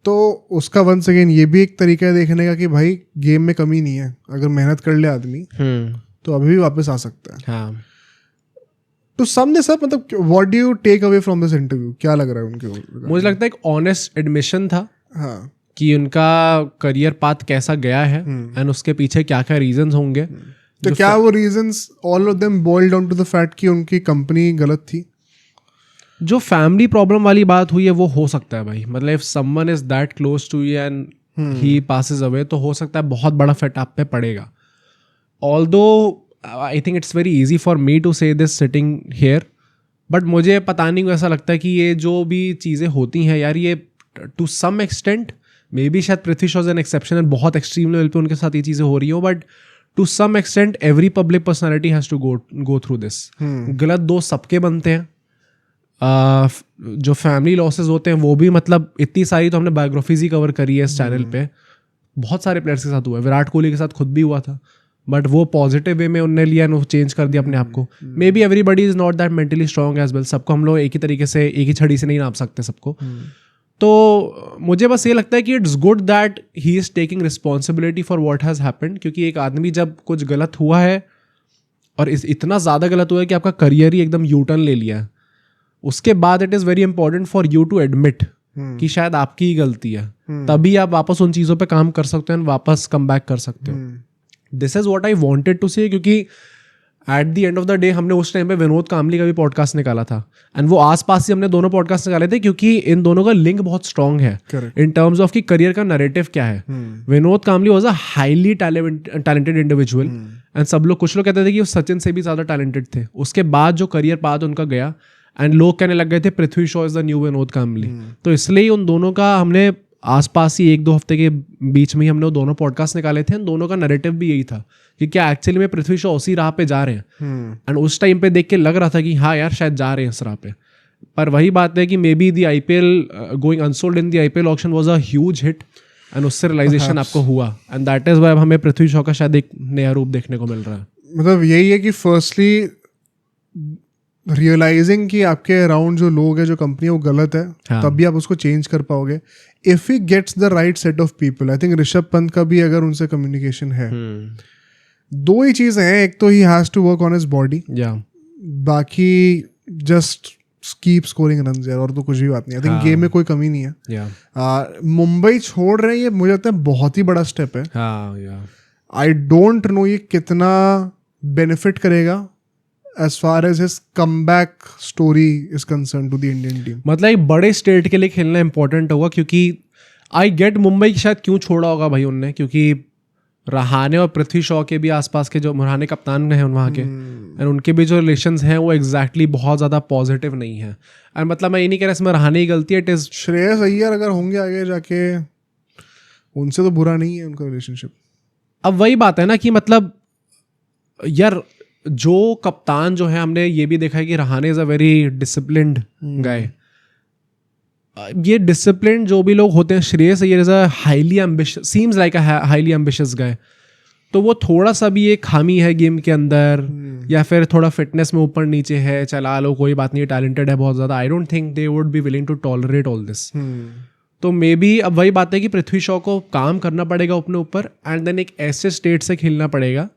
तो उसका वंस अगेन ये भी एक तरीका है देखने का कि भाई गेम में कमी नहीं है, अगर मेहनत कर ले आदमी तो अभी भी वापस आ सकता है. हाँ. तो सम दिस अप, मतलब what do you take away from this interview? क्या लग रहा है उनके? मुझे लगता है एक ऑनेस्ट एडमिशन था. हाँ. कि उनका करियर पाथ कैसा गया है एंड उसके पीछे क्या क्या रीजंस होंगे. तो क्या वो reasons all of them boiled down to the fact कि उनकी कंपनी गलत थी? जो फैमिली प्रॉब्लम वाली बात हुई है वो हो सकता है भाई. मतलब if someone is that close to you and he passes away, तो हो सकता है बहुत बड़ा इफेक्ट आप पे पड़ेगा. Although I think it's very easy for me to say this sitting here, but मुझे पता नहीं ऐसा लगता है कि ये जो भी चीज़ें होती हैं यार, ये to some extent maybe शायद Prithvi Shaw is an exception, बहुत एक्सट्रीम लेवल पे उनके साथ ये चीज़ें हो रही हो, but to some extent every public personality has to go through this. गलत दोस्त सबके बनते हैं. जो फैमिली लॉसेस होते हैं वो भी, मतलब इतनी सारी तो हमने बायोग्राफीज ही कवर करी है इस चैनल पे, बहुत सारे प्लेयर्स के साथ हुआ है. विराट कोहली के साथ खुद भी हुआ था, बट वो पॉजिटिव वे में उनने लिया, वो चेंज कर दिया अपने आप को. Maybe everybody is not that mentally strong as well. सबको हम लोग एक ही तरीके से, एक ही छड़ी से नहीं नाप सकते सबको. तो मुझे बस ये लगता है कि it's good that he is taking responsibility for what has happened. क्योंकि एक आदमी जब कुछ गलत हुआ है और इतना ज़्यादा गलत हुआ है कि आपका करियर ही एकदम यू टर्न ले लिया है, उसके बाद it is very important for you to admit कि शायद आपकी ही गलती है. तभी आप वापस उन चीज़ों पे काम कर सकते हैं, वापस कम बैक कर सकते हो. This is what I wanted to say. क्योंकि at the end of the day हमने उस टाइम पे विनोद कामली का भी पॉडकास्ट निकाला था, एंड वो आसपास ही हमने दोनों पॉडकास्ट निकाले थे क्योंकि इन दोनों का लिंक बहुत स्ट्रांग है इन टर्म्स ऑफ कि करियर का नैरेटिव क्या है. Vinod Kambli was a highly talented individual and सब लोग, कुछ लोग कहते थे कि वो सचिन से भी ज़्यादा टैलेंटेड थे. उसके बाद जो करियर पाथ उनका गया एंड लोग कहने लग गए थे Prithvi Shaw is the new Vinod Kambli. तो इसलिए उन दोनों का हमने आसपास ही 1-2 हफ्ते के बीच में ही हमने वो दोनों पॉडकास्ट निकाले थे. दोनों का नैरेटिव भी यही था कि क्या एक्चुअली में पृथ्वी शॉ उसी राह पे जा रहे हैं. एंड उस टाइम पे देख के लग रहा था कि हाँ यार शायद जा रहे हैं इस राह पे. पर वही बात है कि may be the IPL going unsold in the IPL auction was a huge hit and उससे रियलाइजेशन आपको हुआ एंड दैट इज व्हाई हमें पृथ्वी शॉ का शायद एक नया रूप देखने को मिल रहा है. मतलब यही है कि फर्स्टली रियलाइजिंग कि आपके अराउंड जो लोग हैं, जो कंपनी है, वो गलत है. हाँ. तभी आप उसको चेंज कर पाओगे if he gets the right set of people. I think Rishabh Pant का भी अगर उनसे कम्युनिकेशन है, दो ही चीजें हैं. एक तो he has to work on his body, बाकी जस्ट कीप स्कोरिंग रन्स यार, और तो कुछ भी बात नहीं. आई थिंक गेम में कोई कमी नहीं है. मुंबई छोड़ रहे हैं, ये मुझे लगता है बहुत ही बड़ा स्टेप है. आई डोंट नो ये कितना बेनिफिट करेगा as far as his comeback story is concerned to the Indian team. मतलब एक बड़े स्टेट के लिए खेलना इंपॉर्टेंट होगा. क्योंकि आई गेट मुंबई शायद क्यों छोड़ा होगा भाई उनने, क्योंकि रहाने और पृथ्वी शॉ के भी आसपास के जो रहाने कप्तान हैं वहाँ के, एंड उनके भी जो रिलेशंस हैं वो एग्जैक्टली बहुत ज़्यादा पॉजिटिव नहीं है. एंड मतलब मैं ये नहीं कह रहा इसमें रहाने की गलती है. इट इज़ श्रेयस अय्यर अगर होंगे आगे जाके, उनसे तो बुरा नहीं है उनका रिलेशनशिप. अब वही बात है ना कि मतलब यार जो कप्तान जो है, हमने ये भी देखा है कि Rahane is a very disciplined guy. ये डिसिप्लिन जो भी लोग होते हैं, Shreyas Iyer is a highly ambitious, seems like a highly ambitious guy. तो वो थोड़ा सा भी एक खामी है गेम के अंदर, या फिर थोड़ा फिटनेस में ऊपर नीचे है, चला लो कोई बात नहीं, टैलेंटेड है बहुत ज़्यादा, I don't think they would be willing to tolerate all this. तो मे बी अब वही बात है कि पृथ्वी शॉ को काम करना पड़ेगा अपने ऊपर एंड देन एक ऐसे स्टेट से खेलना पड़ेगा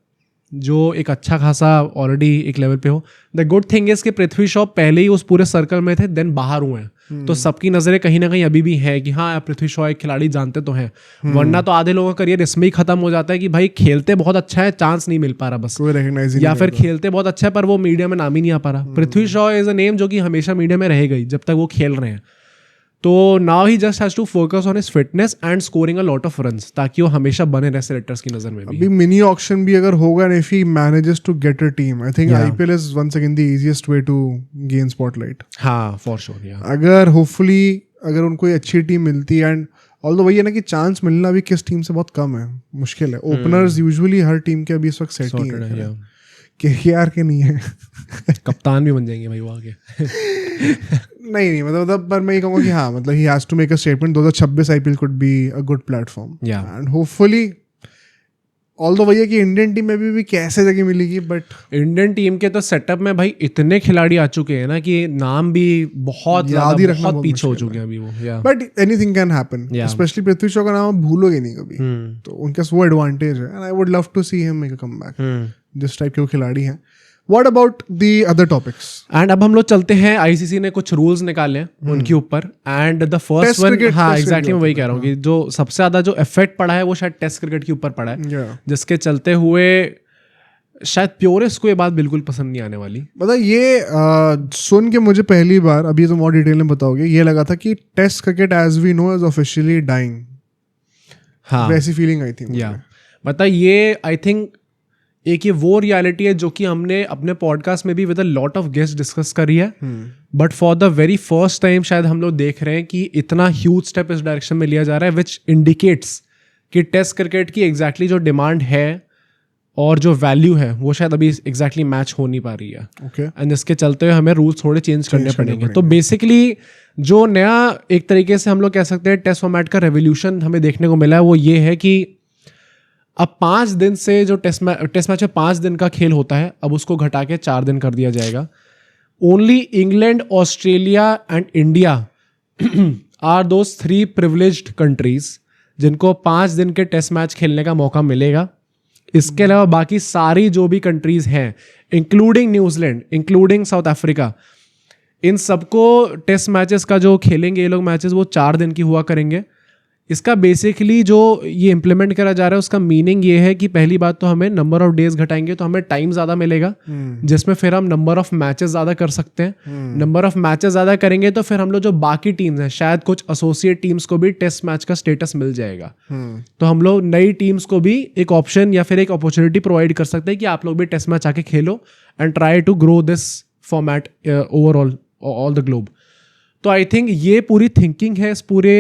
जो एक अच्छा खासा ऑलरेडी एक लेवल पे हो. द गुड थिंग इज कि पृथ्वी शॉ पहले ही उस पूरे सर्कल में थे, देन बाहर हुए हैं. तो सबकी नजरें कहीं ना कहीं अभी भी है कि हाँ पृथ्वी शॉ एक खिलाड़ी जानते तो हैं. वरना तो आधे लोगों का करियर इसमें ही खत्म हो जाता है कि भाई खेलते बहुत अच्छा है, चांस नहीं मिल पा रहा बस, कोई recognize ही या नहीं फिर करता. खेलते बहुत अच्छा है पर वो मीडिया में नाम ही नहीं आ पा रहा. पृथ्वी शॉ इज अ नेम जो कि हमेशा मीडिया में रहेगा ही जब तक वो खेल रहे हैं. तो now he just has to focus on his fitness and scoring a lot of runs ताकि वो हमेशा बने रहे सेलेक्टर्स की नजर में भी. अभी मिनी ऑक्शन भी अगर होगा and if he manages to get a team, I think Yeah. IPL is once again the easiest way to gain spotlight. हाँ फॉर श्योर. या अगर होपफुली अगर उनको एक अच्छी टीम मिलती है एंड ऑल्दो वही है ना कि चांस मिलना भी किस टीम से बहुत कम है, मुश्किल है. ओपनर्स यूजुअली हर टीम के अभी इस वक्त सेट ही है. KKR के नहीं है. कप्तान भी बन जाएंगे भाई वो आगे. नहीं मतलब पर मैं ये कहूँगा कि हाँ मतलब he has to make a statement. 2026 IPL could be a good platform and hopefully although वही है कि इंडियन टीम में भी कैसे जगह मिलेगी. बट इंडियन टीम के तो सेटअप में भाई इतने खिलाड़ी आ चुके हैं ना कि नाम भी बहुत याद ही रखना बहुत बहुत पीछे हो मुश्किल चुके हैं अभी वो. Yeah but anything can happen. Especially Prithvi Shaw का नाम आप भूलोगे नहीं कभी. तो उनके पास वो एडवांटेज है and I would love to see him make a comeback. जिस टाइप के वो खिलाड़ी हैं. What about the other topics? And अब हम लोग चलते हैं. आईसीसी ने कुछ रूल्स निकाले हैं उनके ऊपर and the first Test one. cricket, हाँ test एग्जैक्टली मैं cricket वही कह रहा हूँ कि जो सबसे ज्यादा जो इफेक्ट पड़ा है वो शायद टेस्ट क्रिकेट के ऊपर पड़ा है. Yeah. जिसके चलते हुए शायद प्योरिस्ट को ये बात बिल्कुल पसंद नहीं आने वाली. मतलब ये सुन के मुझे पहली बार, अभी तो और डिटेल में बताओगे, ये लगा था कि test cricket as we know is officially dying. हाँ वैसी फीलिंग आई थी. या मतलब ये आई थिंक एक ये वो रियलिटी है जो कि हमने अपने पॉडकास्ट में भी with a lot of guest discuss करी है. But for the very first time शायद हम लोग देख रहे हैं कि इतना ह्यूज स्टेप इस डायरेक्शन में लिया जा रहा है विच इंडिकेट्स कि टेस्ट क्रिकेट की एग्जैक्टली जो डिमांड है और जो वैल्यू है वो शायद अभी एग्जैक्टली मैच हो नहीं पा रही है. एंड इसके चलते हुए हमें रूल्स थोड़े चेंज करने पड़ेंगे. तो बेसिकली जो नया एक तरीके से हम लोग कह सकते हैं टेस्ट फॉर्मेट का रेवोल्यूशन हमें देखने को मिला है वो ये है कि अब 5 दिन से जो टेस्ट मैच में 5 दिन का खेल होता है अब उसको घटा के 4 दिन कर दिया जाएगा. Only England, Australia and India are those 3 privileged countries जिनको 5 दिन के टेस्ट मैच खेलने का मौका मिलेगा. इसके अलावा बाकी सारी जो भी कंट्रीज हैं including New Zealand, including South Africa, इन सबको टेस्ट मैचेस का जो खेलेंगे ये लोग मैचेस वो 4 दिन की हुआ करेंगे. इसका बेसिकली जो ये इम्प्लीमेंट करा जा रहा है उसका मीनिंग ये है कि पहली बात तो हमें नंबर ऑफ डेज घटाएंगे तो हमें टाइम ज़्यादा मिलेगा जिसमें फिर हम नंबर ऑफ मैचेस ज़्यादा कर सकते हैं. नंबर ऑफ मैचेस ज़्यादा करेंगे तो फिर हम लोग जो बाकी टीम्स हैं शायद कुछ एसोसिएट टीम्स को भी टेस्ट मैच का स्टेटस मिल जाएगा. तो हम लोग नई टीम्स को भी एक ऑप्शन या फिर एक अपॉर्चुनिटी प्रोवाइड कर सकते हैं कि आप लोग भी टेस्ट मैच आके खेलो and try to grow this format overall all the globe. तो आई थिंक ये पूरी थिंकिंग है इस पूरे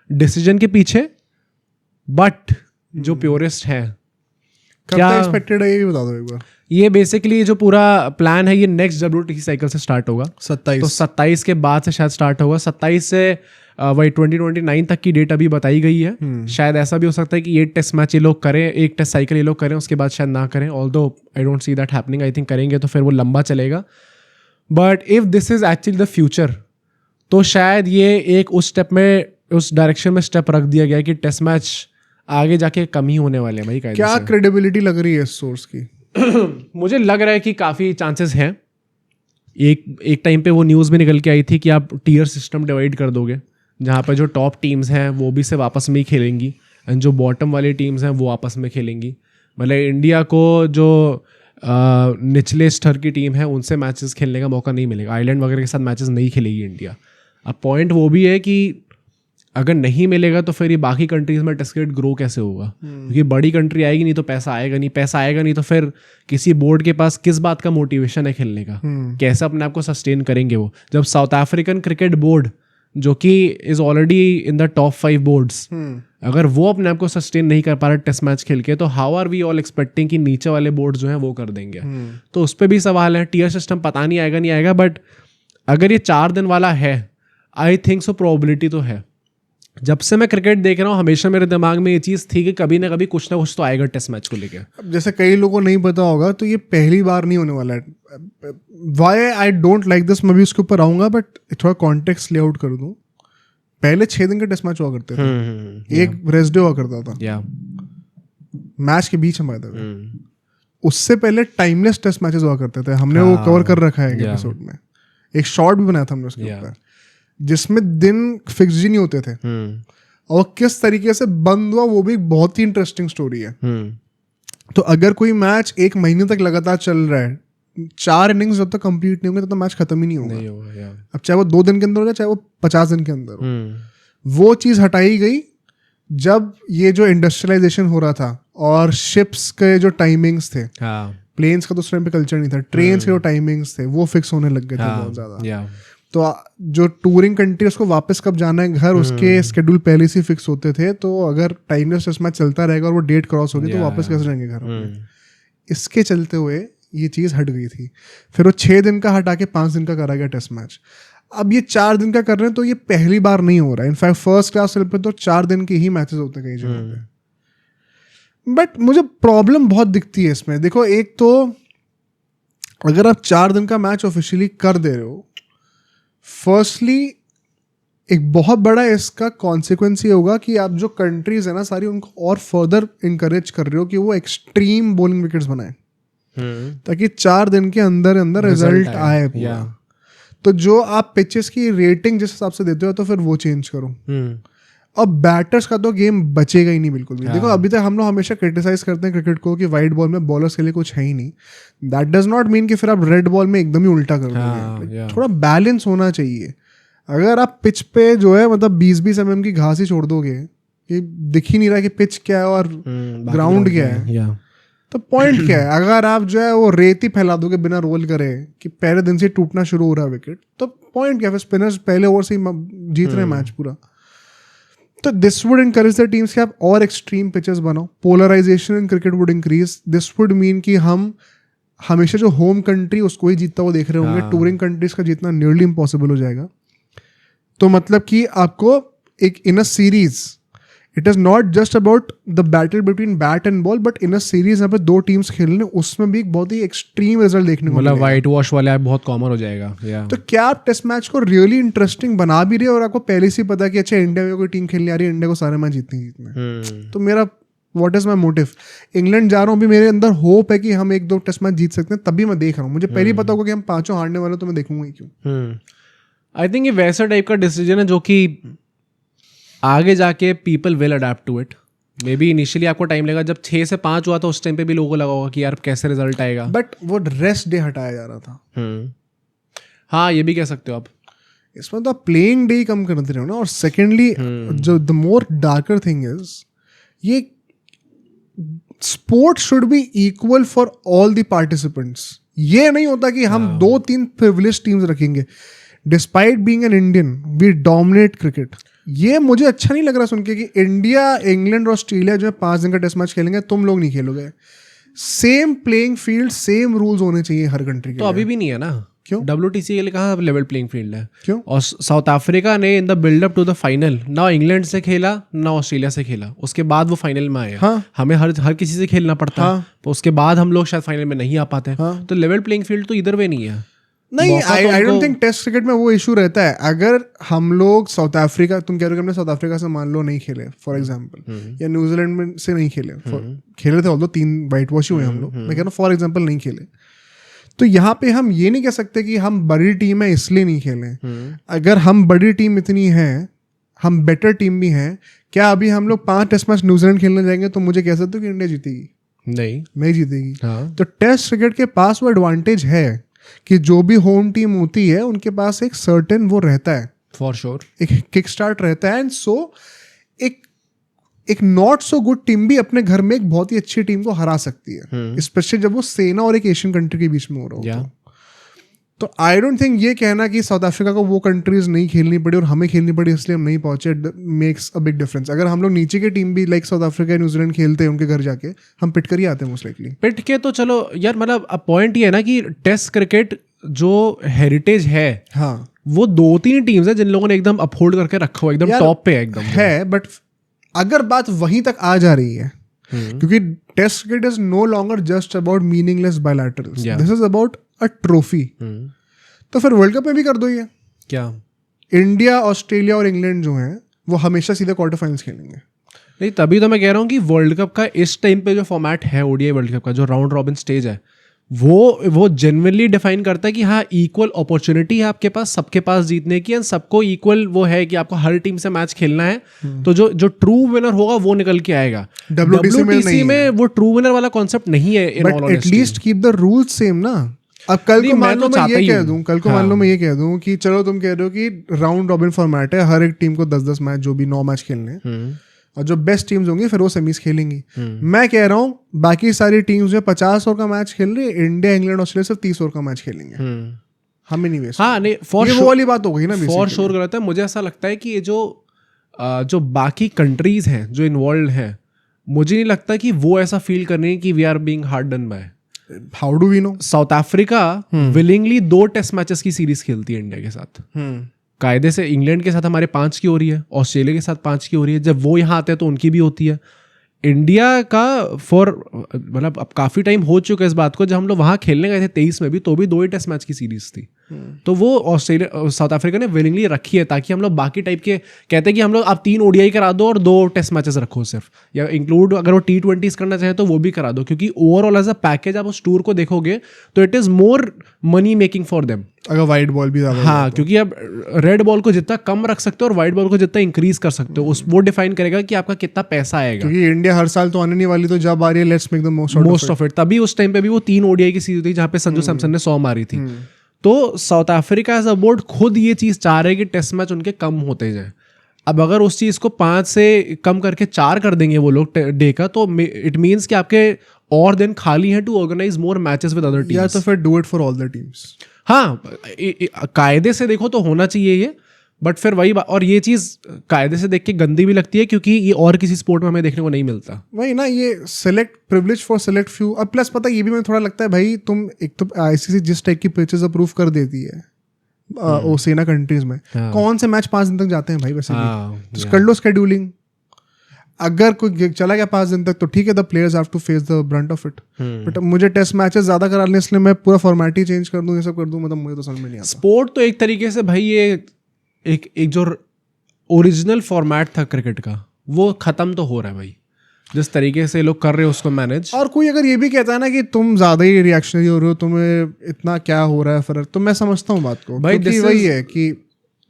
डिसीजन के पीछे. बट जो प्योरिस्ट है क्या एक्सपेक्टेड है ये भी बता दो एक बार. ये बेसिकली जो पूरा प्लान है ये नेक्स्ट WTC साइकिल से स्टार्ट होगा. 27 तो 27 के बाद से शायद स्टार्ट होगा. 27 से वही 2029 तक की डेट अभी बताई गई है. शायद ऐसा भी हो सकता है कि ये टेस्ट मैच ये लोग करें, एक टेस्ट साइकिल ये लोग करें, उसके बाद शायद ना करें. Although I don't see that happening. I think करेंगे तो फिर वो लंबा चलेगा. But if this is actually the future तो शायद ये एक उस स्टेप में उस डायरेक्शन में स्टेप रख दिया गया कि टेस्ट मैच आगे जाके कम ही होने वाले हैं भाई. क्या क्रेडिबिलिटी लग रही है इस सोर्स की? मुझे लग रहा है कि काफ़ी चांसेस हैं. एक टाइम पे वो न्यूज़ में निकल के आई थी कि आप टीयर सिस्टम डिवाइड कर दोगे जहाँ पर जो टॉप टीम्स हैं वो भी सिर्फ आपस में ही खेलेंगी एंड जो बॉटम वाली टीम्स हैं वो आपस में खेलेंगी. मतलब इंडिया को जो निचले स्तर की टीम है उनसे मैचेस खेलने का मौका नहीं मिलेगा. आइलैंड वगैरह के साथ मैचेस नहीं खेलेगी इंडिया. अब पॉइंट वो भी है कि अगर नहीं मिलेगा तो फिर ये बाकी कंट्रीज में टेस्ट क्रिकेट ग्रो कैसे होगा? क्योंकि बड़ी कंट्री आएगी नहीं तो पैसा आएगा नहीं. पैसा आएगा नहीं तो फिर किसी बोर्ड के पास किस बात का मोटिवेशन है खेलने का? कैसे अपने आप को सस्टेन करेंगे वो? जब साउथ अफ्रीकन क्रिकेट बोर्ड जो कि is already in the top 5 boards अगर वो अपने आप को सस्टेन नहीं कर पा रहा टेस्ट मैच खेल के तो how are we all expecting कि नीचे वाले बोर्ड जो हैं वो कर देंगे? तो उस पर भी सवाल है. टीयर सिस्टम पता नहीं आएगा नहीं आएगा. बट अगर ये 4 दिन वाला है आई थिंक सो प्रोबेबिलिटी तो है. जब से मैं क्रिकेट देख रहा हूँ हमेशा मेरे दिमाग में ये चीज़ थी कि कभी ना कभी कुछ ना कुछ तो आएगा टेस्ट मैच को लेके. अब जैसे कई लोगों को नहीं पता होगा तो ये पहली बार नहीं होने वाला है. Why I don't like this, मैं भी उसके ऊपर आऊँगा बट थोड़ा कॉन्टेक्स्ट ले आउट कर दूँ. पहले 6 दिन के टेस्ट मैच हुआ करते थे, एक रेस्ट डे हुआ करता था मैच के बीच में। उससे पहले टाइमलेस टेस्ट मैचेस हुआ करते थे, हमने वो कवर कर रखा है एपिसोड में, एक शॉर्ट भी बनाया था हमने उसके ऊपर, जिसमें दिन फिक्स ही नहीं होते थे और किस तरीके से बंद हुआ वो भी एक बहुत ही इंटरेस्टिंग स्टोरी है। तो अगर कोई मैच 1 महीने तक लगातार चल रहा है, 4 इनिंग्स जब तक कंप्लीट नहीं होंगे तो मैच खत्म ही नहीं होगा। अब चाहे वो 2 दिन के अंदर हो चाहे वो 50 दिन के अंदर हो। वो चीज़ हटाई गई जब ये जो इंडस्ट्रियलाइजेशन हो रहा था और शिप्स के जो टाइमिंग्स थे, प्लेन्स का तो उस टाइम पे कल्चर नहीं था, ट्रेन्स के जो टाइमिंग्स थे वो फिक्स होने लग गए थे बहुत ज़्यादा। तो जो टूरिंग कंट्री उसको वापस कब जाना है घर, उसके स्केड्यूल पहले से फिक्स होते थे। तो अगर टाइमलेस टेस्ट मैच चलता रहेगा और वो डेट क्रॉस होगी तो वापस कैसे जाएंगे घर? इसके चलते हुए ये चीज़ हट गई थी। फिर वो 6 दिन का हटा के 5 दिन का करा गया टेस्ट मैच। अब ये 4 दिन का कर रहे हैं, तो ये पहली बार नहीं हो रहा है। इनफैक्ट फर्स्ट क्लास पे तो 4 दिन के ही मैचेस होते हैं कई जगह पे। बट मुझे प्रॉब्लम बहुत दिखती है इसमें। देखो, एक तो अगर आप 4 दिन का मैच ऑफिशियली कर दे रहे हो, फर्स्टली एक बहुत बड़ा इसका कॉन्सिक्वेंस ये होगा कि आप जो कंट्रीज है ना सारी, उनको और फर्दर इंकरेज कर रहे हो कि वो एक्सट्रीम बॉलिंग विकेट्स बनाए, ताकि 4 दिन के अंदर अंदर रिजल्ट आए पूरा। तो जो आप पिचेस की रेटिंग जिस हिसाब से देते हो तो फिर वो चेंज करो। अब बैटर्स का तो गेम बचेगा ही नहीं बिल्कुल भी। देखो, अभी तक हम लोग हमेशा क्रिटिसाइज करते हैं क्रिकेट को कि वाइट बॉल में बॉलर्स के लिए कुछ है ही नहीं। दैट डज नॉट मीन कि फिर आप रेड बॉल में एकदम ही उल्टा कर दोगे। थोड़ा बैलेंस होना चाहिए। अगर आप पिच पे जो है मतलब 20-20 mm की घास ही छोड़ दोगे कि दिख ही नहीं रहा कि पिच क्या है और ग्राउंड क्या है, तो पॉइंट क्या है? अगर आप जो है वो रेत ही फैला दोगे बिना रोल करे कि पहले दिन से टूटना शुरू हो रहा है विकेट, तो पॉइंट क्या है? फिर स्पिनर्स पहले ओवर से ही जीत रहे हैं मैच पूरा। तो this would encourage the teams कि आप और एक्सट्रीम पिचेस बनाओ। Polarisation in cricket would increase. This would mean कि हम हमेशा जो होम कंट्री उसको ही जीतता हुआ देख रहे होंगे। टूरिंग कंट्रीज का जीतना नियरली इम्पॉसिबल हो जाएगा। तो मतलब कि आपको एक in a series, it is not just about the battle between bat and ball, but in a series यहाँ पे 2 टीम्स खेलने, उसमें भी एक बहुत ही एक्सट्रीम रिजल्ट देखने को मतलब व्हाइट वॉश वाला बहुत कॉमन हो जाएगा। तो क्या आप टेस्ट मैच को रियली इंटरेस्टिंग बना भी रहे हो और आपको पहले से पता है कि अच्छा इंडिया में कोई टीम खेलने आ रही है, इंडिया को सारे मैच जीतने। तो मेरा what is my motive? England जा रहा हूँ, अभी मेरे अंदर होप है कि हम 1-2 टेस्ट मैच जीत सकते हैं, तभी मैं देख रहा हूँ। मुझे पहले ही पता होगा कि हम 5 हारने वाले, तो मैं देखूंगा ही क्यों। आई थिंक ये वैसा टाइप का डिसीजन है जो कि आगे जाके people will adapt to it. Maybe initially आपको टाइम लगेगा। जब 6 से 5 हुआ था उस टाइम पे भी लोगों को लगा होगा कि यार कैसे रिजल्ट आएगा, बट वो रेस्ट डे हटाया जा रहा था। हाँ, ये भी कह सकते हो आप। इसमें तो आप प्लेइंग डे ही कम कर दे रहे हो ना। और सेकेंडली जो the more darker thing is, ये sport should be equal for all the participants. ये नहीं होता कि हम 2-3 प्रिविलेज टीम्स रखेंगे। Despite being an Indian, we dominate cricket. ये मुझे अच्छा नहीं लग रहा सुन के कि इंडिया, इंग्लैंड और ऑस्ट्रेलिया जो है 5 दिन का टेस्ट मैच खेलेंगे, तुम लोग नहीं खेलोगे। Same playing field, same rules होने चाहिए हर कंट्री के। तो अभी भी नहीं है ना। क्यों? WTC के लिए कहाँ लेवल प्लेइंग फील्ड है? क्यों? और साउथ अफ्रीका ने in the buildup to the final ना इंग्लैंड से खेला ना ऑस्ट्रेलिया से खेला, उसके बाद वो फाइनल में आए। हाँ। हमें हर किसी से खेलना पड़ता है, तो उसके बाद हम लोग शायद फाइनल में नहीं आ पाते। तो लेवल प्लेइंग फील्ड तो इधर वे नहीं है। नहीं, I don't think test cricket में वो इशू रहता है। अगर हम लोग साउथ अफ्रीका, तुम कह रहे हो कि हमने साउथ अफ्रीका से मान लो नहीं खेले फॉर एग्जांपल, या न्यूजीलैंड में से नहीं खेले, खेले थे ऑल्दो 3 वाइट वॉश हुए हम लोग, मैं कह रहा हूँ फॉर एग्जांपल नहीं खेले, तो यहाँ पे हम ये नहीं कह सकते कि हम बड़ी टीम है इसलिए नहीं खेले। अगर हम बड़ी टीम इतनी है, हम बेटर टीम भी हैं, क्या अभी हम लोग 5 टेस्ट मैच न्यूजीलैंड खेलने जाएंगे तो मुझे कह सकते हो कि इंडिया जीतेगी? नहीं जीतेगी। तो टेस्ट क्रिकेट के पास वो एडवांटेज है कि जो भी होम टीम होती है उनके पास एक सर्टेन वो रहता है, फॉर श्योर एक किक स्टार्ट रहता है। एंड सो एक नॉट सो गुड टीम भी अपने घर में एक बहुत ही अच्छी टीम को हरा सकती है, स्पेशली जब वो सेना और एक एशियन कंट्री के बीच में हो रहा हो। तो आई डोंट थिंक ये कहना कि साउथ अफ्रीका को वो कंट्रीज नहीं खेलनी पड़ी और हमें खेलनी पड़ी इसलिए हम नहीं पहुंचे मेक्स अ बिग डिफरेंस। अगर हम लोग नीचे की टीम भी लाइक साउथ अफ्रीका, न्यूजीलैंड खेलते हैं उनके घर जाके, हम पिट कर ही आते हैं मोस्ट लाइकली। पिट के तो चलो यार, मतलब अब पॉइंट ये है ना कि टेस्ट क्रिकेट जो हेरिटेज है, हाँ, वो 2-3 टीम्स है जिन लोगों ने एकदम अपहोल्ड करके रखा हुआ, एकदम टॉप पे एकदम है। बट अगर बात वहीं तक आ जा रही है, क्योंकि test cricket is no longer just about meaningless bilaterals, this is about a trophy. तो फिर वर्ल्ड कप में भी कर दो ये। क्या इंडिया, ऑस्ट्रेलिया और इंग्लैंड जो हैं वो हमेशा सीधे क्वार्टर फाइनल्स खेलेंगे। नहीं, तभी तो मैं कह रहा हूँ कि वर्ल्ड कप का इस टाइम पे जो फॉर्मेट है ओडीआई वर्ल्ड कप का, जो राउंड रॉबिन स्टेज है, वो जेन्युइनली डिफाइन करता है कि हाँ इक्वल अपॉर्चुनिटी है आपके पास, सबके पास जीतने की, एंड सबको इक्वल वो है कि आपको हर टीम से मैच खेलना है। तो जो ट्रू विनर होगा वो निकल के आएगा। WTC में वो ट्रू विनर वाला कॉन्सेप्ट नहीं है। But at least keep the rules same ना। अब कल को मान लो मैं ये कह दूं, मान लो मैं ये कह दूं कि चलो तुम कह रहे हो कि राउंड रॉबिन फॉर्मेट है, हर एक टीम को 10-10 मैच, जो भी 9 मैच खेलने हैं, और जो बेस्ट टीम्स होंगी फिर वो सेमीज खेलेंगी। मैं कह रहा हूँ बाकी सारी टीम्स जो 50 ओवर का मैच खेल रही है, इंडिया, इंग्लैंड, ऑस्ट्रेलिया सिर्फ 30 ओवर का मैच खेलेंगे। हमें नहीं वेस्ट। हाँ नहीं, वो वाली बात हो गई ना, फॉर श्योर गलत है। मुझे ऐसा लगता है कि ये जो बाकी कंट्रीज हैं जो इन्वॉल्व हैं, मुझे नहीं लगता कि वो ऐसा फील कर रही है कि we are being hard done by. How do we know? South Africa willingly 2 test matches की सीरीज खेलती है इंडिया के साथ। कायदे से इंग्लैंड के साथ हमारे 5 की हो रही है, ऑस्ट्रेलिया के साथ 5 की हो रही है। जब वो यहाँ आते हैं तो उनकी भी होती है। इंडिया का मतलब अब काफ़ी टाइम हो चुका है इस बात को, जब हम लोग वहाँ खेलने गए थे 23 में भी, तो भी 2 ही टेस्ट मैच की सीरीज थी। तो वो ऑस्ट्रेलिया, साउथ अफ्रीका ने विलिंगली रखी है, ताकि हम लोग बाकी टाइप के, कहते हैं कि हम लोग आप 3 ओडीआई करा दो और 2 टेस्ट मैचेस रखो सिर्फ, या इंक्लूड अगर वो T20s करना चाहे तो वो भी करा दो, क्योंकि ओवरऑल एज अ पैकेज आप उस टूर को देखोगे तो it is more money making for them. अगर वाइट बॉल भी हाँ, क्योंकि आप रेड बॉल को जितना कम रख सकते हो और वाइट बॉल को जितना इंक्रीज कर सकते हो, उस वो डिफाइन करेगा कि आपका कितना पैसा आएगा। क्योंकि इंडिया हर साल तो आने नहीं वाली, तो जब आ रही है let's make the most of it. तभी उस टाइम पे भी वो 3 ओडीआई की सीरीज थी जहाँ पे संजू सैमसन ने 100 मारी थी। तो South Africa as a board खुद ये चीज़ चाह रहे हैं कि टेस्ट मैच उनके कम होते जाएं। अब अगर उस चीज़ को 5 से कम करके 4 कर देंगे वो लोग डे का, तो इट मीन्स कि आपके और दिन खाली हैं to organise more matches with other teams. या तो फिर do it for all the teams. हाँ, कायदे से देखो तो होना चाहिए ये, बट फिर वही बात, और ये चीज़ कायदे से देख के गंदी भी लगती है, क्योंकि ये और किसी स्पोर्ट में हमें देखने को नहीं मिलता। वही ना, ये select privilege for select few. अब प्लस पता ये भी मुझे थोड़ा लगता है भाई, तुम एक तो आईसीसी जिस टाइप की पिचेस अप्रूव कर देती है ओसेना कंट्रीज में, कौन से मैच 5 दिन तक जाते हैं भाई? वैसे तो कर लो स्केड्यूलिंग। अगर कोई चला गया 5 दिन तक तो ठीक है, the players have to face the brunt of it. But मुझे टेस्ट मैचेस ज्यादा करा लेने, इसलिए मैं पूरा फॉर्मेट ही चेंज कर दूं, ये सब कर दूं, मतलब मुझे तो समझ में नहीं आता। स्पोर्ट तो एक तरीके से भाई ये एक जो ओरिजिनल फॉर्मेट था क्रिकेट का, वो खत्म तो हो रहा है भाई, जिस तरीके से लोग कर रहे हो उसको मैनेज। और कोई अगर ये भी कहता है ना कि तुम ज्यादा ही रिएक्शनरी हो रहे हो, तुम्हें इतना क्या हो रहा है फर्क, तो मैं समझता हूँ बात को भाई। वही है कि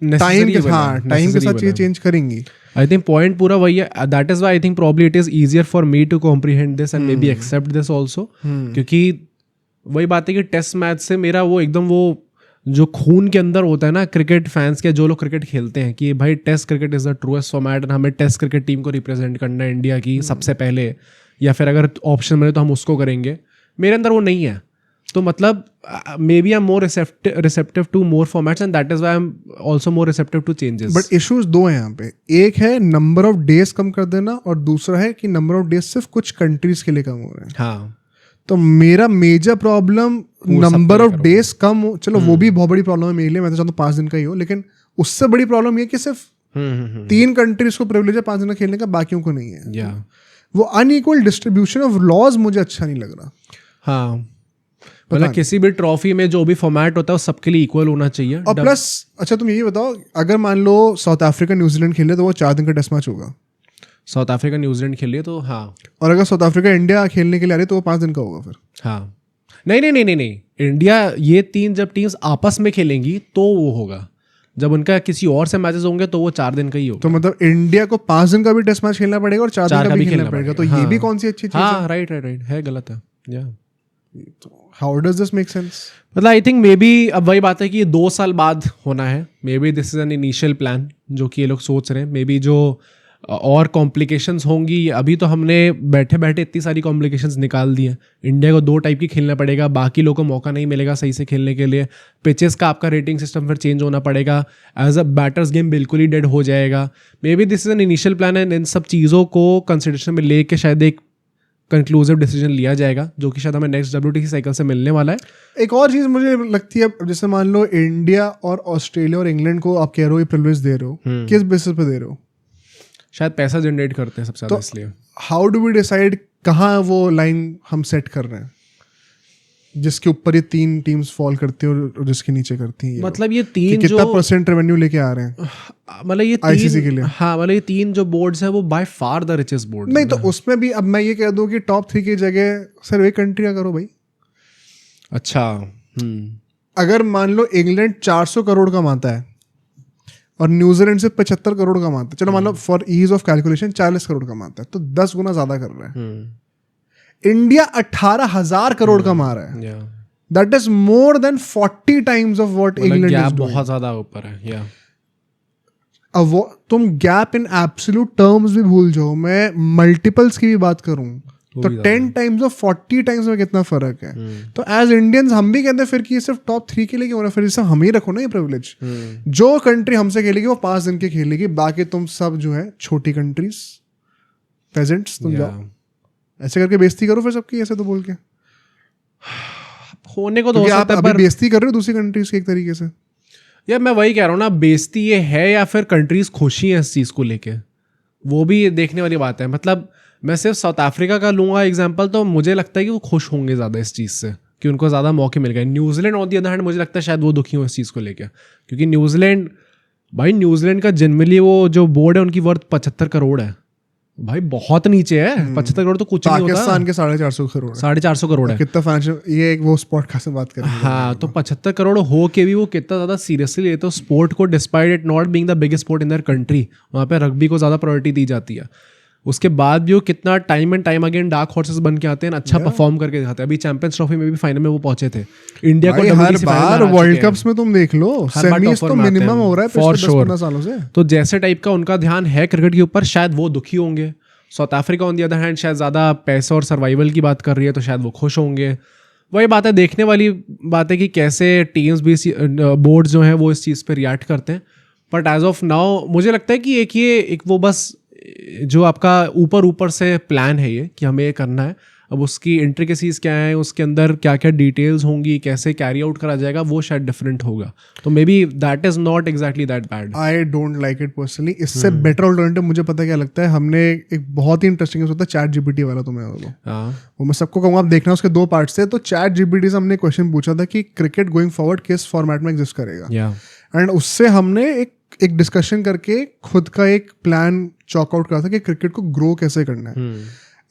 टाइम के साथ ये चेंज करेंगी। I think point पूरा वही है. That is why I think probably it is easier for me to comprehend this and maybe accept this also. क्योंकि वही बात है कि टेस्ट मैच से मेरा वो एकदम वो जो खून के अंदर होता है ना क्रिकेट फैंस के, जो लोग क्रिकेट खेलते हैं, कि भाई test cricket is the truest format, हमें टेस्ट क्रिकेट टीम को रिप्रेजेंट करना है इंडिया की सबसे पहले, या फिर अगर ऑप्शन मिले तो हम उसको करेंगे. मेरे अंदर वो नहीं है. तो मतलब maybe I am more receptive to more formats and that is why I am also more receptive to changes. But issues 2 हैं यहाँ पे. एक है नंबर ऑफ डेज कम कर देना, और दूसरा है कि नंबर ऑफ डेज सिर्फ कुछ कंट्रीज के लिए कम हो रहे हैं. हाँ, तो मेरा major problem number of days कम हो, चलो वो भी बहुत बड़ी प्रॉब्लम है मेरे लिए, मैं तो चाहता हूँ 5 दिन का ही हो, लेकिन उससे बड़ी प्रॉब्लम ये कि सिर्फ 3 कंट्रीज को प्रिविलेज है 5 दिन का खेलने का, बाकियों को नहीं है. वो अनइक्वल डिस्ट्रीब्यूशन ऑफ लॉज मुझे अच्छा नहीं लग रहा. हाँ, मतलब किसी भी ट्रॉफी में जो भी फॉर्मेट होता है वो सबके लिए इक्वल होना चाहिए. और प्लस अच्छा तुम यही बताओ, अगर मान लो साउथ अफ्रीका न्यूजीलैंड खेले तो वो 4 दिन का टेस्ट मैच होगा. साउथ अफ्रीका न्यूजीलैंड खेलिए तो हाँ. और अगर साउथ अफ्रीका इंडिया खेलने के लिए आ रही तो वो 5 दिन का होगा फिर. हाँ, नहीं, इंडिया ये 3 जब टीम्स आपस में खेलेंगी तो वो होगा. जब उनका किसी और से मैचेस होंगे तो वो 4 दिन का ही होगा. तो मतलब इंडिया को 5 दिन का भी टेस्ट मैच खेलना पड़ेगा और 4 दिन का भी खेलना पड़ेगा. तो ये भी कौन सी अच्छी चीज है? हाँ, राइट है, गलत है. या how does this make sense? मतलब आई थिंक मे बी अब वही बात है कि ये 2 साल बाद होना है. May be this is an initial plan जो कि ये लोग सोच रहे हैं. मे बी जो और कॉम्प्लिकेशंस होंगी, अभी तो हमने बैठे बैठे इतनी सारी कॉम्प्लिकेशंस निकाल दी हैं. इंडिया को 2 टाइप की खेलना पड़ेगा, बाकी लोगों को मौका नहीं मिलेगा सही से खेलने के लिए. पिचेस का आपका रेटिंग सिस्टम फिर चेंज होना पड़ेगा. एज अ बैटर्स गेम बिल्कुल ही डेड हो जाएगा. May be this is an initial plan and in सब चीज़ों को कंसिडरेशन में ले के शायद एक कंक्लूसिव डिसीजन लिया जाएगा, जो कि शायद हमें नेक्स्ट WTC साइकिल से मिलने वाला है. एक और चीज़ मुझे लगती है, जैसे मान लो इंडिया और ऑस्ट्रेलिया और इंग्लैंड को आप कह रहे हो ये प्रिविलेज दे रहे हो, किस बेसिस पे दे रहे हो? शायद पैसा जनरेट करते हैं सबसे ज़्यादा, इसलिए. हाउ डू वी डिसाइड कहाँ वो लाइन हम सेट कर रहे हैं? जिसके ऊपर ये 3 टीम्स फॉल करती है और जिसके नीचे करती हैं? मतलब ये कि 3 कितना जो परसेंट रेवेन्यू लेके आ रहे हैं मतलब ये ICC के 3 लिए? हाँ मतलब ये 3 जो बोर्ड्स है वो by far the richest board. नहीं तो उसमें भी अब मैं ये कह दूं कि टॉप 3 की जगह सिर्फ एक कंट्री का करो भाई। अच्छा अगर मान लो इंग्लैंड 400 करोड़ कमाता है और न्यूजीलैंड से 75 करोड़ कमाता है, चलो मान लो for ease of calculation 40 crore कमाता है, तो 10 गुना ज्यादा कर रहा है। इंडिया 18,000 करोड़ कमा रहा है। That is more than 40 times of what England is doing. बहुत ज्यादा ऊपर है। या अब वो तुम गैप इन एब्सोल्यूट टर्म्स भी भूल जाओ, मैं मल्टीपल्स की भी बात करूं तो 10 टाइम्स और 40 टाइम्स में कितना फर्क है। तो एज इंडियंस हम भी कहते हैं फिर कि ये सिर्फ टॉप 3 के लिए क्यों हो रहा है, फिर इसे हम ही रखो ना ये प्रिविलेज। जो कंट्री हमसे खेलेगी वो 5 दिन के खेलेगी, बाकी तुम सब जो है छोटी कंट्रीज पेजेंट्स तुम जाओ ऐसे करके बेइज्जती करो फिर सबकी, ऐसे तो बोल के होने को तो हो सकता है, पर बेइज्जती कर रहे हो दूसरी कंट्रीज की एक तरीके से। यार मैं वही कह रहा हूँ ना, बेइज्जती ये है या फिर कंट्रीज खुशी है इस चीज़ को लेके, वो भी देखने वाली बात है। मतलब मैं सिर्फ साउथ अफ्रीका का लूँगा एग्जांपल, तो मुझे लगता है कि वो खुश होंगे ज़्यादा इस चीज़ से कि उनको ज़्यादा मौके मिल गए। New Zealand on the other hand मुझे लगता है शायद वो दुखी हो इस चीज़ को लेकर, क्योंकि न्यूजीलैंड का जनरली वो जो बोर्ड है उनकी वर्थ 75 करोड़ है भाई, बहुत नीचे है। 75 करोड़ तो कुछ नहीं होता। पाकिस्तान के 450 करोड़ 450 करोड़ है। कितना फाइनेंशियल, ये एक वो स्पोर्ट का से बात करें। हाँ तो 75 करोड़ हो के भी वो कितना ज़्यादा सीरियसली लेते हो स्पोर्ट को, despite it not being the biggest sport in their country. वहाँ पे रग्बी को ज़्यादा प्रायोरिटी दी जाती है। उसके बाद भी वो कितना time and time again dark horses बन के आते हैं, अच्छा परफॉर्म करके दिखाते हैं। अभी चैंपियंस ट्रॉफी में भी फाइनल में वो पहुंचे थे। इंडिया को हर बार वर्ल्ड कप्स में तुम देख लो सेमीज तो मिनिमम हो रहा है फॉर श्योर 10-15 सालों से। तो जैसे टाइप का उनका ध्यान है क्रिकेट के ऊपर, शायद वो दुखी होंगे। South Africa on the other hand शायद ज़्यादा पैसे और सर्वाइवल की बात कर रही है, तो शायद वो खुश होंगे। वही बात है, देखने वाली बात है कि कैसे टीम्स भी बोर्ड जो हैं वो इस चीज़ पे रिएक्ट करते हैं। बट एज ऑफ नाउ मुझे लगता है कि एक वो बस जो आपका ऊपर से प्लान है ये कि हमें ये करना है, अब उसकी इंट्रिकेसीज क्या है, उसके अंदर क्या क्या डिटेल्स होंगी, कैसे कैरी आउट करा जाएगा, वो शायद डिफरेंट होगा। तो may be that is not exactly that bad. I don't like it personally. इससे बेटर ऑल्टरनेटिव मुझे पता क्या लगता है, हमने एक बहुत ही इंटरेस्टिंग होता है चैट जीपीटी वाला, तुम्हें वो मैं सबको कहूँगा आप देखना, उसके 2 पार्ट्स थे। तो चैट जीपीटी से हमने क्वेश्चन पूछा था कि क्रिकेट गोइंग फॉरवर्ड किस फॉर्मेट में एग्जिस्ट करेगा, एंड उससे हमने एक डिस्कशन करके खुद का एक प्लान चॉक आउट करा था कि क्रिकेट को ग्रो कैसे करना है।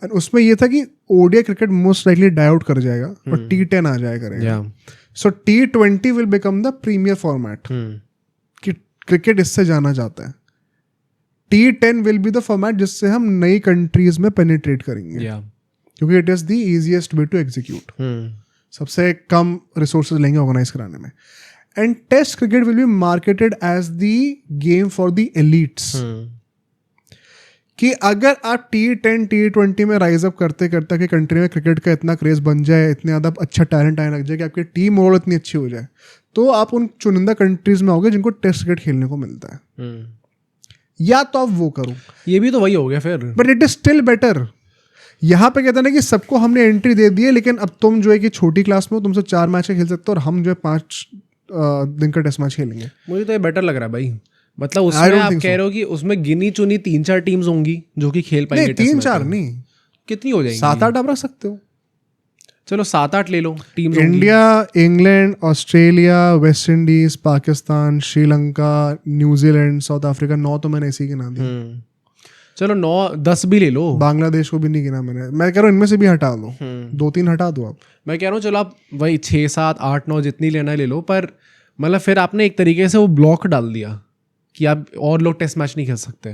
एंड उसमें ये था कि ODI cricket most likely die out कर जाएगा और T10 आ जाया करेगा। So T20 will become the premier format कि क्रिकेट इससे जाना जाता है। T10 will be the format जिससे हम नई कंट्रीज में पेनिट्रेट करेंगे, क्योंकि it is the easiest way to execute. सबसे कम रिसोर्सेज लेंगे ऑर्गेनाइज कराने में। And test cricket will be marketed as the game for the elites, कि अगर आप T10 T20 में राइज अप करते करते कि कंट्री में क्रिकेट का इतना क्रेज बन जाए, इतने ज़्यादा अच्छा टैलेंट आने लग जाए कि आपकी टीम ओवरऑल इतनी अच्छी हो जाए, तो आप उन चुनिंदा कंट्रीज में आओगे जिनको टेस्ट क्रिकेट खेलने को मिलता है। या तो आप वो करो, ये भी तो वही हो गया फिर, but it is still better. यहाँ पे कहते हैं ना कि सबको हमने एंट्री दे दी है, लेकिन अब तुम जो है कि छोटी क्लास में हो, तुमसे 4 मैच खेल सकते हो और हम जो है 5 दिन का टेस्ट मैच खेलेंगे। मुझे तो ये बेटर लग रहा है भाई। मतलब उसमें आप कह रहे हो कि उसमें गिनी चुनी 3-4 टीम्स होंगी जो कि खेल पाएंगे। 3-4 नहीं, कितनी हो जाएंगी? 7-8 आप रख सकते हो। चलो 7-8 ले लो teams. India, England, Australia, West Indies, Pakistan, Sri Lanka, New Zealand, South Africa. 9 तो मैंने इसी के नाम दिए। चलो 9-10 भी ले लो। बांग्लादेश को भी नहीं गिना मैंने। मैं कह रहा हूँ इनमें से भी हटा दो, 2-3 हटा दो आप। मैं कह रहा हूँ चलो आप वही 6, 7, 8, 9 जितनी लेना ले लो, पर मतलब फिर आपने एक तरीके से वो ब्लॉक डाल दिया कि आप और लोग टेस्ट मैच नहीं खेल सकते।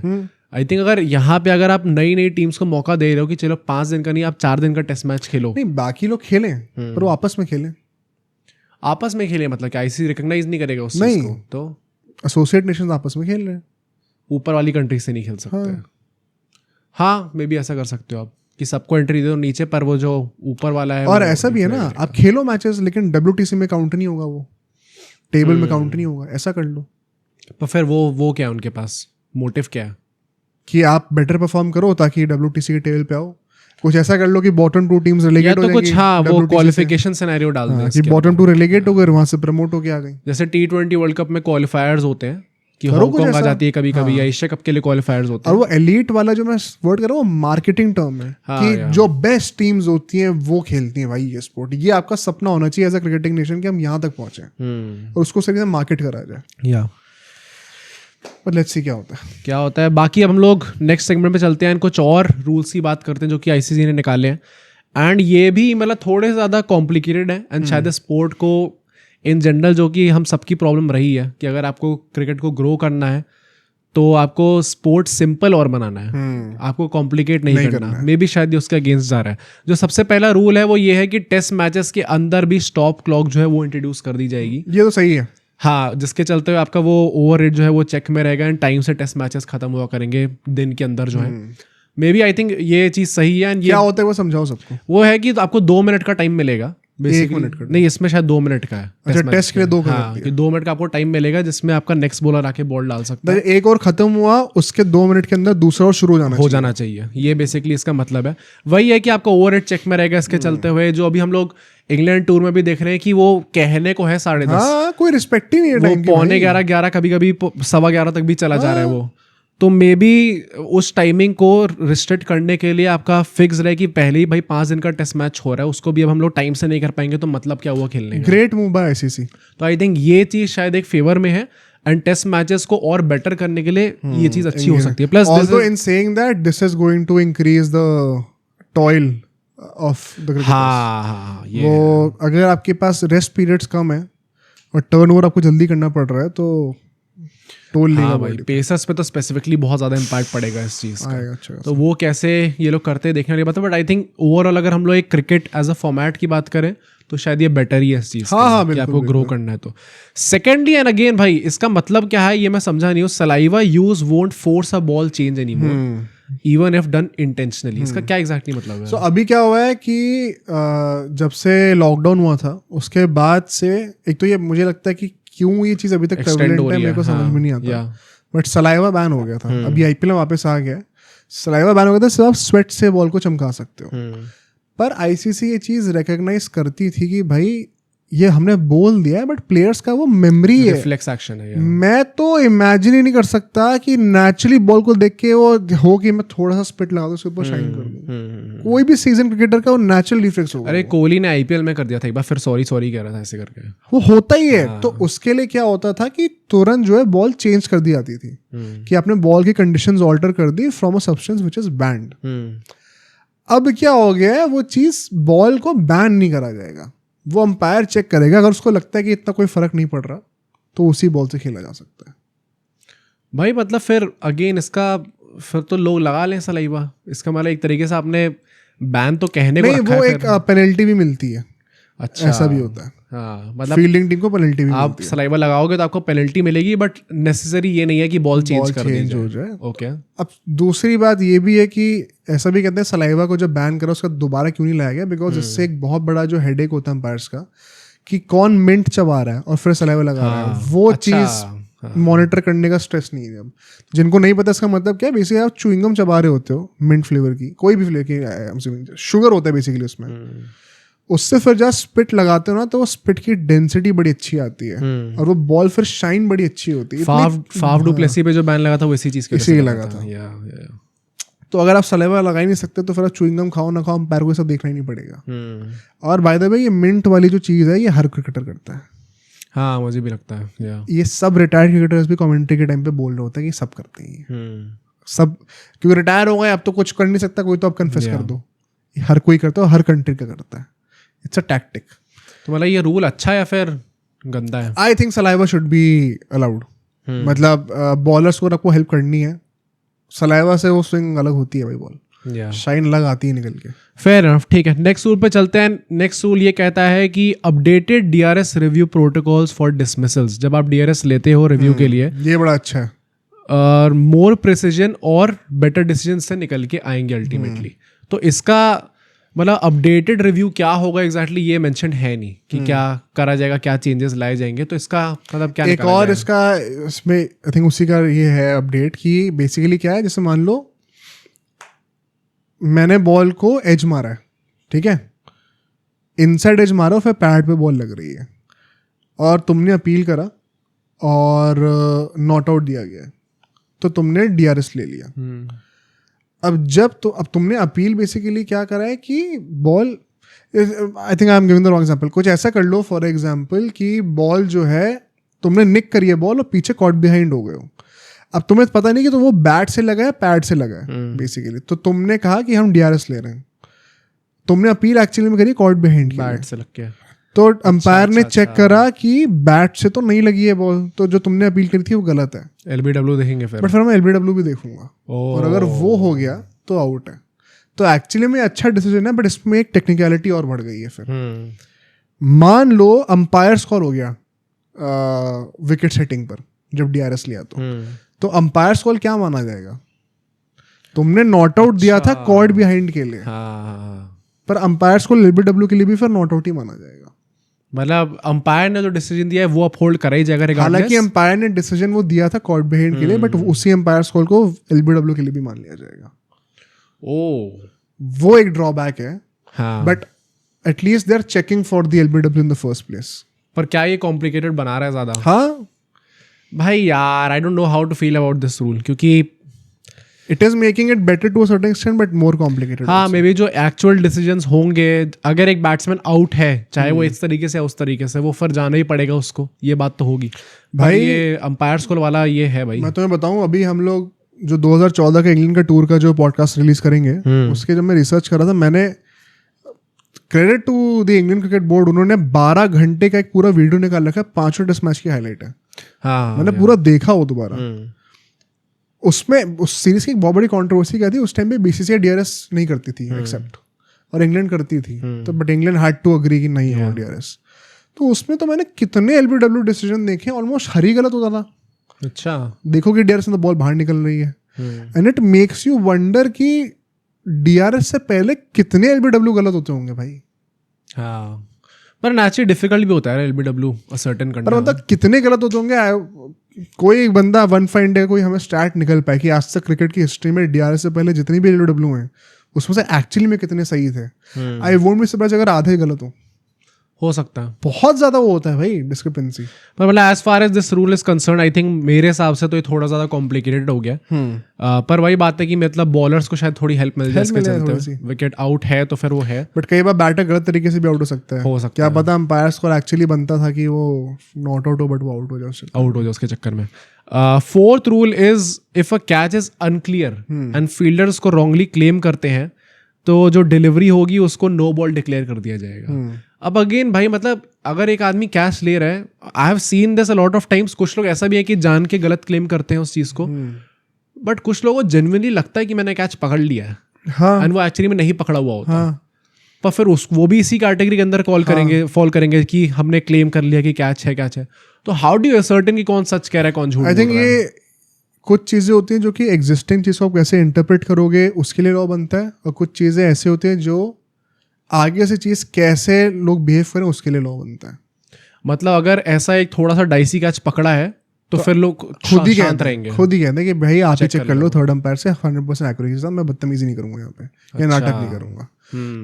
आई थिंक अगर यहाँ पे अगर आप नई टीम्स को मौका दे रहे हो कि चलो 5 दिन का नहीं, आप 4 दिन का टेस्ट मैच खेलो। नहीं, बाकी लोग खेलें पर वो आपस में खेलें। आपस में खेले मतलब कि आईसीसी रिकॉग्नाइज नहीं करेगा उस चीज को, तो एसोसिएट नेशंस आपस में खेल रहे हैं, ऊपर वाली कंट्री से नहीं खेल सकते। हाँ मे बी ऐसा कर सकते हो आप कि सबको एंट्री दे दो नीचे, पर वो जो ऊपर वाला है। और ऐसा भी है ना, आप खेलो मैचेस लेकिन WTC में काउंट नहीं होगा, वो टेबल में काउंट नहीं होगा, ऐसा कर लो। तो फिर वो क्या है उनके पास, मोटिव क्या है कि आप बेटर परफॉर्म करो ताकि WTC के टेबल पे आओ। कुछ ऐसा कर लो कि बॉटम 2 टीम्स रिलेगेट हो जाएंगी, कुछ हाँ वो क्वालिफिकेशन सिनेरियो डाल दें कि बॉटम 2 रिलेगेट हो गए, वहां से प्रमोट होके आ गई। जैसे T20 वर्ल्ड कप में क्वालिफायर्स होते हैं कि करो कुछ हांगकांग आ ऐसा। जाती है कभी कभी, हाँ। या एशिया कप के लिए क्वालिफायर्स होते और हैं। वो एलीट वाला जो मैं वर्ड कर रहा हूँ वो मार्केटिंग टर्म है हाँ, कि यार। जो बेस्ट टीम्स होती हैं वो खेलती हैं भाई ये स्पोर्ट। ये आपका सपना होना चाहिए एज अ क्रिकेटिंग नेशन कि हम यहाँ तक पहुंचे और उसको सही से मार्केट करा जाए। या पर लेट्स सी क्या होता है। क्या होता है। बाकी अब हम लोग नेक्स्ट सेगमेंट पे चलते हैं, कुछ और रूल्स की बात करते हैं जो कि आईसीसी ने निकाले हैं। एंड ये भी मतलब थोड़े से ज़्यादा कॉम्प्लिकेटेड है, एंड शायद स्पोर्ट को इन जनरल, जो कि हम सबकी प्रॉब्लम रही है कि अगर आपको क्रिकेट को ग्रो करना है तो आपको स्पोर्ट सिंपल और बनाना है, आपको कॉम्प्लिकेट नहीं करना। मे बी शायद ये उसके अगेंस्ट जा रहा है। जो सबसे पहला रूल है वो ये है कि टेस्ट मैचेस के अंदर भी स्टॉप क्लॉक जो है वो इंट्रोड्यूस कर दी जाएगी। ये तो सही है। हाँ, जिसके चलते हुए आपका वो ओवर रेट जो है वो चेक में रहेगा, एंड टाइम से टेस्ट मैचेस खत्म हुआ करेंगे दिन के अंदर जो है। मे बी आई थिंक ये चीज़ सही है। क्या होता है वो समझाओ सबको। वो है कि आपको 2 मिनट का टाइम मिलेगा। 1 मिनट का नहीं, इसमें शायद 2 मिनट का है। अच्छा, टेस्ट के लिए 2 हाँ, कि 2 मिनट का आपको टाइम मिलेगा जिसमें आपका नेक्स्ट बॉलर आके बॉल डाल सकता है। एक और खत्म हुआ उसके 2 मिनट के अंदर दूसरा और शुरू हो जाना चाहिए। ये बेसिकली इसका मतलब है। वही है कि आपका ओवर रेट चेक में रहेगा। इसके चलते हुए जो अभी हम लोग इंग्लैंड टूर में भी देख रहे हैं कि वो कहने को है 10:30, हाँ, कोई रिस्पेक्ट ही नहीं है वो टाइम की। 11:45 कभी कभी 11:15 तक भी चला जा रहा है वो। तो मे बी उस टाइमिंग को रिस्ट्रिक्ट करने के लिए आपका फिक्स रहे कि पहले ही भाई 5 दिन का टेस्ट मैच हो रहा है, उसको भी अब हम लोग टाइम से नहीं कर पाएंगे तो मतलब क्या हुआ खेलने का। Great move by ICC. तो आई थिंक ये चीज शायद एक फेवर में है, एंड टेस्ट मैचेस को और बेटर करने के लिए ये चीज अच्छी हो सकती है। Plus also in saying that this is going to increase the toil of the cricketers. हाँ, ये वो अगर आपके पास रेस्ट पीरियड्स कम है और टर्नओवर आपको जल्दी करना पड़ रहा है तो टोल लेगा भाई। पेसर्स पे तो स्पेसिफिकली बहुत ज्यादा इम्पैक्ट पड़ेगा इस चीज का। अच्छा। तो वो कैसे ये लोग करते हैं देखने वाली बात है। बट आई थिंक ओवरऑल अगर हम लोग एक क्रिकेट एज अ फॉर्मेट की बात करें तो शायद ये बेटर ही है इस चीज कि आपको ग्रो करना है तो। सेकेंडली एंड अगेन भाई, इसका मतलब क्या है ये मैं समझा नहीं हूँ। Saliva use won't force a ball change anymore even if done intentionally. इसका क्या एग्जैक्टली मतलब है? सो अभी क्या हुआ है कि जब से लॉकडाउन हुआ था उसके बाद से एक तो ये मुझे लगता है कि क्यों ये चीज़ अभी तक प्रेवलेंट है मेरे को समझ में नहीं आता। बट सलाइवा बैन हो गया था, अभी आईपीएल में वापस आ गया। सलाइवा बैन हो गया था, सिर्फ आप स्वेट से बॉल को चमका सकते हो। पर आईसीसी ये चीज़ रिकॉग्नाइज करती थी कि भाई ये हमने बोल दिया है बट प्लेयर्स का वो मेमोरी है, रिफ्लेक्स एक्शन है। मैं तो इमेजिन ही नहीं कर सकता कि नेचुरली बॉल को देख के वो हो कि मैं थोड़ा सा स्पिट लगा दूं उसके ऊपर शाइन कर दूं। कोई भी सीजन क्रिकेटर का वो नेचुरल रिफ्लेक्स होगा। अरे कोहली ने आईपीएल में कर दिया था एक बार, फिर सॉरी कह रहा था ऐसे करके। वो होता ही है। तो उसके लिए क्या होता था कि तुरंत जो है बॉल चेंज कर दी जाती थी कि आपने बॉल की कंडीशंस ऑल्टर कर दी from a substance which is banned. अब क्या हो गया है, वो चीज बॉल को बैन नहीं करा जाएगा, वो अंपायर चेक करेगा। अगर उसको लगता है कि इतना कोई फर्क नहीं पड़ रहा तो उसी बॉल से खेला जा सकता है। भाई मतलब फिर अगेन इसका फिर तो लोग लगा लें सलाइवा। इसका मतलब एक तरीके से आपने बैन तो कहने को रखा है, वो एक पेनल्टी भी मिलती है। अच्छा, ऐसा भी होता है। हाँ, मतलब फील्डिंग टीम को पेनल्टी भी आप मिलती है। सलाइवा लगाओगे तो आपको पेनल्टी मिलेगी, बट नेसेसरी ये नहीं है कि बॉल चेंज कर दी हो जाए। ओके। अब दूसरी बात ये भी है कि ऐसा भी कहते हैं सलाइवा को जब बैन करा उसका दोबारा क्यों नहीं लाया गया, बिकॉज इससे एक बहुत बड़ा जो हेडेक होता है अंपायर्स का कि कौन मिंट चबा रहा है और फिर सलाइवा लगा रहा है, वो चीज मॉनिटर करने का स्ट्रेस नहीं है। अब जिनको नहीं पता इसका मतलब क्या है, बेसिकली आप च्युइंगम चबा रहे होते हो मिंट फ्लेवर की, कोई भी फ्लेवर की, शुगर होता है बेसिकली उसमें, उससे फिर जब स्पिट लगाते हो ना तो वो स्पिट की डेंसिटी बड़ी अच्छी आती है और वो बॉल फिर शाइन बड़ी अच्छी होती है। फाफ डू प्लेसी पे जो बैन लगा था वो इसी चीज के इसी लगा था। तो अगर आप सलाइवा लगा ही नहीं सकते तो फिर आप च्युइंगम खाओ ना खाओ, अंपायर को सब देखना ही नहीं पड़ेगा। और बाय द वे ये मिंट वाली जो चीज़ है ये हर क्रिकेटर करता है। हाँ, मुझे भी लगता है। ये सब रिटायर्ड क्रिकेटर्स भी कमेंट्री के टाइम पे बोल रहे होते हैं कि सब करते हैं सब, क्योंकि रिटायर हो गए अब तो कुछ कर नहीं सकता कोई, तो आप कन्फेस कर दो। हर कोई करता है, हर कंट्री का करता है। It's a tactic. तो मतलब ये रूल अच्छा है या फिर गंदा है? I think saliva should be allowed. मतलब बॉलर्स को आपको हेल्प करनी है, सलाइवा से वो स्विंग अलग होती है भाई, बॉल शाइन अलग आती है निकल के। फेयर इनफ, ठीक है। नेक्स्ट रूल पे चलते हैं। नेक्स्ट रूल ये कहता है कि updated DRS review protocols for dismissals. जब आप डीआरएस लेते हो रिव्यू के लिए, ये बड़ा अच्छा है, और मोर प्रिसीजन और बेटर डिसीजन से निकल के आएंगे अल्टीमेटली। तो इसका मतलब अपडेटेड रिव्यू क्या होगा एग्जैक्टली ये मेंशन है नहीं कि क्या करा जाएगा, क्या चेंजेस लाए जाएंगे। तो इसका मतलब क्या एक और इसका इसमें आई थिंक उसी का ये है अपडेट कि बेसिकली क्या है, जैसे मान लो मैंने बॉल को एज मारा है, ठीक है, इनसाइड एज मारा, फिर पैड पे बॉल लग रही है और तुमने अपील करा और नॉट आउट दिया गया है, तो तुमने DRS ले लिया। अब तुमने अपील बेसिकली क्या करा है कि ball, I think I am giving the wrong example, कुछ ऐसा कर लो फॉर एग्जांपल कि बॉल जो है तुमने निक करी है बॉल और पीछे कॉट बिहाइंड हो गए हो। अब तुम्हें पता नहीं कि तो वो बैट से लगा है पैड से लगा है बेसिकली, तो तुमने कहा कि हम DRS ले रहे हैं, तुमने अपील एक्चुअली में करी कॉट बिहाइंड की, बैट से लग के, तो अंपायर ने चेक करा कि बैट से तो नहीं लगी है बॉल, तो जो तुमने अपील करी थी वो गलत है। LBW देखेंगे फिर, बट फिर मैं LBW भी देखूंगा, और अगर वो हो गया तो आउट है। तो एक्चुअली में अच्छा डिसीजन है, बट इसमें एक टेक्निकलिटी और बढ़ गई है। फिर मान लो अंपायर्स कॉल हो गया विकेट सेटिंग पर जब DRS लिया, तो अंपायर्स कॉल क्या माना जाएगा? तुमने नॉट आउट दिया था कॉर्ड बिहाइंड के लिए, पर अंपायर्स को LBW के लिए भी फिर नॉट आउट ही माना जाएगा। मतलब अंपायर ने जो डिसीजन दिया है वो अपहोल्ड करा ही जाएगा रिगार्डलेस। हालांकि अंपायर ने डिसीजन वो दिया था कॉर्ड बिहाइंड के लिए, बट उसी अंपायर्स कॉल को LBW के लिए भी मान लिया जाएगा। वो एक ड्रॉबैक है, but at least they are checking for the LBW in the first place. पर क्या ये कॉम्प्लिकेटेड बना रहा है ज्यादा? हाँ भाई यार, I don't know how to feel about this rule, क्योंकि it is making it better to a certain extent but more complicated. हाँ, मे बी जो एक्चुअल डिसीजंस होंगे, अगर एक बैट्समैन आउट है, चाहे वो इस तरीके से उस तरीके से, वो फिर जाना ही पड़ेगा उसको, ये बात तो होगी भाई। ये अंपायर्स कॉल वाला ये है भाई। मैं तुम्हें बताऊं, अभी हम लोग जो 2014 का इंग्लैंड का टूर का जो पॉडकास्ट रिलीज करेंगे, उसके जब मैं रिसर्च कर रहा था, मैंने credit to the Indian cricket board, उन्होंने 12 घंटे का एक पूरा वीडियो निकाल रखा है, 5 टेस्ट मैच की हाईलाइट है। मैंने पूरा देखा वो दोबारा। उसमें उस सीरीज की एक बहुत बड़ी कंट्रोवर्सी क्या थी, उस टाइम पे BCCI DRS नहीं करती थी एक्सेप्ट, और इंग्लैंड करती थी, तो but England had to agree कि नहीं है DRS। तो उसमें तो मैंने कितने LBW डिसीजन देखे, ऑलमोस्ट हर ही गलत होता था। अच्छा, देखो कि DRS में तो बॉल बाहर निकल रही है, and it makes you wonder कि DRS से पहले कितने LBW गलत होते होंगे भाई। हाँ, पर नेचुरली डिफिकल्ट भी होता है LBW अ सर्टेन पर मतलब कितने गलत होते होंगे। कोई बंदा वन फाइंड है, कोई हमें स्टैट निकल पाए कि आज तक क्रिकेट की हिस्ट्री में DRS से पहले जितनी भी LBW हैं उसमें से एक्चुअली में कितने सही थे। आई वोंट बी सरप्राइज्ड अगर आधे गलत हो सकता है। बहुत ज्यादा वो होता है भाई डिस्क्रिपेंसी। पर मतलब as far as this rule is concern, I think मेरे हिसाब से तो ये थोड़ा ज्यादा कॉम्प्लिकेटेड हो गया। पर वही बात है कि मतलब बॉलर्स को शायद थोड़ी हेल्प मिल जाए इसके चलते। विकेट आउट है तो फिर वो है, बट कई बार बैटर गलत तरीके से भी आउट हो सकता है। क्या पता अंपायर्स को एक्चुअली बनता था कि वो नॉट आउट हो, बट वो आउट हो जाए उसके चक्कर में। Fourth rule is if a catch is unclear and fielders को रॉन्गली क्लेम करते हैं, तो जो डिलीवरी होगी उसको नो बॉल डिक्लेयर कर दिया जाएगा। अब अगेन भाई, मतलब अगर एक आदमी कैच ले रहा है, I have seen this a lot of times. कुछ लोग ऐसा भी है कि जान के गलत क्लेम करते हैं उस चीज को, बट कुछ लोगों को जेन्युइनली लगता है कि मैंने कैच पकड़ लिया है, एंड वो एक्चुअली में नहीं पकड़ा हुआ होता। पर फिर वो भी इसी कैटेगरी के अंदर फॉल करेंगे कि हमने क्लेम कर लिया कि कैच है। तो हाउ डू यू सर्टेन कि कौन सच कह रहा है कौन झूठ? आई थिंक ये कुछ चीज़ें होती हैं जो कि एग्जिस्टिंग चीज़ को आप कैसे इंटरप्रेट करोगे उसके लिए लॉ बनता है, और कुछ चीज़ें ऐसे होती हैं जो आगे से चीज़ कैसे लोग बिहेव करें उसके लिए लॉ बनता है। मतलब अगर ऐसा एक थोड़ा सा डाइसी कैच पकड़ा है तो फिर लोग खुद ही कहते हैं कि भाई आप ही चेक कर लो थर्ड अंपायर से 100% एक्यूरेसी के साथ, मैं बदतमीजी नहीं करूंगा यहाँ पे, या नाटक नहीं करूंगा।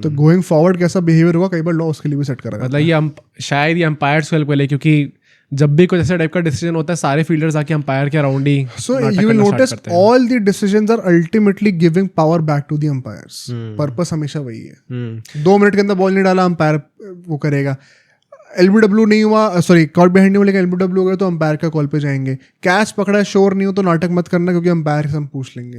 तो गोइंग फॉरवर्ड कैसा बिहेवियर होगा, कई बार लॉ उसके लिए भी सेट करा। मतलब ये शायद ये अंपायर्स को हेल्प करे, क्योंकि जब भी कुछ ऐसा टाइप का डिसीजन होता है सारे फील्डर्स आके अंपायर के अराउंड ही so you will notice all the decisions are ultimately giving power back to the umpires. Purpose हमेशा वही है। 2 मिनट के अंदर बॉल नहीं डाला, अंपायर वो करेगा। LBW नहीं हुआ, सॉरी कॉल बिहाइंड नहीं हुआ, लेकिन LBW हो गया तो अंपायर का कॉल पे जाएंगे। कैच पकड़ा श्योर नहीं हो तो नाटक मत करना, क्योंकि अंपायर से हम पूछ लेंगे।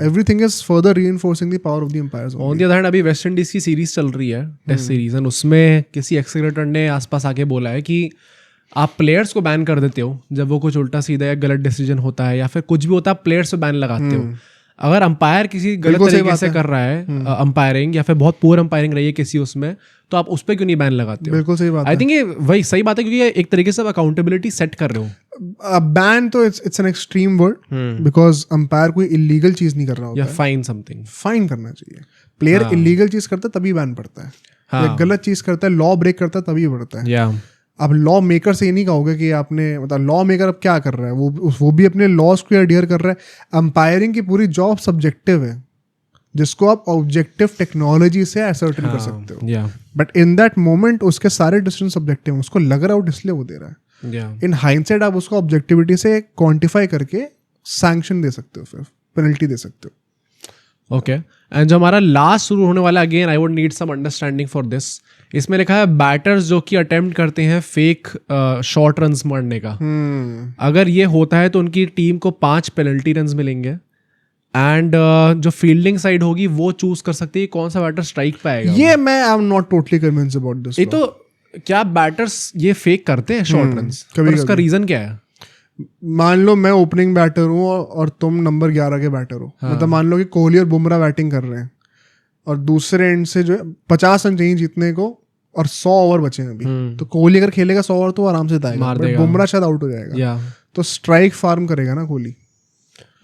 Everything is further reinforcing the power of the umpires. On the other hand, अभी वेस्ट इंडीज की सीरीज चल रही है, टेस्ट सीरीज, एंड उसमें किसी एक्सक्रेटर ने आसपास आके बोला है कि आप प्लेयर्स को बैन कर देते हो जब वो कुछ उल्टा सीधा या गलत डिसीजन होता है, या फिर कुछ भी होता है प्लेयर्स पे बैन लगाते हो। अगर अंपायर किसी गलत तरीके से कर रहा है अंपायरिंग, या फिर बहुत पुअर अंपायरिंग रही है किसी उसमें, तो आप उस पर क्यों नहीं बैन लगाते हो? बिल्कुल सही बात है। आई थिंक ये वही सही बात है, क्योंकि एक तरीके से आप अकाउंटेबिलिटी सेट कर रहे हो। बैन तो it's an extreme word, because umpire कोई इलीगल चीज नहीं कर रहा होता या फाइन समथिंग, फाइन करना चाहिए। प्लेयर इलीगल चीज करता है तभी बैन पड़ता है, या गलत चीज करता है, लॉ ब्रेक करता है तभी पड़ता है। अब लॉ मेकर से ये नहीं कहोगे कि आपने, मतलब लॉ मेकर अब क्या कर रहा है, वो भी अपने लॉज को एडहियर कर रहा है। अंपायरिंग की पूरी जॉब सब्जेक्टिव है, जिसको आप ऑब्जेक्टिव टेक्नोलॉजी से असर्टेन कर सकते हो, बट इन दैट मोमेंट उसके सारे डिसीजन सब्जेक्टिव हैं। उसको लग रहा है इसलिए वो दे रहा है। Yeah. इन हाइंडसाइट आप उसको ऑब्जेक्टिविटी से क्वांटिफाई करके सैंक्शन दे सकते हो, फिर पेनल्टी दे सकते हो. ओके, एंड जो हमारा लास्ट शुरू होने वाला, again I would need some understanding for this. इसमें लिखा है बैटर्स जो कि अटेम्प्ट करते हैं फेक शॉर्ट रन्स मारने का. अगर ये होता है तो उनकी टीम को 5 पेनल्टी रन्स मिलेंगे. एंड जो फील्डिंग साइड होगी वो चूज कर सकती है कौन सा बैटर स्ट्राइक पे आएगा. ये मैं आई am not totally convinced about this. ये तो क्या बैटर्स ये फेक करते हैं शॉर्ट रन्स? कभी उसका रीजन क्या है? मान लो मैं ओपनिंग बैटर हूँ और तुम नंबर 11 के बैटर हो. मतलब मान लो कि कोहली और बुमराह बैटिंग कर रहे हैं और दूसरे एंड से जो है 50 रन चाहिए जीतने को और 100 ओवर बचे हैं अभी. तो कोहली अगर खेलेगा 100 ओवर तो आराम से जाएगा, बट बुमराह शायद आउट हो जाएगा. तो स्ट्राइक फार्म करेगा ना कोहली.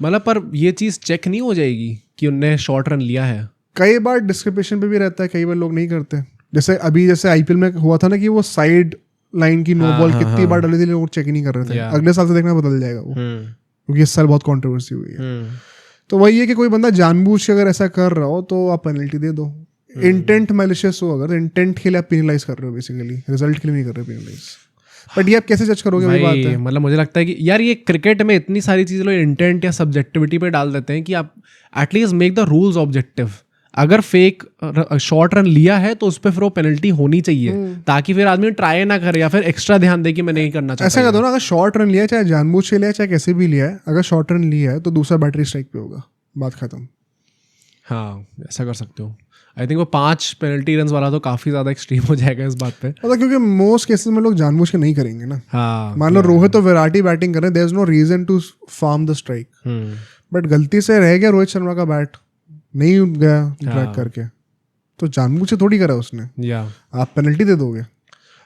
मतलब पर ये चीज चेक नहीं हो जाएगी कि उनने शॉर्ट रन लिया है? कई बार डिस्क्रिप्शन पे भी रहता है, कई बार लोग नहीं करते. जैसे आईपीएल में हुआ था ना कि वो साइड लाइन की नो बॉल कितनी बार डाली थी, लोग चेक नहीं कर रहे थे. अगले साल से देखना बदल जाएगा वो, क्योंकि इस साल बहुत कंट्रोवर्सी हुई है. तो वही है कि कोई बंदा जानबूझ के अगर ऐसा कर रहा हो तो आप पेनल्टी दे दो. इंटेंट मैलिशियस हो अगर, इंटेंट के लिए आप पेनलाइज कर रहे हो, बेसिकली रिजल्ट के लिए नहीं कर रहे पेनलाइज. बट ये आप कैसे जज करोगे, वही बात है. मतलब मुझे लगता है कि यार ये क्रिकेट में इतनी सारी चीजें लोग इंटेंट या सब्जेक्टिविटी पे डाल देते हैं कि आप at least make the rules objective. अगर फेक शॉर्ट रन लिया है तो उस पर फिर वो पेनल्टी होनी चाहिए, ताकि फिर आदमी ट्राई ना करे या फिर एक्स्ट्रा ध्यान दे कि मैं नहीं करना चाहता. ऐसा कर दो ना, अगर शॉर्ट रन लिया है, चाहे जानबूझ के लिया, चाहे कैसे भी लिया है, अगर शॉर्ट रन लिया है तो दूसरा बैटरी स्ट्राइक पे होगा, बात खत्म. हाँ, ऐसा कर सकते हो. आई थिंक वो 5 पेनल्टी रन वाला तो काफी ज्यादा एक्सट्रीम हो जाएगा इस बात पे. मतलब क्योंकि मोस्ट केसेस में लोग जानबूझ के नहीं करेंगे ना. हाँ, मान लो रोहित और विराट ही बैटिंग कर रहे हैं, there is no reason to farm the strike. But गलती से रह गया रोहित शर्मा का बैट, नहीं गया ड्रैग करके, तो जानबूझ से थोड़ी करा उसने. आप पेनल्टी दे दोगे.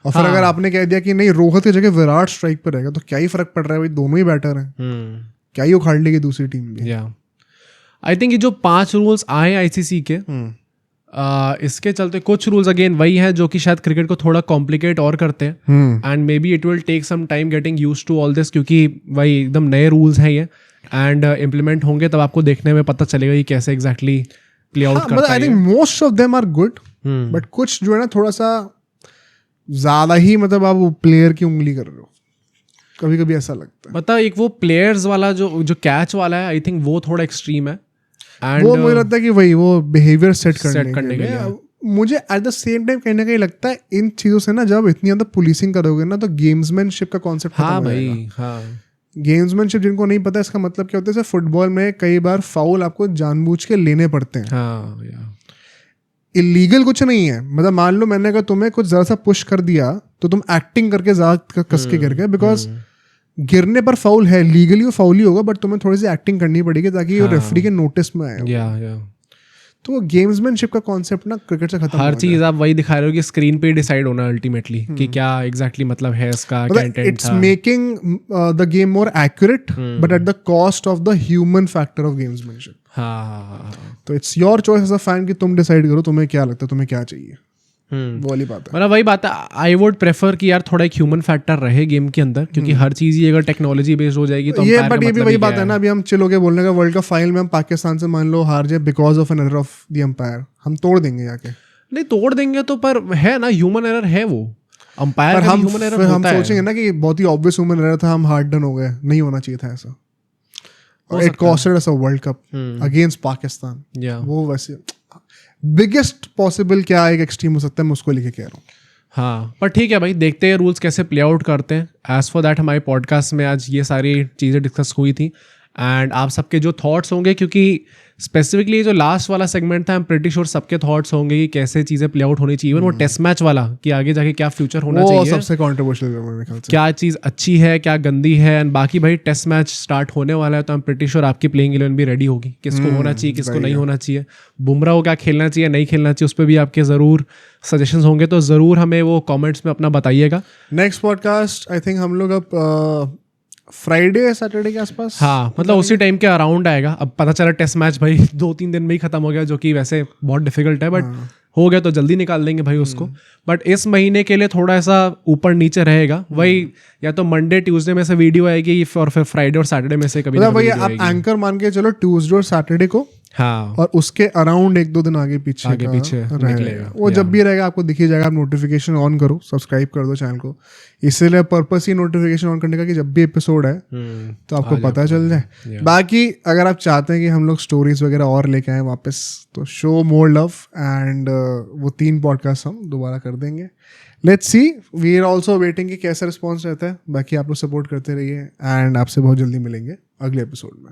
और फिर अगर आपने कह दिया कि नहीं रोहित की जगह विराट स्ट्राइक पर रहेगा, तो क्या ही फर्क पड़ रहा है भाई, दोनों ही बैटर हैं. क्या ही उखाड़ लेगी दूसरी टीम भी. आई थिंक ये जो 5 रूल्स आए आईसीसी के, इसके चलते कुछ रूल्स अगेन वही हैं जो कि शायद क्रिकेट को थोड़ा कॉम्प्लिकेट और करते हैं. And maybe it will take some time getting used to all this, क्योंकि वही एकदम नए रूल्स हैं ये. एंड इम्प्लीमेंट होंगे तब आपको देखने में पता चलेगा कि कैसे एग्जैक्टली प्ले आउट करता है. I think most of them are good, but कुछ जो है ना थोड़ा सा ज्यादा ही, मतलब आप प्लेयर की उंगली कर रहे हो, कभी कभी ऐसा लगता है. मतलब एक वो प्लेयर्स वाला जो कैच वाला है, आई थिंक वो थोड़ा एक्सट्रीम है. And, वो मुझे लगता है कि वही वो बिहेवियर सेट करने के लिए. मुझे एट द सेम टाइम कहीं ना कहीं लगता है इन चीजों से ना, जब इतनी ज्यादा पुलिसिंग करोगे ना, तो गेम्समैनशिप का कॉन्सेप्ट खत्म हो जाएगा. गेम्समैनशिप जिनको नहीं पता इसका मतलब क्या होता है, जैसे फुटबॉल में कई बार फाउल आपको जानबूझ के लेने पड़ते हैं. इलीगल कुछ नहीं है. मतलब मान लो मैंने अगर तुम्हें कुछ जरा सा पुश कर दिया तो तुम एक्टिंग करके ज्यादा कस के गिर गए, बिकॉज गिरने पर फाउल है, लीगली वो फाउल ही होगा, बट तुम्हें थोड़ी सी एक्टिंग करनी पड़ेगी ताकि वो रेफरी के नोटिस में आए. तो गेम्समैनशिप का कॉन्सेप्ट ना क्रिकेट से खत्म. हर चीज आप वही दिखा रहे हो कि स्क्रीन पे डिसाइड होना अल्टीमेटली कि क्या एग्जैक्टली मतलब है इसका, क्या इंटेंट था. It's making the game more accurate, but at the cost of the human factor of gamesmanship. तो it's your choice as a fan कि तुम डिसाइड करो तुम्हें क्या लगता है, तुम्हें क्या चाहिए. वो वाली बात है. मतलब वही बात है, आई वुड प्रेफर कि यार थोड़ा एक ह्यूमन फैक्टर रहे गेम के अंदर, क्योंकि हर चीज ही अगर टेक्नोलॉजी बेस्ड हो जाएगी तो ये, बट ये भी वही बात है ना, अभी हम चिल के बोलने का, वर्ल्ड कप फाइनल में हम पाकिस्तान से मान लो हार जाए because of an error of the umpire, हम तोड़ देंगे जाके. नहीं तोड़ देंगे तो, पर है ना ह्यूमन एरर है वो अंपायर. हम सोचेंगे ना कि बहुत ही ऑब्वियस ह्यूमन एरर था, हम हार्ड डन हो गए, नहीं होना चाहिए था ऐसा. It costed us a world cup against Pakistan. वो वैसे बिगेस्ट पॉसिबल क्या एक एक्सट्रीम हो सकता है, मैं उसको लेके कह रहा हूँ. हाँ, पर ठीक है भाई, देखते हैं रूल्स कैसे प्ले आउट करते हैं. एज फॉर दैट हमारे पॉडकास्ट में आज ये सारी चीज़ें डिस्कस हुई थी. एंड आप सबके जो थॉट्स होंगे, क्योंकि स्पेसिफिकली जो लास्ट वाला सेगमेंट था, आई एम प्रीटी श्योर सबके थॉट्स होंगे कि कैसे चीज़ें प्ले आउट होनी चाहिए. इवन वो टेस्ट मैच वाला कि आगे जाके क्या फ्यूचर होना चाहिए, सबसे कंट्रोवर्शियल है मेरे ख्याल से. क्या चीज़ अच्छी है, क्या गंदी है. एंड बाकी भाई टेस्ट मैच स्टार्ट होने वाला है, तो आई एम प्रीटी श्योर आपकी प्लेइंग 11 भी रेडी होगी, किसको होना चाहिए, किसको नहीं होना चाहिए, बुमराह को क्या खेलना चाहिए, नहीं खेलना चाहिए, उस पर भी आपके ज़रूर सजेशंस होंगे. तो ज़रूर हमें वो कॉमेंट्स में अपना बताइएगा. नेक्स्ट पॉडकास्ट आई थिंक हम लोग अब फ्राइडे सैटरडे के आसपास, हाँ मतलब उसी टाइम के अराउंड आएगा. अब पता चला टेस्ट मैच भाई 2-3 दिन में ही खत्म हो गया, जो कि वैसे बहुत डिफिकल्ट है, बट हो गया तो जल्दी निकाल देंगे भाई उसको. बट इस महीने के लिए थोड़ा सा ऊपर नीचे रहेगा. वही या तो मंडे ट्यूसडे में से वीडियो आएगी और फिर फ्राइडे और सैटरडे में से कभी मतलब वही आप एंकर मान के चलो ट्यूसडे और सैटरडे को हाँ और उसके अराउंड 1-2 दिन आगे पीछे निकलेगा रहेगा। वो जब भी रहेगा आपको दिख ही जाएगा। आप नोटिफिकेशन ऑन करो, सब्सक्राइब कर दो चैनल को। इसीलिए पर्पस ही नोटिफिकेशन ऑन करने का कि जब भी एपिसोड है तो आपको पता चल जाए। बाकी अगर आप चाहते हैं कि हम लोग स्टोरीज वगैरह और लेके आए वापस, तो शो मोर लव एंड वो 3 पॉडकास्ट हम दोबारा कर देंगे। Let's see, we are also waiting कि कैसा रिस्पॉन्स रहता है। बाकी आप लोग सपोर्ट करते रहिए एंड आपसे बहुत जल्दी मिलेंगे अगले एपिसोड में।